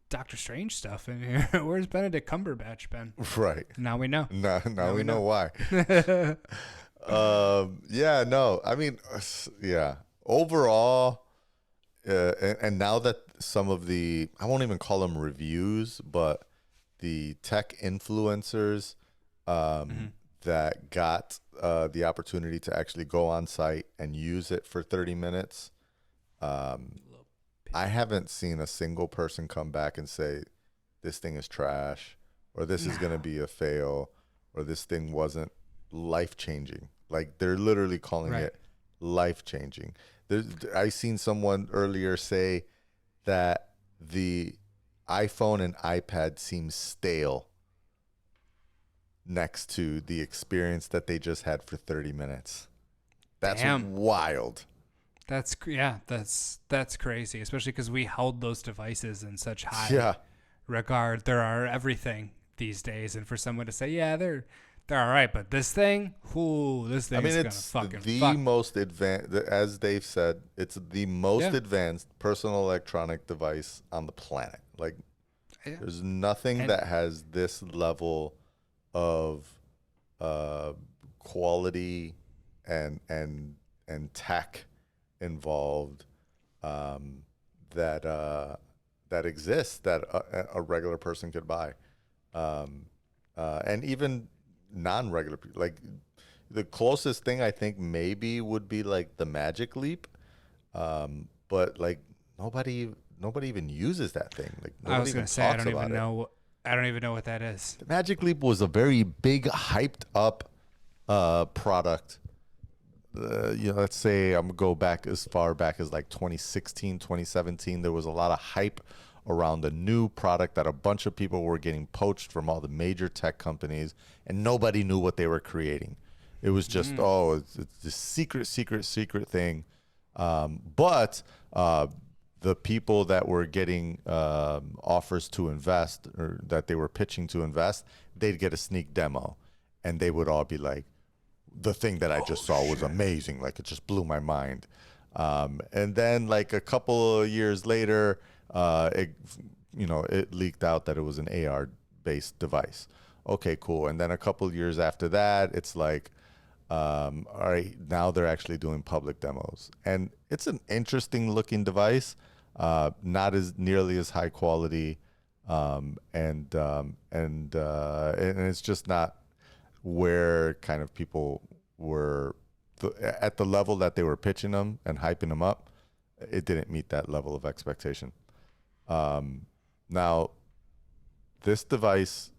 Doctor Strange stuff in here. Where's Benedict Cumberbatch been? Right. Now we know. Now we know why. Yeah, no, I mean, yeah. Overall, and now that some of the, I won't even call them reviews, but the tech influencers that got the opportunity to actually go on site and use it for 30 minutes, I haven't seen a single person come back and say, this thing is trash, or this is going to be a fail, or this thing wasn't life-changing. Like, they're literally calling it life-changing. I seen someone earlier say that the iPhone and iPad seems stale next to the experience that they just had for 30 minutes. That's wild. That's crazy, especially because we held those devices in such high regard. There are everything these days, and for someone to say, yeah, they're all right, but this thing, this thing is gonna fucking fuck. Most advanced, as Dave said, it's the most advanced personal electronic device on the planet. Like, there's nothing that has this level of quality and tech involved that exists that a regular person could buy, and even non-regular people. Like, the closest thing I think maybe would be like the Magic Leap, but like nobody even uses that thing. Like, I was gonna say, I don't even know what that is. The Magic Leap was a very big, hyped up product. Let's say I'm gonna go back as far back as like 2016, 2017. There was a lot of hype around a new product that a bunch of people were getting poached from all the major tech companies, and nobody knew what they were creating. It was just, it's this secret thing. But the people that were getting offers to invest, or that they were pitching to invest, they'd get a sneak demo, and they would all be like, the thing that I just saw was amazing. Like, it just blew my mind. And then like a couple of years later, it leaked out that it was an AR based device. Okay, cool. And then a couple of years after that, it's like, all right, now they're actually doing public demos, and it's an interesting looking device, not as nearly as high quality, and it's just not where kind of people were at the level that they were pitching them and hyping them up. It didn't meet that level of expectation. Now, this device,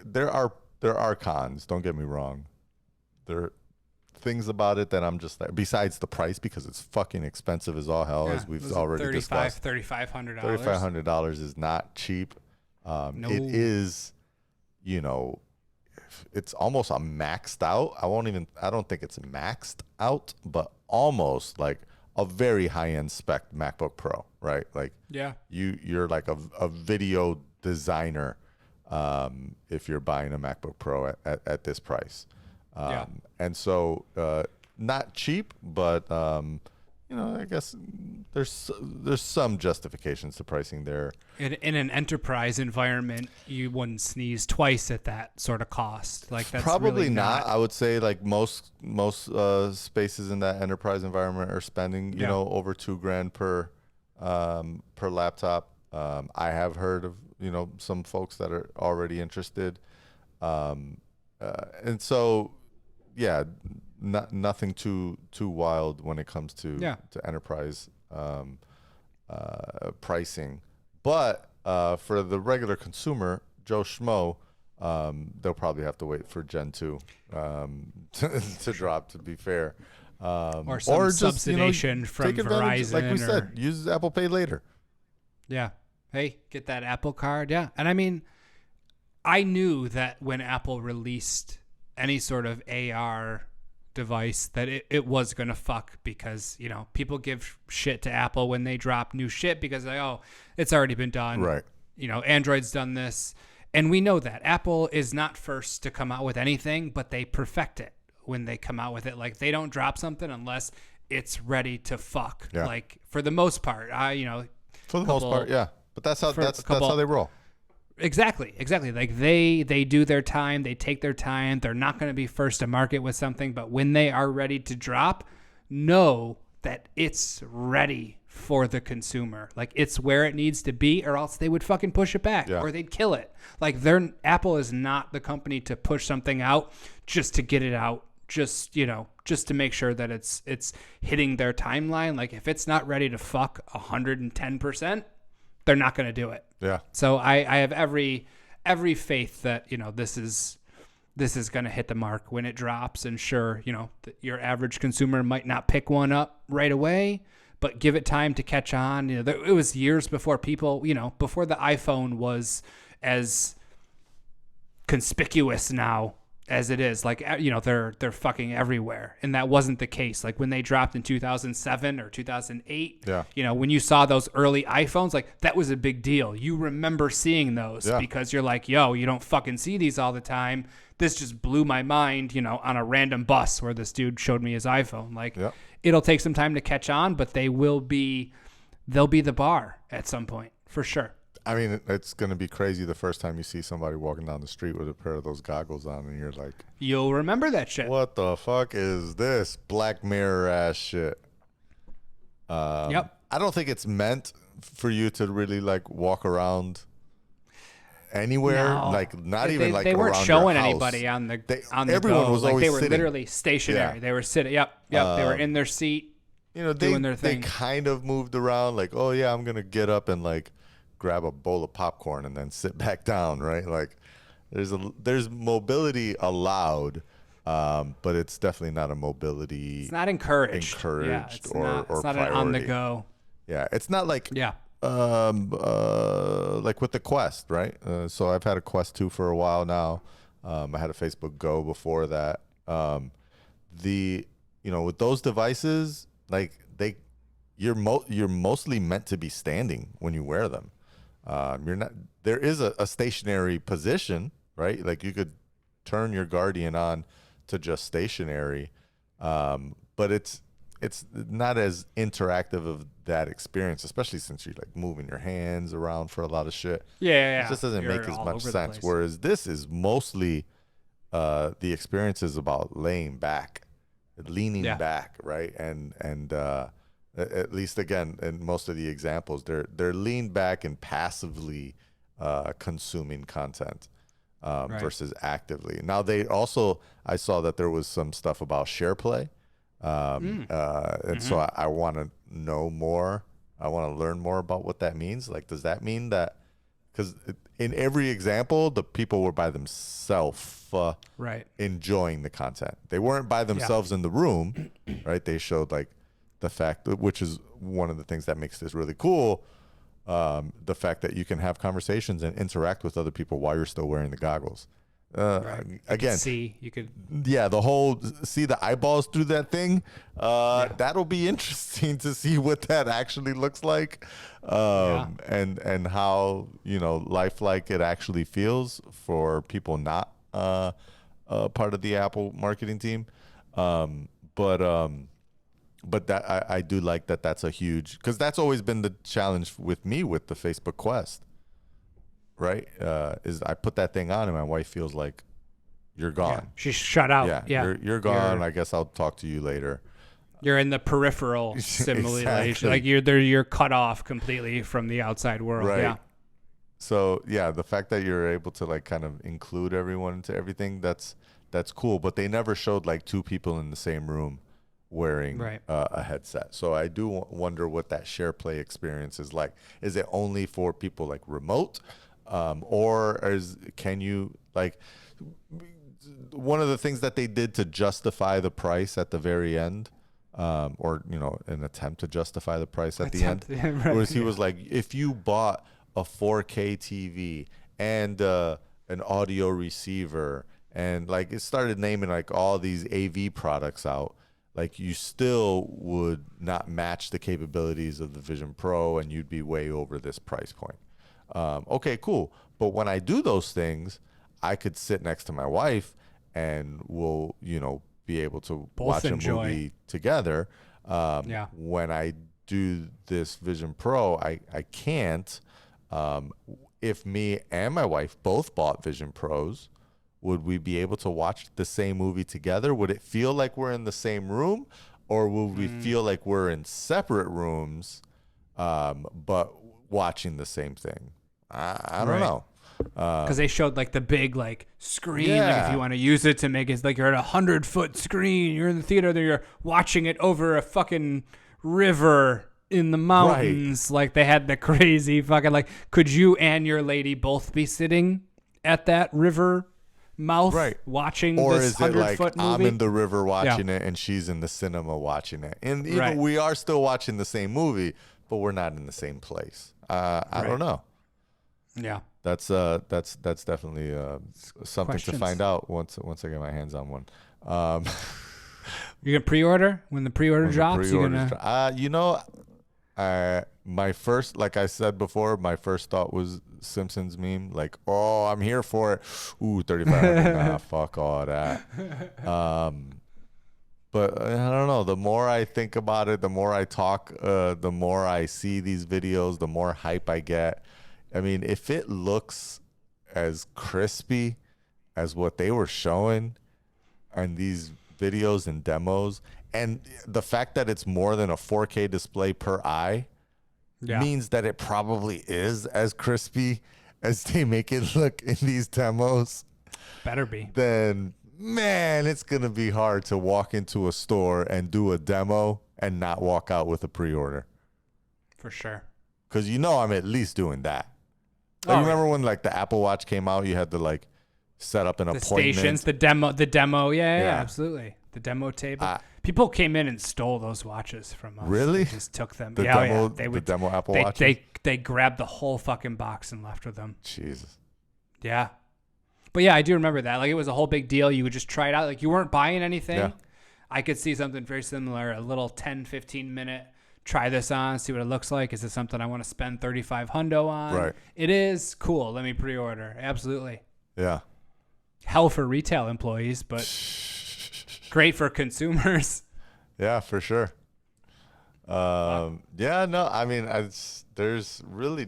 there are cons. Don't get me wrong. There are things about it that I'm just like, besides the price, because it's fucking expensive as all hell, as we've already discussed. $3,500. $3,500 is not cheap. No. It is, it's almost a maxed out. I don't think it's maxed out, but almost like a very high-end spec MacBook Pro, right? Like, you're like a video designer if you're buying a MacBook Pro at this price. And so not cheap, but I guess there's some justifications to pricing there. In an enterprise environment, you wouldn't sneeze twice at that sort of cost. Like, that's probably really not. I would say like most spaces in that enterprise environment are spending over $2,000 per laptop. I have heard of some folks that are already interested, and so nothing too wild when it comes to enterprise pricing. But for the regular consumer, Joe Schmo, they'll probably have to wait for Gen 2 to drop, to be fair. Or some subsidization from Verizon. Like we said, use Apple Pay later. Yeah. Hey, get that Apple card. Yeah. And I mean, I knew that when Apple released any sort of AR device that it was going to fuck, because people give shit to Apple when they drop new shit because it's already been done, right? Android's done this, and we know that Apple is not first to come out with anything, but they perfect it when they come out with it. Like, they don't drop something unless it's ready to fuck. Like, for the most part, for the most part, yeah, but that's how they roll. Exactly. Like they do their time, they take their time. They're not going to be first to market with something, but when they are ready to drop, know that it's ready for the consumer. Like it's where it needs to be, or else they would fucking push it back or they'd kill it. Like Apple is not the company to push something out just to get it out, just to make sure that it's hitting their timeline. Like if it's not ready to fuck 110%, they're not going to do it. Yeah. So I have every faith that, this is going to hit the mark when it drops. And sure, your average consumer might not pick one up right away, but give it time to catch on. It was years before people, before the iPhone was as conspicuous now as it is. Like, they're fucking everywhere. And that wasn't the case. Like when they dropped in 2007 or 2008, when you saw those early iPhones, like that was a big deal. You remember seeing those because you're like, yo, you don't fucking see these all the time. This just blew my mind, on a random bus where this dude showed me his iPhone. Like it'll take some time to catch on, but they'll be the bar at some point for sure. I mean, it's going to be crazy the first time you see somebody walking down the street with a pair of those goggles on, and you're like, you'll remember that shit. What the fuck is this Black Mirror ass shit? I don't think it's meant for you to really like walk around anywhere. No. Like not even like they weren't around showing your house. anybody on the everyone go. was like always they were sitting. literally stationary. They were sitting. Yep. They were in their seat. Doing their thing. They kind of moved around. Like, oh yeah, I'm gonna get up and like grab a bowl of popcorn and then sit back down, right? Like there's mobility allowed, but it's definitely not a mobility. It's not encouraged. It's not an on the go. Yeah, it's not like like with the Quest, right? So I've had a Quest 2 for a while now. I had a Facebook Go before that. With those devices, like you're mostly meant to be standing when you wear them. You're not. There is a stationary position, right? Like you could turn your Guardian on to just stationary, but it's not as interactive of that experience, especially since you're like moving your hands around for a lot of shit. Yeah. It just doesn't make as much sense. Whereas this is mostly the experience is about laying back, leaning back, right? And at least again in most of the examples, they're leaned back and passively consuming content versus actively. Now I saw that there was some stuff about share play. So I want to know more. I want to learn more about what that means. Like, does that mean that, because in every example, the people were by themselves, enjoying the content. They weren't by themselves in the room, right? They showed like the fact that, which is one of the things that makes this really cool. The fact that you can have conversations and interact with other people while you're still wearing the goggles. Again, the whole see the eyeballs through that thing. That'll be interesting to see what that actually looks like, and how lifelike it actually feels for people not part of the Apple marketing team. But that I do like that. That's a huge, because that's always been the challenge with me with the Facebook Quest. Right, is I put that thing on and my wife feels like you're gone. Yeah, she's shut out. You're gone. I guess I'll talk to you later. You're in the peripheral simulation. Exactly. Like you're cut off completely from the outside world. Right. Yeah. So the fact that you're able to like kind of include everyone into everything, that's cool. But they never showed like two people in the same room wearing a headset. So I do wonder what that share play experience is like. Is it only for people like remote? Or can you, like, one of the things that they did to justify the price at the very end, or an attempt to justify the price at the end, was he was like, if you bought a 4K TV and an audio receiver, and like it started naming like all these AV products out, like you still would not match the capabilities of the Vision Pro, and you'd be way over this price point. Okay, cool. But when I do those things, I could sit next to my wife and we'll, be able to watch a movie together. When I do this Vision Pro, I can't. if me and my wife both bought Vision Pros, would we be able to watch the same movie together? Would it feel like we're in the same room, or would we feel like we're in separate rooms, but watching the same thing? I don't know. Because they showed like the big like screen, like Yeah. if you want to use it to make it like you're at 100-foot screen, you're in the theater, then you're watching it over a fucking river in the mountains. Like they had the crazy fucking like, could you and your lady both be sitting at that river mouth watching or this is it like 100-foot movie? I'm in the river watching it and she's in the cinema watching it, and even we are still watching the same movie, but we're not in the same place. I don't know. Yeah. That's definitely something to find out once I get my hands on one. You gonna pre-order when the pre-order drops? My first, like I said before, my first thought was Simpsons meme, like, oh, I'm here for it. Ooh, 3,500. Nah, fuck all that. But I don't know. The more I think about it, the more I talk, the more I see these videos, the more hype I get. I mean, if it looks as crispy as what they were showing on these videos and demos, and the fact that it's more than a 4K display per eye means that it probably is as crispy as they make it look in these demos. Better be. Then, man, it's going to be hard to walk into a store and do a demo and not walk out with a pre-order. For sure. Because I'm at least doing that. Like, you remember when like the Apple Watch came out, you had to like set up an appointment. Stations, the demo. Yeah, absolutely. The demo table. People came in and stole those watches from us. Really? They just took them. The demo Apple Watch. They grabbed the whole fucking box and left with them. Jesus. Yeah. But yeah, I do remember that. Like it was a whole big deal. You would just try it out. Like you weren't buying anything. Yeah. I could see something very similar, a little 10, 15 minute, try this on, see what it looks like. Is it something I want to spend 35 hundo on? Right. It is. Cool. Let me pre-order. Absolutely. Yeah. Hell for retail employees, but great for consumers. Yeah, for sure. Yeah, no, I mean, there's really,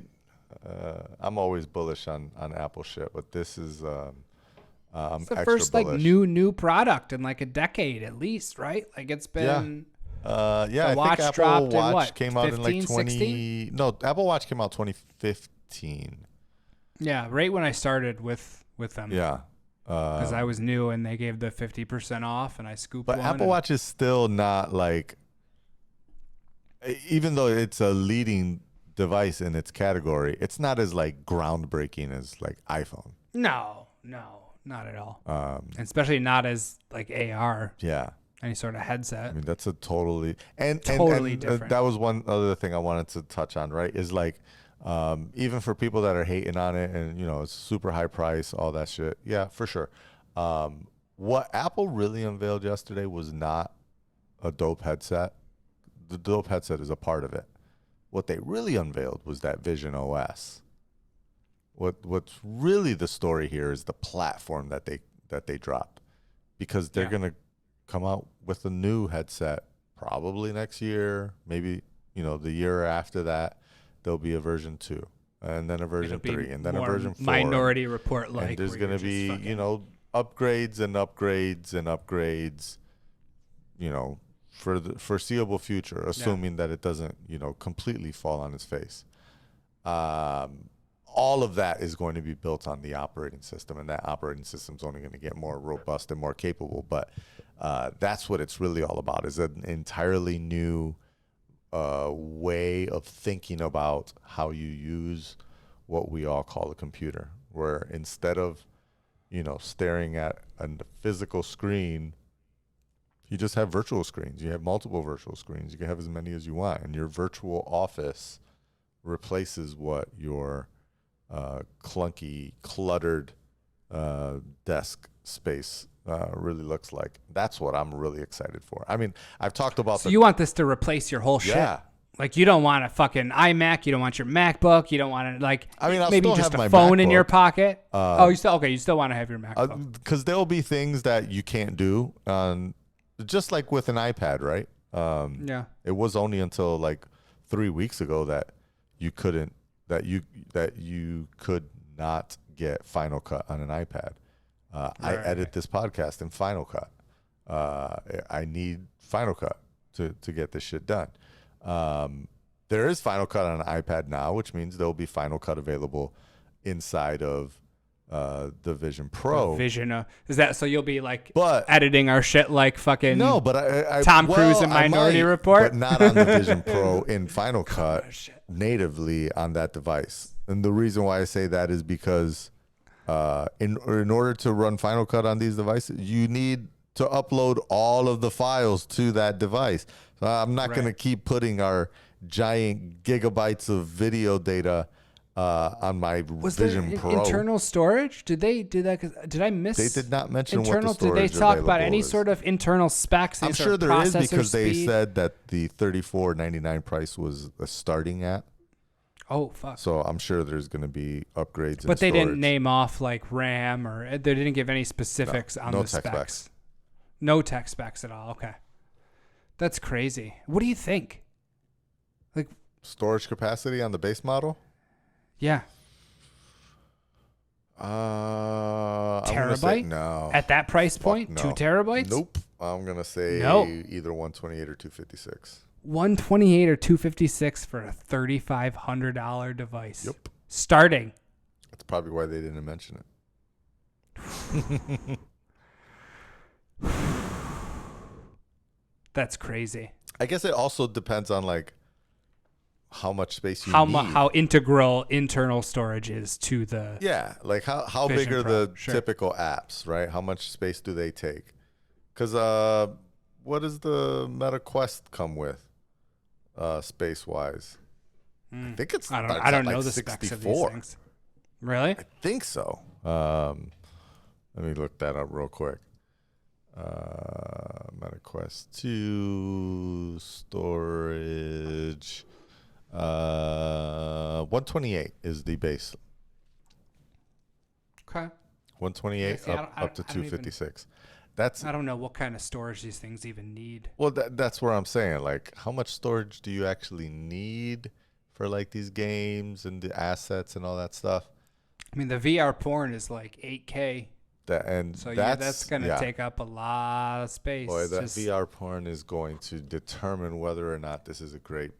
I'm always bullish on Apple shit, but this is, I'm It's the extra first bullish. like new product in like a decade at least, right? Like it's been. I watch think Apple dropped in Watch what, came out 15, in like 20. 16? No, Apple Watch came out 2015. Yeah, right when I started with them. Yeah. Because I was new and they gave the 50% off and I scooped But one. Apple Watch is still not like, even though it's a leading device in its category, it's not as like groundbreaking as like iPhone. No, not at all. And especially not as like AR. Yeah. Any sort of headset. I mean, that's a totally different. That was one other thing I wanted to touch on, right? Is like, even for people that are hating on it and, it's super high price, all that shit. Yeah, for sure. What Apple really unveiled yesterday was not a dope headset. The dope headset is a part of it. What they really unveiled was that Vision OS. What's really the story here is the platform that they dropped, because they're going to come out with a new headset probably next year, maybe the year after that. There'll be a version 2, and then a version 3, and then a version 4. Minority Report like. And there's going to be upgrades and upgrades and upgrades, for the foreseeable future, assuming that it doesn't completely fall on its face. All of that is going to be built on the operating system, and that operating system is only going to get more robust and more capable. But that's what it's really all about, is an entirely new way of thinking about how you use what we all call a computer, where instead of staring at a physical screen, you just have virtual screens. You have multiple virtual screens. You can have as many as you want, and your virtual office replaces what your clunky, cluttered desk space really looks like. That's what I'm really excited for. I mean, I've talked about. So you want this to replace your whole shit? Yeah. Like you don't want a fucking iMac. You don't want your MacBook. You don't want to like. I mean, I'll maybe still just have a my phone in MacBook. your pocket. You still want to have your MacBook. Because there'll be things that you can't do, just like with an iPad, right? Yeah. It was only until like 3 weeks ago that you couldn't. that you could not get Final Cut on an iPad. I edit this podcast in Final Cut. I need Final Cut to get this shit done. There is Final Cut on an iPad now, which means there'll be Final Cut available inside of the Vision Pro. Is that so? You'll be like But- editing our shit like fucking No, but I Tom Cruise in I Minority might, Report? but not on the Vision Pro in Final Cut natively on that device. And the reason why I say that is because in order to run Final Cut on these devices, you need to upload all of the files to that device. So I'm not going to keep putting our giant gigabytes of video data on my Vision Pro. Internal storage? Did they do that? Did I miss? They did not mention internal. what the storage Did they talk about available any is. sort of internal specs? I'm These sure are there is processor because they speed? said that the $34.99 price was starting at. Oh fuck! So I'm sure there's going to be upgrades. But they in didn't storage. name off like RAM or they didn't give any specifics on no the tech specs. specs. No tech specs at all. Okay, that's crazy. What do you think? Like Storage capacity on the base model? yeah, I'm gonna say terabyte? no. At that price Fuck point, no. 2 terabytes? Nope. I'm gonna say No. either 128 or 256. 128 or 256 for a $3,500 device. Yep. Starting. That's probably why they didn't mention it. That's crazy. I guess it also depends on like how much space you How need. how integral internal storage is to the Yeah, like how Vision big are Pro, the sure. typical apps, right? How much space do they take? Because what does the Meta Quest come with, space wise? I think it's I don't starts at, know like the specs of these 64. things. Really? I think so. Let me look that up real quick. Meta Quest 2 storage. 128 is the base. Okay. 128 See, I don't- up to I don't even- 256. That's I don't know what kind of storage these things even need. well. That's where I'm saying, like, how much storage do you actually need for like these games and the assets and all that stuff? I mean, the VR porn is like 8K, so that's going to take up a lot of space. Boy, that Just- VR porn is going to determine whether or not this is a great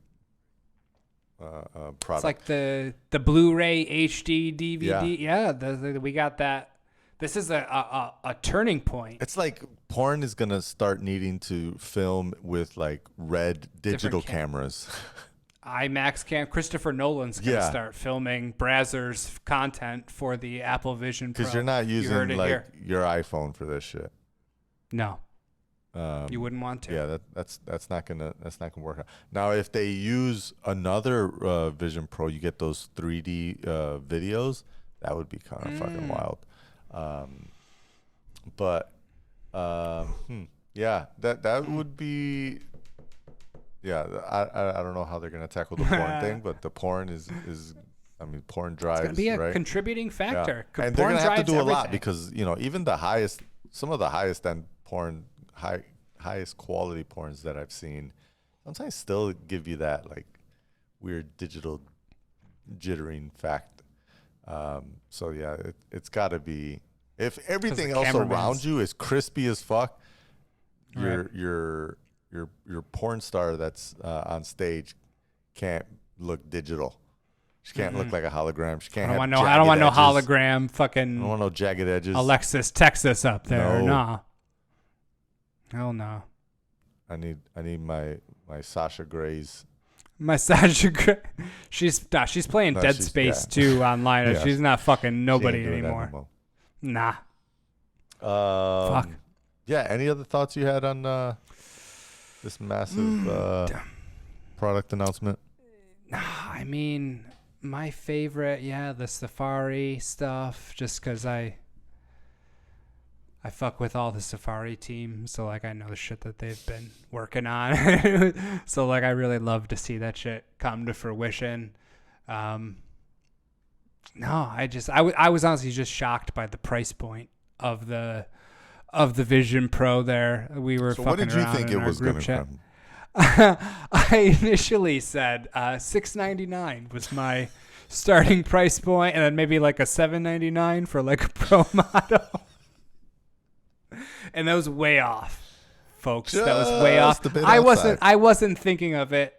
product. It's like the Blu-ray HD DVD. Yeah, we got that. This is a turning point. It's like porn is gonna start needing to film with like red digital cameras. IMAX cam. Christopher Nolan's going to Yeah. start filming Brazzers content for the Apple Vision Pro. Because you're not heard using it like here. your iPhone for this shit. No, you wouldn't want to. Yeah, that's not gonna work out. Now, if they use another Vision Pro, you get those 3D videos. That would be kind of fucking wild. Yeah, that would be. Yeah, I don't know how they're gonna tackle the porn thing, but the porn is I mean, porn drives. It's going to be a right? contributing factor. Yeah. And they're Porn gonna have to drives do a lot everything. because even some of the highest end porn, highest quality porns that I've seen, sometimes still give you that like weird digital jittering fact. So yeah, it's got to be. If everything the else cameraman's- around you is crispy as fuck, Right. your porn star that's on stage can't look digital. She can't look like a hologram. She can't. I don't have want no jagged edges. hologram I fucking don't want no jagged edges. Alexis Texas up there. No. Nah. Hell no. I need my Sasha Gray's. My Sasha Grey. She's playing Dead she's- Space yeah. 2 online. Yeah. She's not fucking She nobody ain't doing that no anymore. more. Nah. Fuck. Yeah. Any other thoughts you had on this massive product announcement? I mean, my favorite, the Safari stuff, just because I fuck with all the Safari team, so like I know the shit that they've been working on. So like I really love to see that shit come to fruition. No, I was honestly just shocked by the price point of the Vision Pro there. We were So fucking what did you around think in it our was group going to chat. come? I initially said $6.99 was my starting price point, and then maybe like a $799 for like a pro model. And that was way off, folks. That was way off. I wasn't thinking of it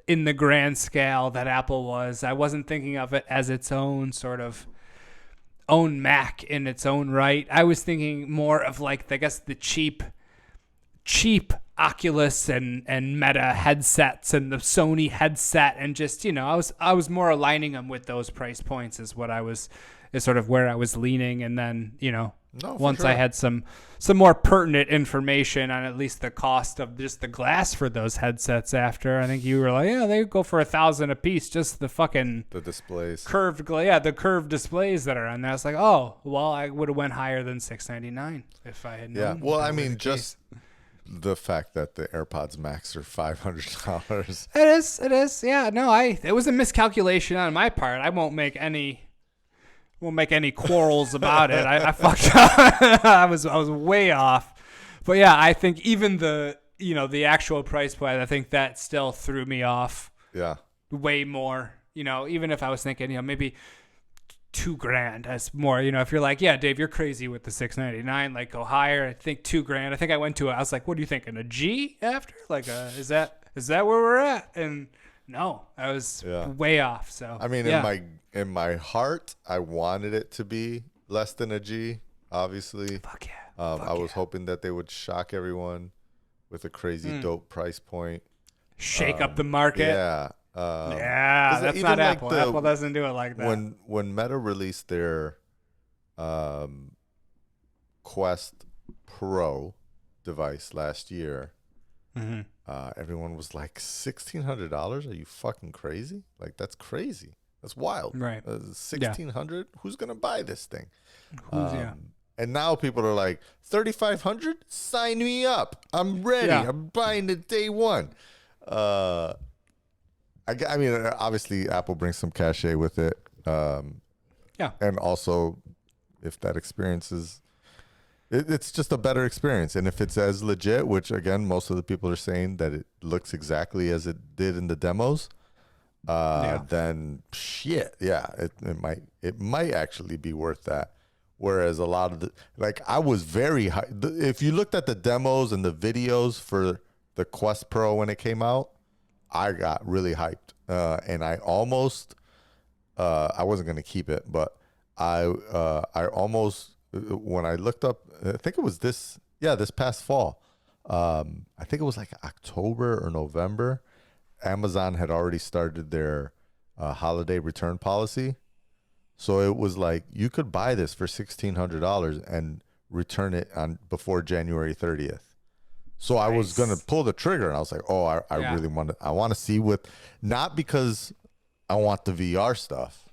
in the grand scale that Apple was. I wasn't thinking of it as its own sort of own Mac in its own right. I was thinking more of like, I guess, the cheap Oculus and Meta headsets and the Sony headset, and just, you know, I was more aligning them with those price points is sort of where I was leaning. And then, you know, once I had some more pertinent information on at least the cost of just the glass for those headsets after, I think you were like, yeah, they go for $1,000 a piece, just the displays, the curved displays that are on there. I was like, oh, well, I would have went higher than $699 if I had known. Yeah, well, I mean, just the fact that the AirPods Max are $500. It is. Yeah, no, it was a miscalculation on my part. I won't make any quarrels about it. I fucked up. I was way off. But yeah, I think even the actual price point, I think that still threw me off. Yeah. Way more. You know, even if I was thinking, you know, maybe $2,000 as more, you know, if you're like, yeah, Dave, you're crazy with the $699, like go higher. I think $2,000. I think I went to it. I was like, what are you thinking? A G after? Like, is that where we're at? And no, I was way off. So I mean, in my heart, I wanted it to be less than a G. Obviously, fuck yeah. I was hoping that they would shock everyone with a crazy dope price point, shake up the market. Yeah. That's not Apple. Apple doesn't do it like that. When Meta released their Quest Pro device last year, everyone was like, $1,600? Are you fucking crazy? Like, that's crazy. That's wild. Right. $1,600? Who's gonna buy this thing? And now people are like, $3,500? Sign me up. I'm ready. Yeah. I'm buying it day one. I mean, obviously, Apple brings some cachet with it. And also, if that experience is, it's just a better experience. And if it's as legit, which, again, most of the people are saying that it looks exactly as it did in the demos, then shit, yeah, it might actually be worth that. Whereas a lot of I was very high. If you looked at the demos and the videos for the Quest Pro when it came out, I got really hyped, and I almost, I wasn't gonna keep it, but I almost, when I looked up, I think it was this past fall, I think it was like October or November, Amazon had already started their holiday return policy, so it was like you could buy this for $1,600 and return it before January 30th. So I was going to pull the trigger, and I was like, oh, I really want to see not because I want the VR stuff,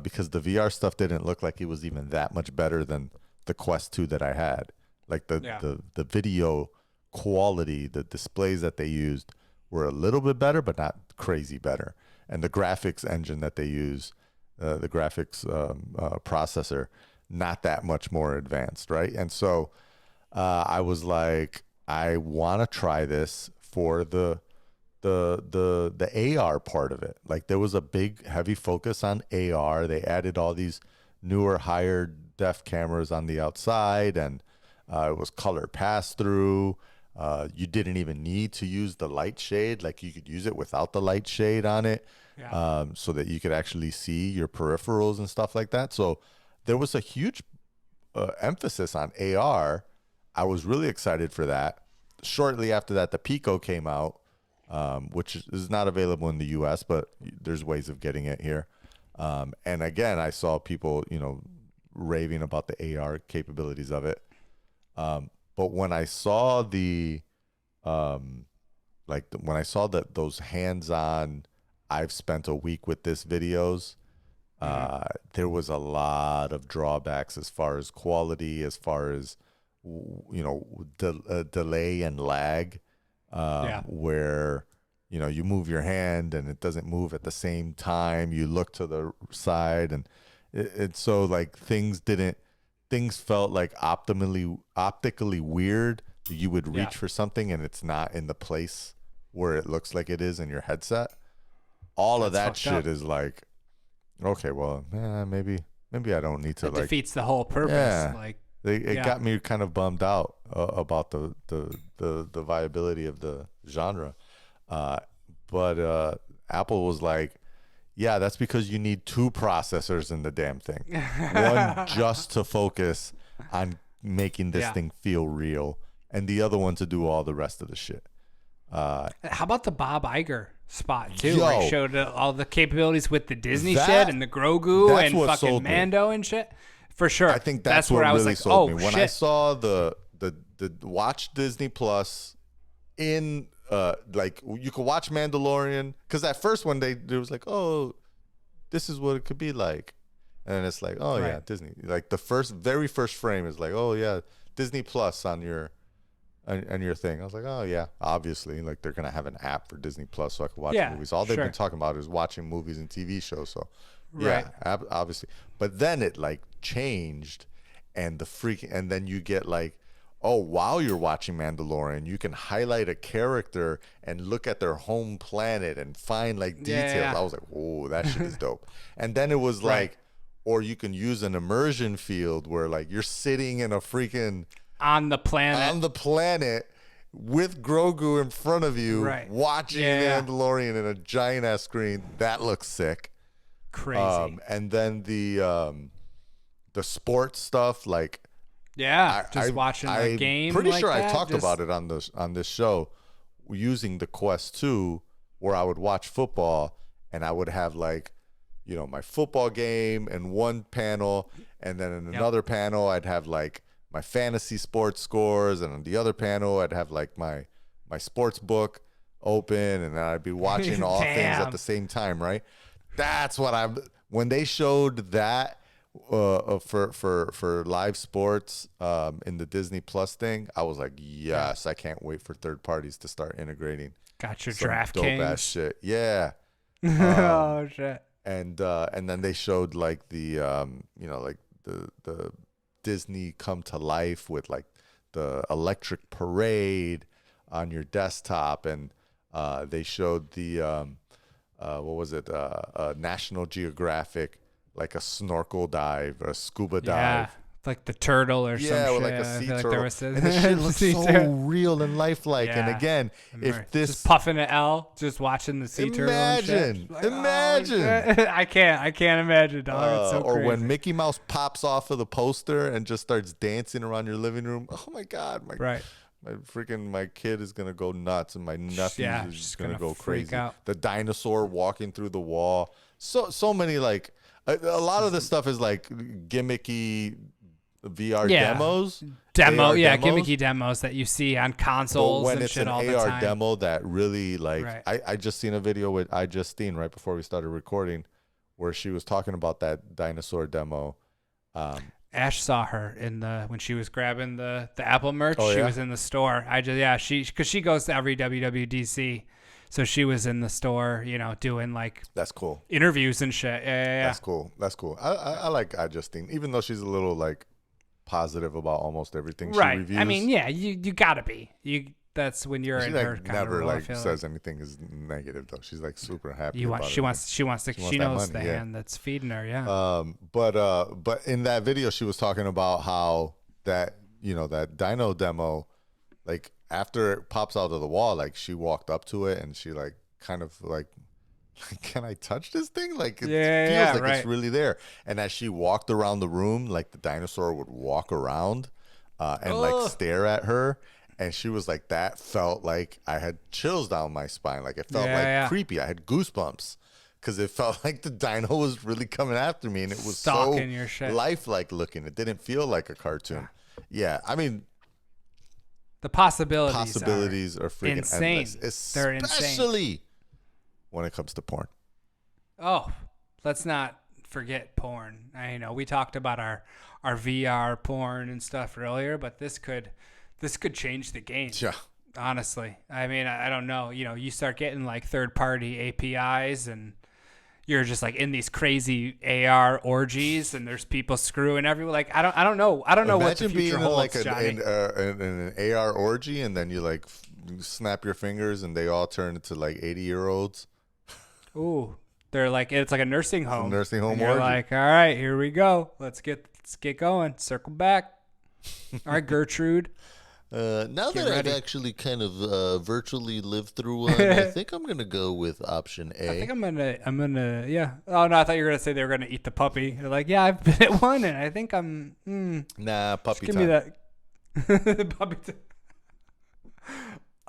because the VR stuff didn't look like it was even that much better than the Quest 2 that I had. Like the video quality, the displays that they used were a little bit better, but not crazy better. And the graphics engine that they use, the graphics processor, not that much more advanced, right? And so I was like, I want to try this for the AR part of it. Like, there was a big heavy focus on AR. They added all these newer higher def cameras on the outside, and it was color pass through. You didn't even need to use the light shade. Like, you could use it without the light shade on it, so that you could actually see your peripherals and stuff like that. So there was a huge emphasis on AR. I was really excited for that. Shortly after that, the Pico came out, which is not available in the U.S., but there's ways of getting it here. And again, I saw people, raving about the AR capabilities of it. But when I saw those hands-on, I've spent a week with this videos, there was a lot of drawbacks as far as quality, as far as delay and lag, where you move your hand and it doesn't move at the same time. You look to the side, and it's so like things felt like optically weird. You would reach for something and it's not in the place where it looks like it is in your headset. All of that shit is like Okay, well, maybe I don't need to It like. defeats the whole purpose. Yeah. Like, It got me kind of bummed out about the viability of the genre, but Apple was like, yeah, that's because you need 2 processors in the damn thing, one just to focus on making this thing feel real, and the other one to do all the rest of the shit. how about the Bob Iger spot too, Yo. where he showed all the capabilities with the Disney That- shit and the Grogu that's and what fucking sold me. Mando and shit? For sure. I think that's where what I was really like, sold oh me. When shit. I saw the watch Disney Plus in like you could watch Mandalorian, because at first when there was like, oh, this is what it could be like, and then it's like, oh yeah, Right. Disney. Like the very first frame is like, oh yeah, Disney Plus on your thing. I was like, oh yeah, obviously, like they're gonna have an app for Disney Plus so I can watch Yeah, movies. All they've sure. been talking about is watching movies and TV shows. So Right. yeah, obviously. But then it like changed, and and then you get like, oh, while you're watching Mandalorian, you can highlight a character and look at their home planet and find like details. Yeah. I was like, oh, that shit is dope. And then it was Right. like, or you can use an immersion field where like you're sitting in a freaking on the planet. on the planet with Grogu in front of you, Right. watching Yeah. Mandalorian in a giant ass screen. That looks sick. Crazy. And then the sports stuff, like yeah. Just watching a game. Pretty like sure I that, talked just- about it on this show, using the Quest 2, where I would watch football and I would have like, you know, my football game in one panel, and then in another panel I'd have like my fantasy sports scores, and on the other panel I'd have like my sports book open, and then I'd be watching all things Damn. at the same time, right? That's what when they showed that for live sports in the Disney Plus thing, I was like, yes, I can't wait for third parties to start integrating Got your some dope ass DraftKings. shit. Yeah. Oh shit. And then they showed like the you know, like the Disney come to life with like the electric parade on your desktop, and they showed the what was it, National Geographic, like a snorkel dive or a scuba Yeah. dive. Like the turtle or some Yeah, shit. with like a I sea feel like turtle. there was And the shit looks sea so turtle. real and lifelike. And Yeah. again, if Right. this just puffing an L, just watching the sea turtle. and shit. Imagine. Like, oh, Imagine. shit. I can't imagine, dog. It's so or crazy. when Mickey Mouse pops off of the poster and just starts dancing around your living room. Oh my God, Right. my kid is gonna go nuts, and my nephew Yeah, is she's just gonna gonna go freak crazy. out. The dinosaur walking through the wall. So many like a lot of this stuff is like gimmicky VR Yeah. demos. Demo, AR yeah, demos. gimmicky demos that you see on But consoles when and it's shit an all the AR time. demo that really like, Right. I just seen a video with Justine right before we started recording, where she was talking about that dinosaur demo. Ash saw her when she was grabbing the Apple merch. Oh, She yeah? was in the store. Because she goes to every WWDC, so she was in the store, you know, doing like That's cool. interviews and shit. Yeah. That's cool. That's cool. I like Justine, even though she's a little like positive about almost everything she Right. reviews. I mean, yeah, you gotta be. That's when you're she in like her kind never of role, I like feel says anything is negative though. She's like super happy. You want about she it. wants she that knows money, the yeah. hand that's feeding her. Yeah. But in that video, she was talking about how that, you know, that dino demo, like after it pops out of the wall, like she walked up to it and she like kind of like, can I touch this thing? Like it feels like right. it's really there. And as she walked around the room, like the dinosaur would walk around and like stare at her. And she was like, that felt like I had chills down my spine. Like it felt like creepy. I had goosebumps because it felt like the dino was really coming after me, and it was Stalking your shit. lifelike looking. It didn't feel like a cartoon. Yeah, I mean, The possibilities possibilities are freaking insane. endless, They're insane. especially when it comes to porn. Oh, let's not forget porn. I know we talked about our VR porn and stuff earlier, but this could change the game. Yeah. Honestly, I mean, I don't know. You know, you start getting like third-party APIs, and you're just like in these crazy AR orgies, and there's people screwing everywhere. Like I don't know what the Imagine future being in holds, like Johnny. an AR orgy, and then you like snap your fingers, and they all turn into like 80-year-olds. Ooh, They're like, it's like a nursing It's home. a nursing home And you're orgy. like, all right, here we go. Let's get going. Circle back. All right, Gertrude. Now Get that ready. I've actually kind of virtually lived through one, I think I'm gonna go with option A. I think I'm gonna, yeah. Oh no, I thought you were gonna say they were gonna eat the puppy. They're like, yeah, I've been at one, and I think I'm. Nah, puppy Give time. me that. Puppy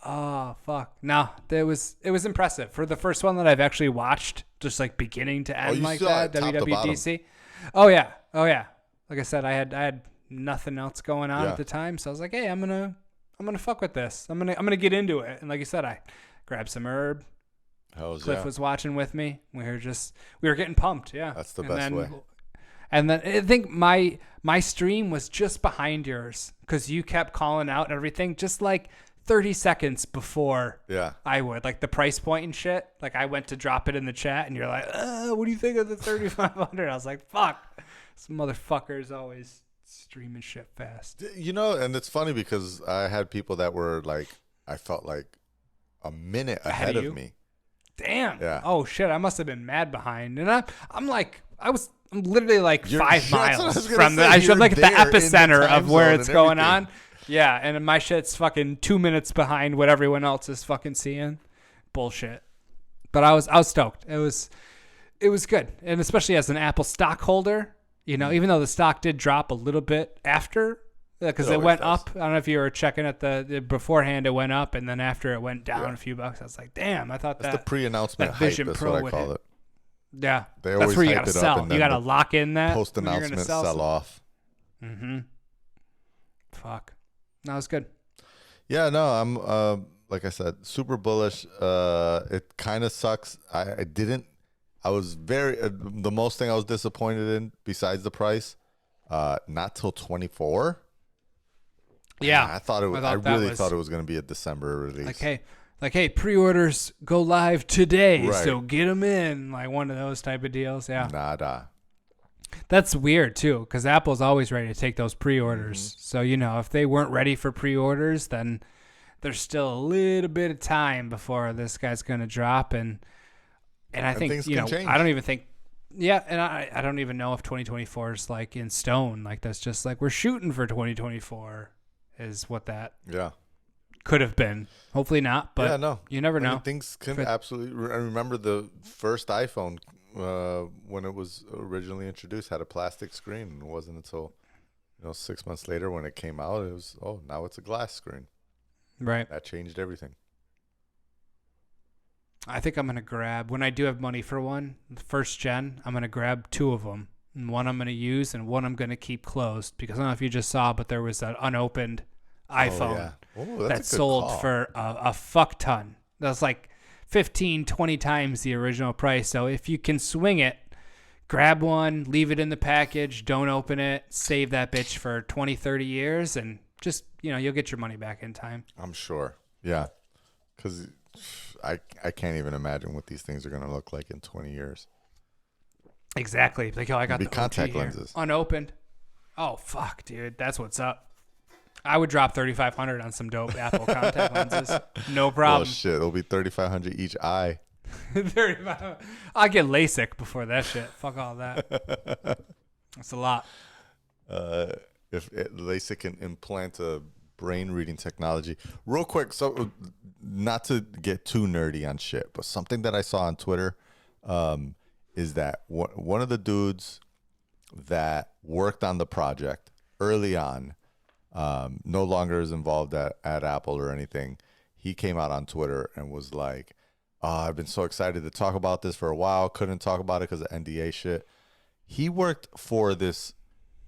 oh fuck! No, it was impressive for the first one that I've actually watched, just like beginning to end you like saw that. it top to bottom. WWDC. Oh yeah. Like I said, I had nothing else going on Yeah. at the time, so I was like, hey, I'm gonna fuck with this. I'm gonna get into it. And like you said, I grabbed some herb. Hells Cliff yeah. was watching with me. We were getting pumped. Yeah, That's the And best then- way. And then I think my stream was just behind yours because you kept calling out and everything, just like 30 seconds before Yeah. I would, like the price point and shit. Like I went to drop it in the chat, and you're like, "What do you think of the 3,500?" I was like, "Fuck, this motherfucker's always streaming shit fast." You know, and it's funny because I had people that were like, I felt like a minute ahead of of you? me. Damn. Yeah. Oh shit, I must have been mad behind, and I'm literally like You're- 5 that's what I miles was gonna from say. I'm You're like at the there in the epicenter time of where zone it's and going everything. on. Yeah, and my shit's fucking 2 minutes behind what everyone else is fucking seeing. Bullshit. But I was stoked. It was good, and especially as an Apple stockholder, you know, even though the stock did drop a little bit after, because It it always went does. up. I don't know if you were checking at the beforehand. It went up, and then after it went down Yeah. a few bucks. I was like, damn, I thought That's the pre-announcement that hype. Vision That's Pro what I would call hit. it. Yeah, They that's always where you hype gotta it up, sell. and You then gotta the lock in that when you're gonna Post-announcement sell. sell-off. Mm-hmm. Fuck. That was good. Yeah, no, I'm like I said, super bullish. It kind of sucks. I was very the most thing I was disappointed in besides the price. Not till 24. Yeah, I thought it was. I that really was- thought it was going to be a December release. Like hey, pre-orders go live today, Right. so get them in. Like one of those type of deals. Yeah, Nada. that's weird too, because Apple's always ready to take those pre-orders. Mm-hmm. So you know, if they weren't ready for pre-orders, then there's still a little bit of time before this guy's gonna drop. And I think things you can know, change. I don't even think. Yeah, and I don't even know if 2024 is like in stone. Like that's just like we're shooting for 2024 is what that Yeah. could have been. Hopefully not, but yeah, no. you never I mean, know. things can But- absolutely. I remember the first iPhone when it was originally introduced had a plastic screen. And it wasn't until 6 months later when it came out, it was now it's a glass screen. Right. That changed everything. I think I'm going to grab, when I do have money for one, the first gen, I'm going to grab 2 of them. And one I'm going to use and one I'm going to keep closed. Because I don't know if you just saw, but there was an unopened iPhone that's a that good sold call. for a fuck ton. That's like 15, 20 times the original price. So if you can swing it, grab one, leave it in the package, don't open it, save that bitch for 20, 30 years, and just, you'll get your money back in time. I'm sure. Yeah, because I can't even imagine what these things are going to look like in 20 years. Exactly. Like, I got Be the contact OG here, lenses. unopened. Oh, fuck, dude. That's what's up. I would drop $3,500 on some dope Apple contact lenses. No Oh problem. shit! It'll be $3,500 each eye. 35. I'll get LASIK before that shit. Fuck all that. That's a lot. If LASIK can implant a brain reading technology, real quick. So, not to get too nerdy on shit, but something that I saw on Twitter is that one of the dudes that worked on the project early on, no longer is involved at Apple or anything. He came out on Twitter and was like, I've been so excited to talk about this for a while. Couldn't talk about it because of NDA shit. He worked for this.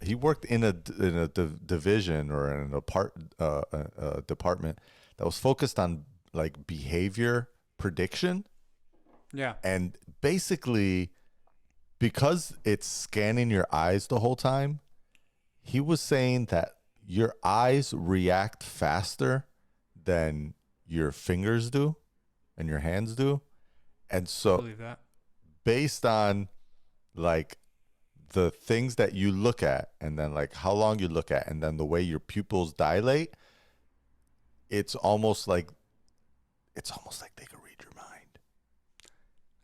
He worked in a division or in a department that was focused on like behavior prediction. Yeah. And basically, because it's scanning your eyes the whole time, he was saying that your eyes react faster than your fingers do and your hands do. And I so believe that. based on like the things that you look at and then like how long you look at and then the way your pupils dilate, it's almost like they can read your mind.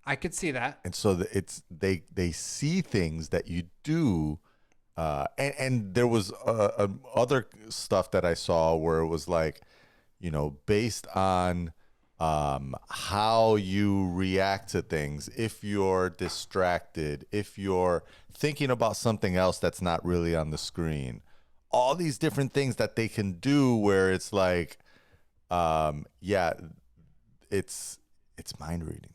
I could see that. And so they see things that you do. And there was other stuff that I saw where it was like, based on how you react to things, if you're distracted, if you're thinking about something else that's not really on the screen, all these different things that they can do where it's like, it's mind reading.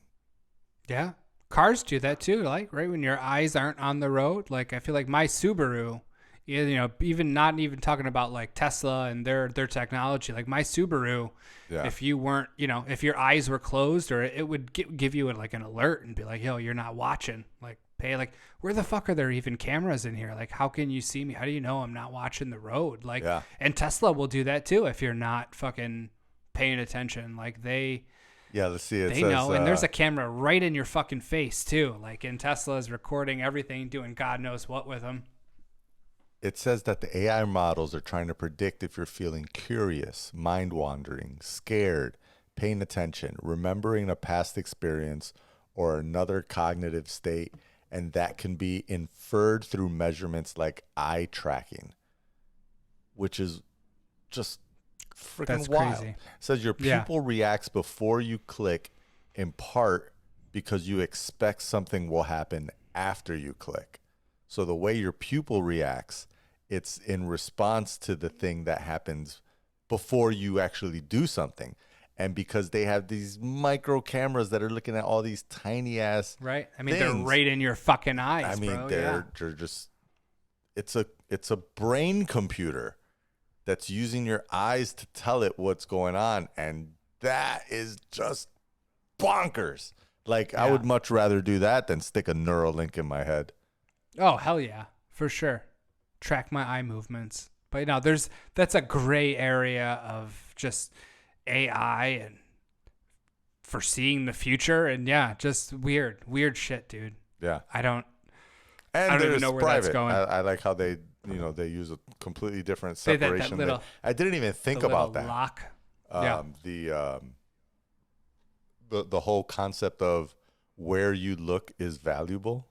Yeah. Cars do that too, like right when your eyes aren't on the road. Like I feel like my Subaru, even not even talking about like Tesla and their technology, like my Subaru, if you weren't, if your eyes were closed, or it would give you like an alert and be like, yo, you're not watching. Like pay, like where the fuck are there even cameras in here? Like how can you see me? How do you know I'm not watching the road? Like, and Tesla will do that too if you're not fucking paying attention. Like let's see. It they says, know, and there's a camera right in your fucking face too. Like, and Tesla is recording everything, doing God knows what with them. It says that the AI models are trying to predict if you're feeling curious, mind wandering, scared, paying attention, remembering a past experience or another cognitive state, and that can be inferred through measurements like eye tracking, which is just freaking wild. Crazy. It says your pupil reacts before you click, in part because you expect something will happen after you click. So the way your pupil reacts, it's in response to the thing that happens before you actually do something. And because they have these micro cameras that are looking at all these tiny ass right. I mean, things, they're right in your fucking eyes. I mean, bro. they're just it's a brain computer that's using your eyes to tell it what's going on, and that is just bonkers. Like I would much rather do that than stick a Neuralink in my head. Oh hell yeah, for sure. Track my eye movements. But that's a gray area of just AI and foreseeing the future, and just weird shit, dude. Yeah. I don't And even know where private. That's going. I like how they use a completely different separation. That little, I didn't even think about that. Lock. The whole concept of where you look is valuable.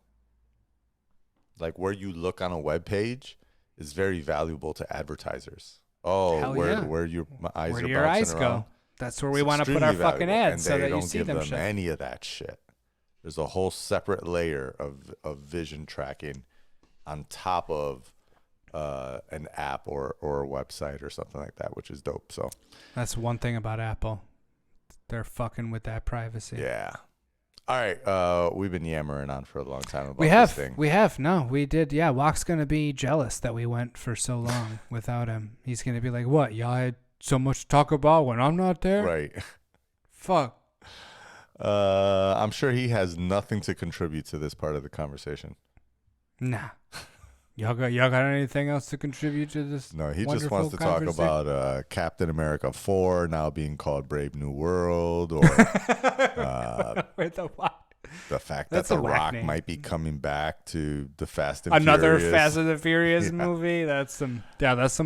Like where you look on a web page is very valuable to advertisers. Oh, where your eyes where are do your bouncing eyes around. go? That's where we want to put our Extremely fucking valuable. ads And so they that you don't see give them them shit. any of that shit. There's a whole separate layer of vision tracking on top of an app or a website or something like that, which is dope. So that's one thing about Apple. They're fucking with that privacy. yeah. All right. We've been yammering on for a long time about this thing. We have. No, we did. Yeah. Walk's going to be jealous that we went for so long without him. He's going to be like, what? Y'all had so much to talk about when I'm not there? Right. Fuck. I'm sure he has nothing to contribute to this part of the conversation. Nah. Y'all got anything else to contribute to this? No, he just wants to talk about Captain America 4 now being called Brave New World, or the fact that The Rock might be coming back to the Fast and Another Furious. Fast and the Furious movie. That's some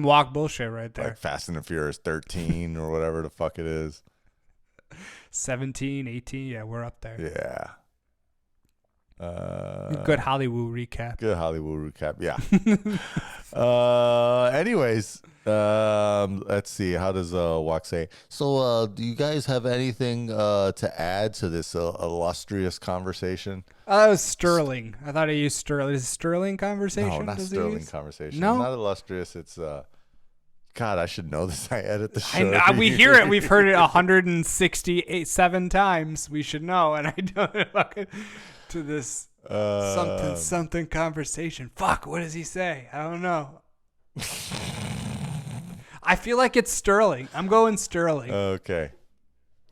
walk bullshit right there. Like Fast and the Furious 13 or whatever the fuck it is. 17, 18, yeah, we're up there. Yeah. Good Hollywood recap. Good Hollywood recap. Yeah. Anyways, let's see. How does Juac say? So, do you guys have anything to add to this illustrious conversation? That was Sterling. I thought he used Sterling. Is it Sterling conversation? No, not Sterling conversation. No, not illustrious. It's God, I should know this. I edit the show. We hear it. We've heard it 167 times. We should know. And I don't fucking to this something conversation. Fuck, what does he say? I don't know. I feel like it's Sterling. I'm going Sterling. Okay.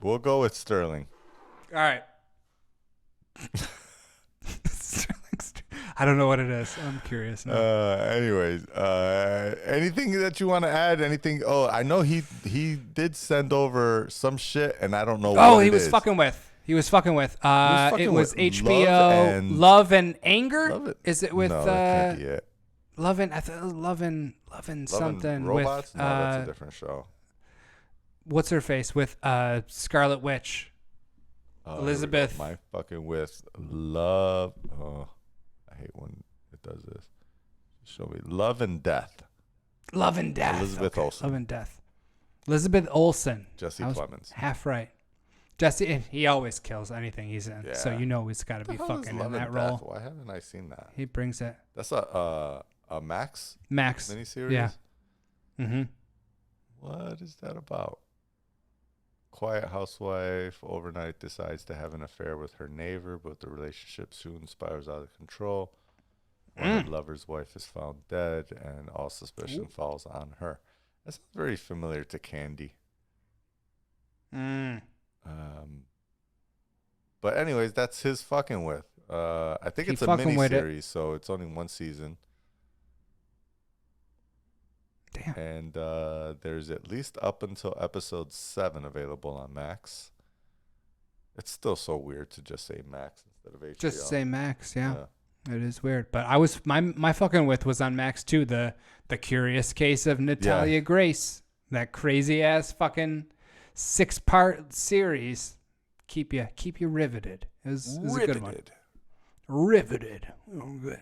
We'll go with Sterling. All right. I don't know what it is. I'm curious now. Anyways, anything that you want to add? Anything? Oh, I know he did send over some shit, and I don't know what he was fucking with. He was fucking with. It was HBO Love and Anger. Is it with no, that can't be it. Love and something Robots? with No, that's a different show. What's her face with Scarlet Witch? Elizabeth. My fucking with love. Oh, I hate when it does this. Show me Love and Death. Love and Death. Elizabeth Olsen. Love and Death. Elizabeth Olsen. Jesse I was Plemons. Half right. Jesse, and he always kills anything he's in. Yeah. So you know he's got to be fucking in that role. Death? Why haven't I seen that? He brings it. That's a Max miniseries? Yeah. Mm-hmm. What is that about? Quiet housewife overnight decides to have an affair with her neighbor, but the relationship soon spirals out of control. One lover's wife is found dead, and all suspicion falls on her. That sounds very familiar to Candy. But anyways, that's his fucking with. I think it's a miniseries, so it's only one season. Damn. And there's at least up until episode 7 available on Max. It's still so weird to just say Max instead of HBO. Just say Max, yeah. It is weird. But I was my fucking with was on Max too, the Curious Case of Natalia Grace. That crazy ass fucking 6-part series. Keep you riveted. It was a good one. Riveted. Oh, good.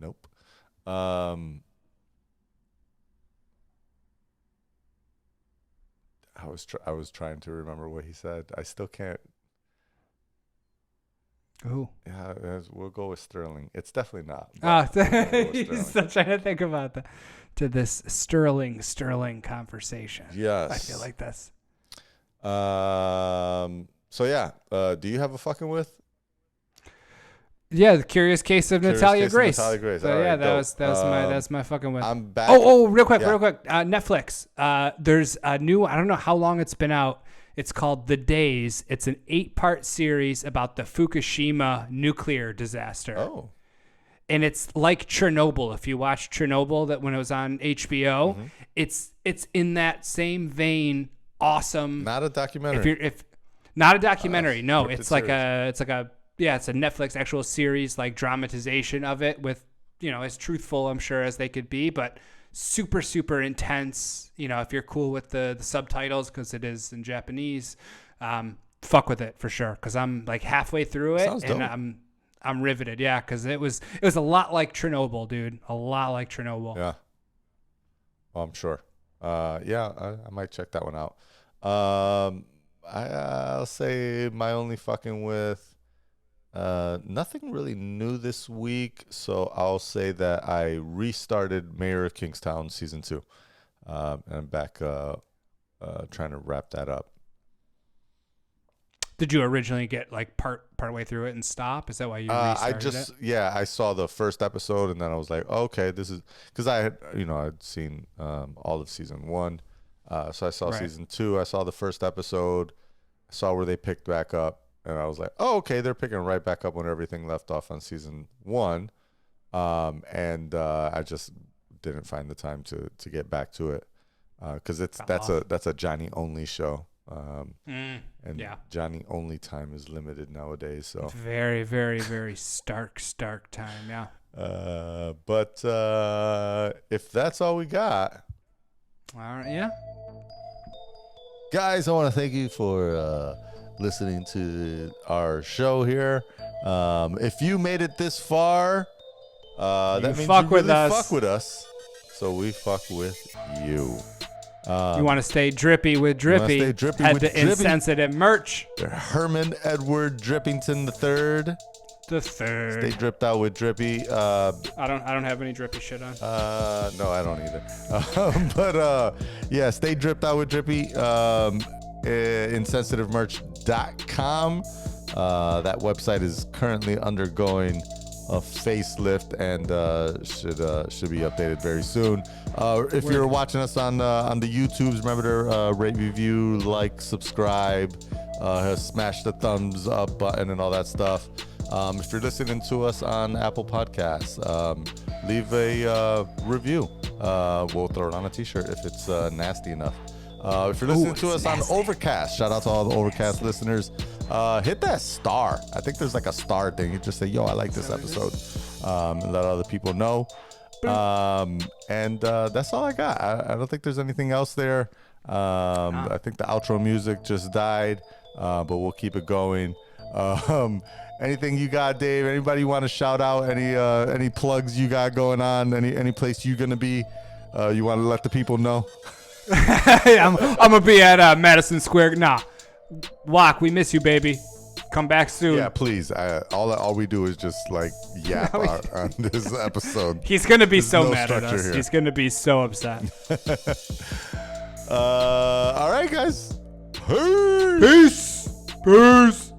Nope. I was trying to remember what he said. I still can't. Who? Yeah, we'll go with Sterling. It's definitely not. He's still trying to think about this Sterling conversation. Yes. I feel like that's. So yeah. Do you have a fucking with? Yeah, the Curious Case of Natalia Grace. Natalia Grace. So all yeah, right, that's my fucking with. I'm back. Real quick. Netflix. There's a new. I don't know how long it's been out. It's called The Days. It's an 8-part series about the Fukushima nuclear disaster. Oh. And it's like Chernobyl. If you watch Chernobyl, that when it was on HBO, it's in that same vein. Awesome. Not a documentary. If not a documentary, no. scripted It's like series. it's a Netflix actual series, like dramatization of it with, as truthful, I'm sure, as they could be, but super, super intense. If you're cool with the subtitles, because it is in Japanese, fuck with it for sure. Because I'm like halfway through it. Sounds and dope. I'm riveted. Yeah. Because it was a lot like Chernobyl, dude. A lot like Chernobyl. Yeah. Well, I'm sure. I might check that one out. I'll say my only fucking with. Nothing really new this week, so I'll say that I restarted Mayor of Kingstown season 2, and I'm back trying to wrap that up. Did you originally get like part way through it and stop? Is that why you restarted it? I saw the first episode and then I was like, okay, this is because I'd seen all of season 1, so I saw season 2. I saw the first episode, I saw where they picked back up. And I was like, oh, okay, they're picking right back up when everything left off on season 1. And I just didn't find the time to get back to it. Because that's a Johnny only show. And Johnny only time is limited nowadays. So very, very, very stark time, yeah. But if that's all we got. All right, yeah. Guys, I want to thank you for listening to our show here. If you made it this far, that means fuck you with really us. fuck with us. So we fuck with you. You want to stay drippy with Drippy. Stay drippy At with the Drippy. Insensitive merch. Herman Edward Drippington III. The third. Stay dripped out with Drippy. I don't have any drippy shit on. No, I don't either. But stay dripped out with Drippy. Insensitivemerch.com. That website is currently undergoing a facelift and should be updated very soon. If you're watching us on the YouTubes, remember to rate, review, like, subscribe, smash the thumbs up button and all that stuff. If you're listening to us on Apple Podcasts, leave a review. We'll throw it on a t-shirt if it's nasty enough. If you're listening to us on Overcast, shout out to all the Overcast listeners. Hit that star. I think there's like a star thing. You just say, yo, I like this episode. And let other people know. And that's all I got. I don't think there's anything else there. I think the outro music just died. but we'll keep it going. Anything you got, Dave? Anybody you want to shout out? Any plugs you got going on? Any place you gonna be? You want to let the people know? I'm gonna be at Madison Square. Nah, Juac, we miss you, baby. Come back soon. Yeah, please. All we do is just like yap on this episode. He's gonna be There's so no mad at structure us. here. He's gonna be so upset. All right, guys. Peace. Peace.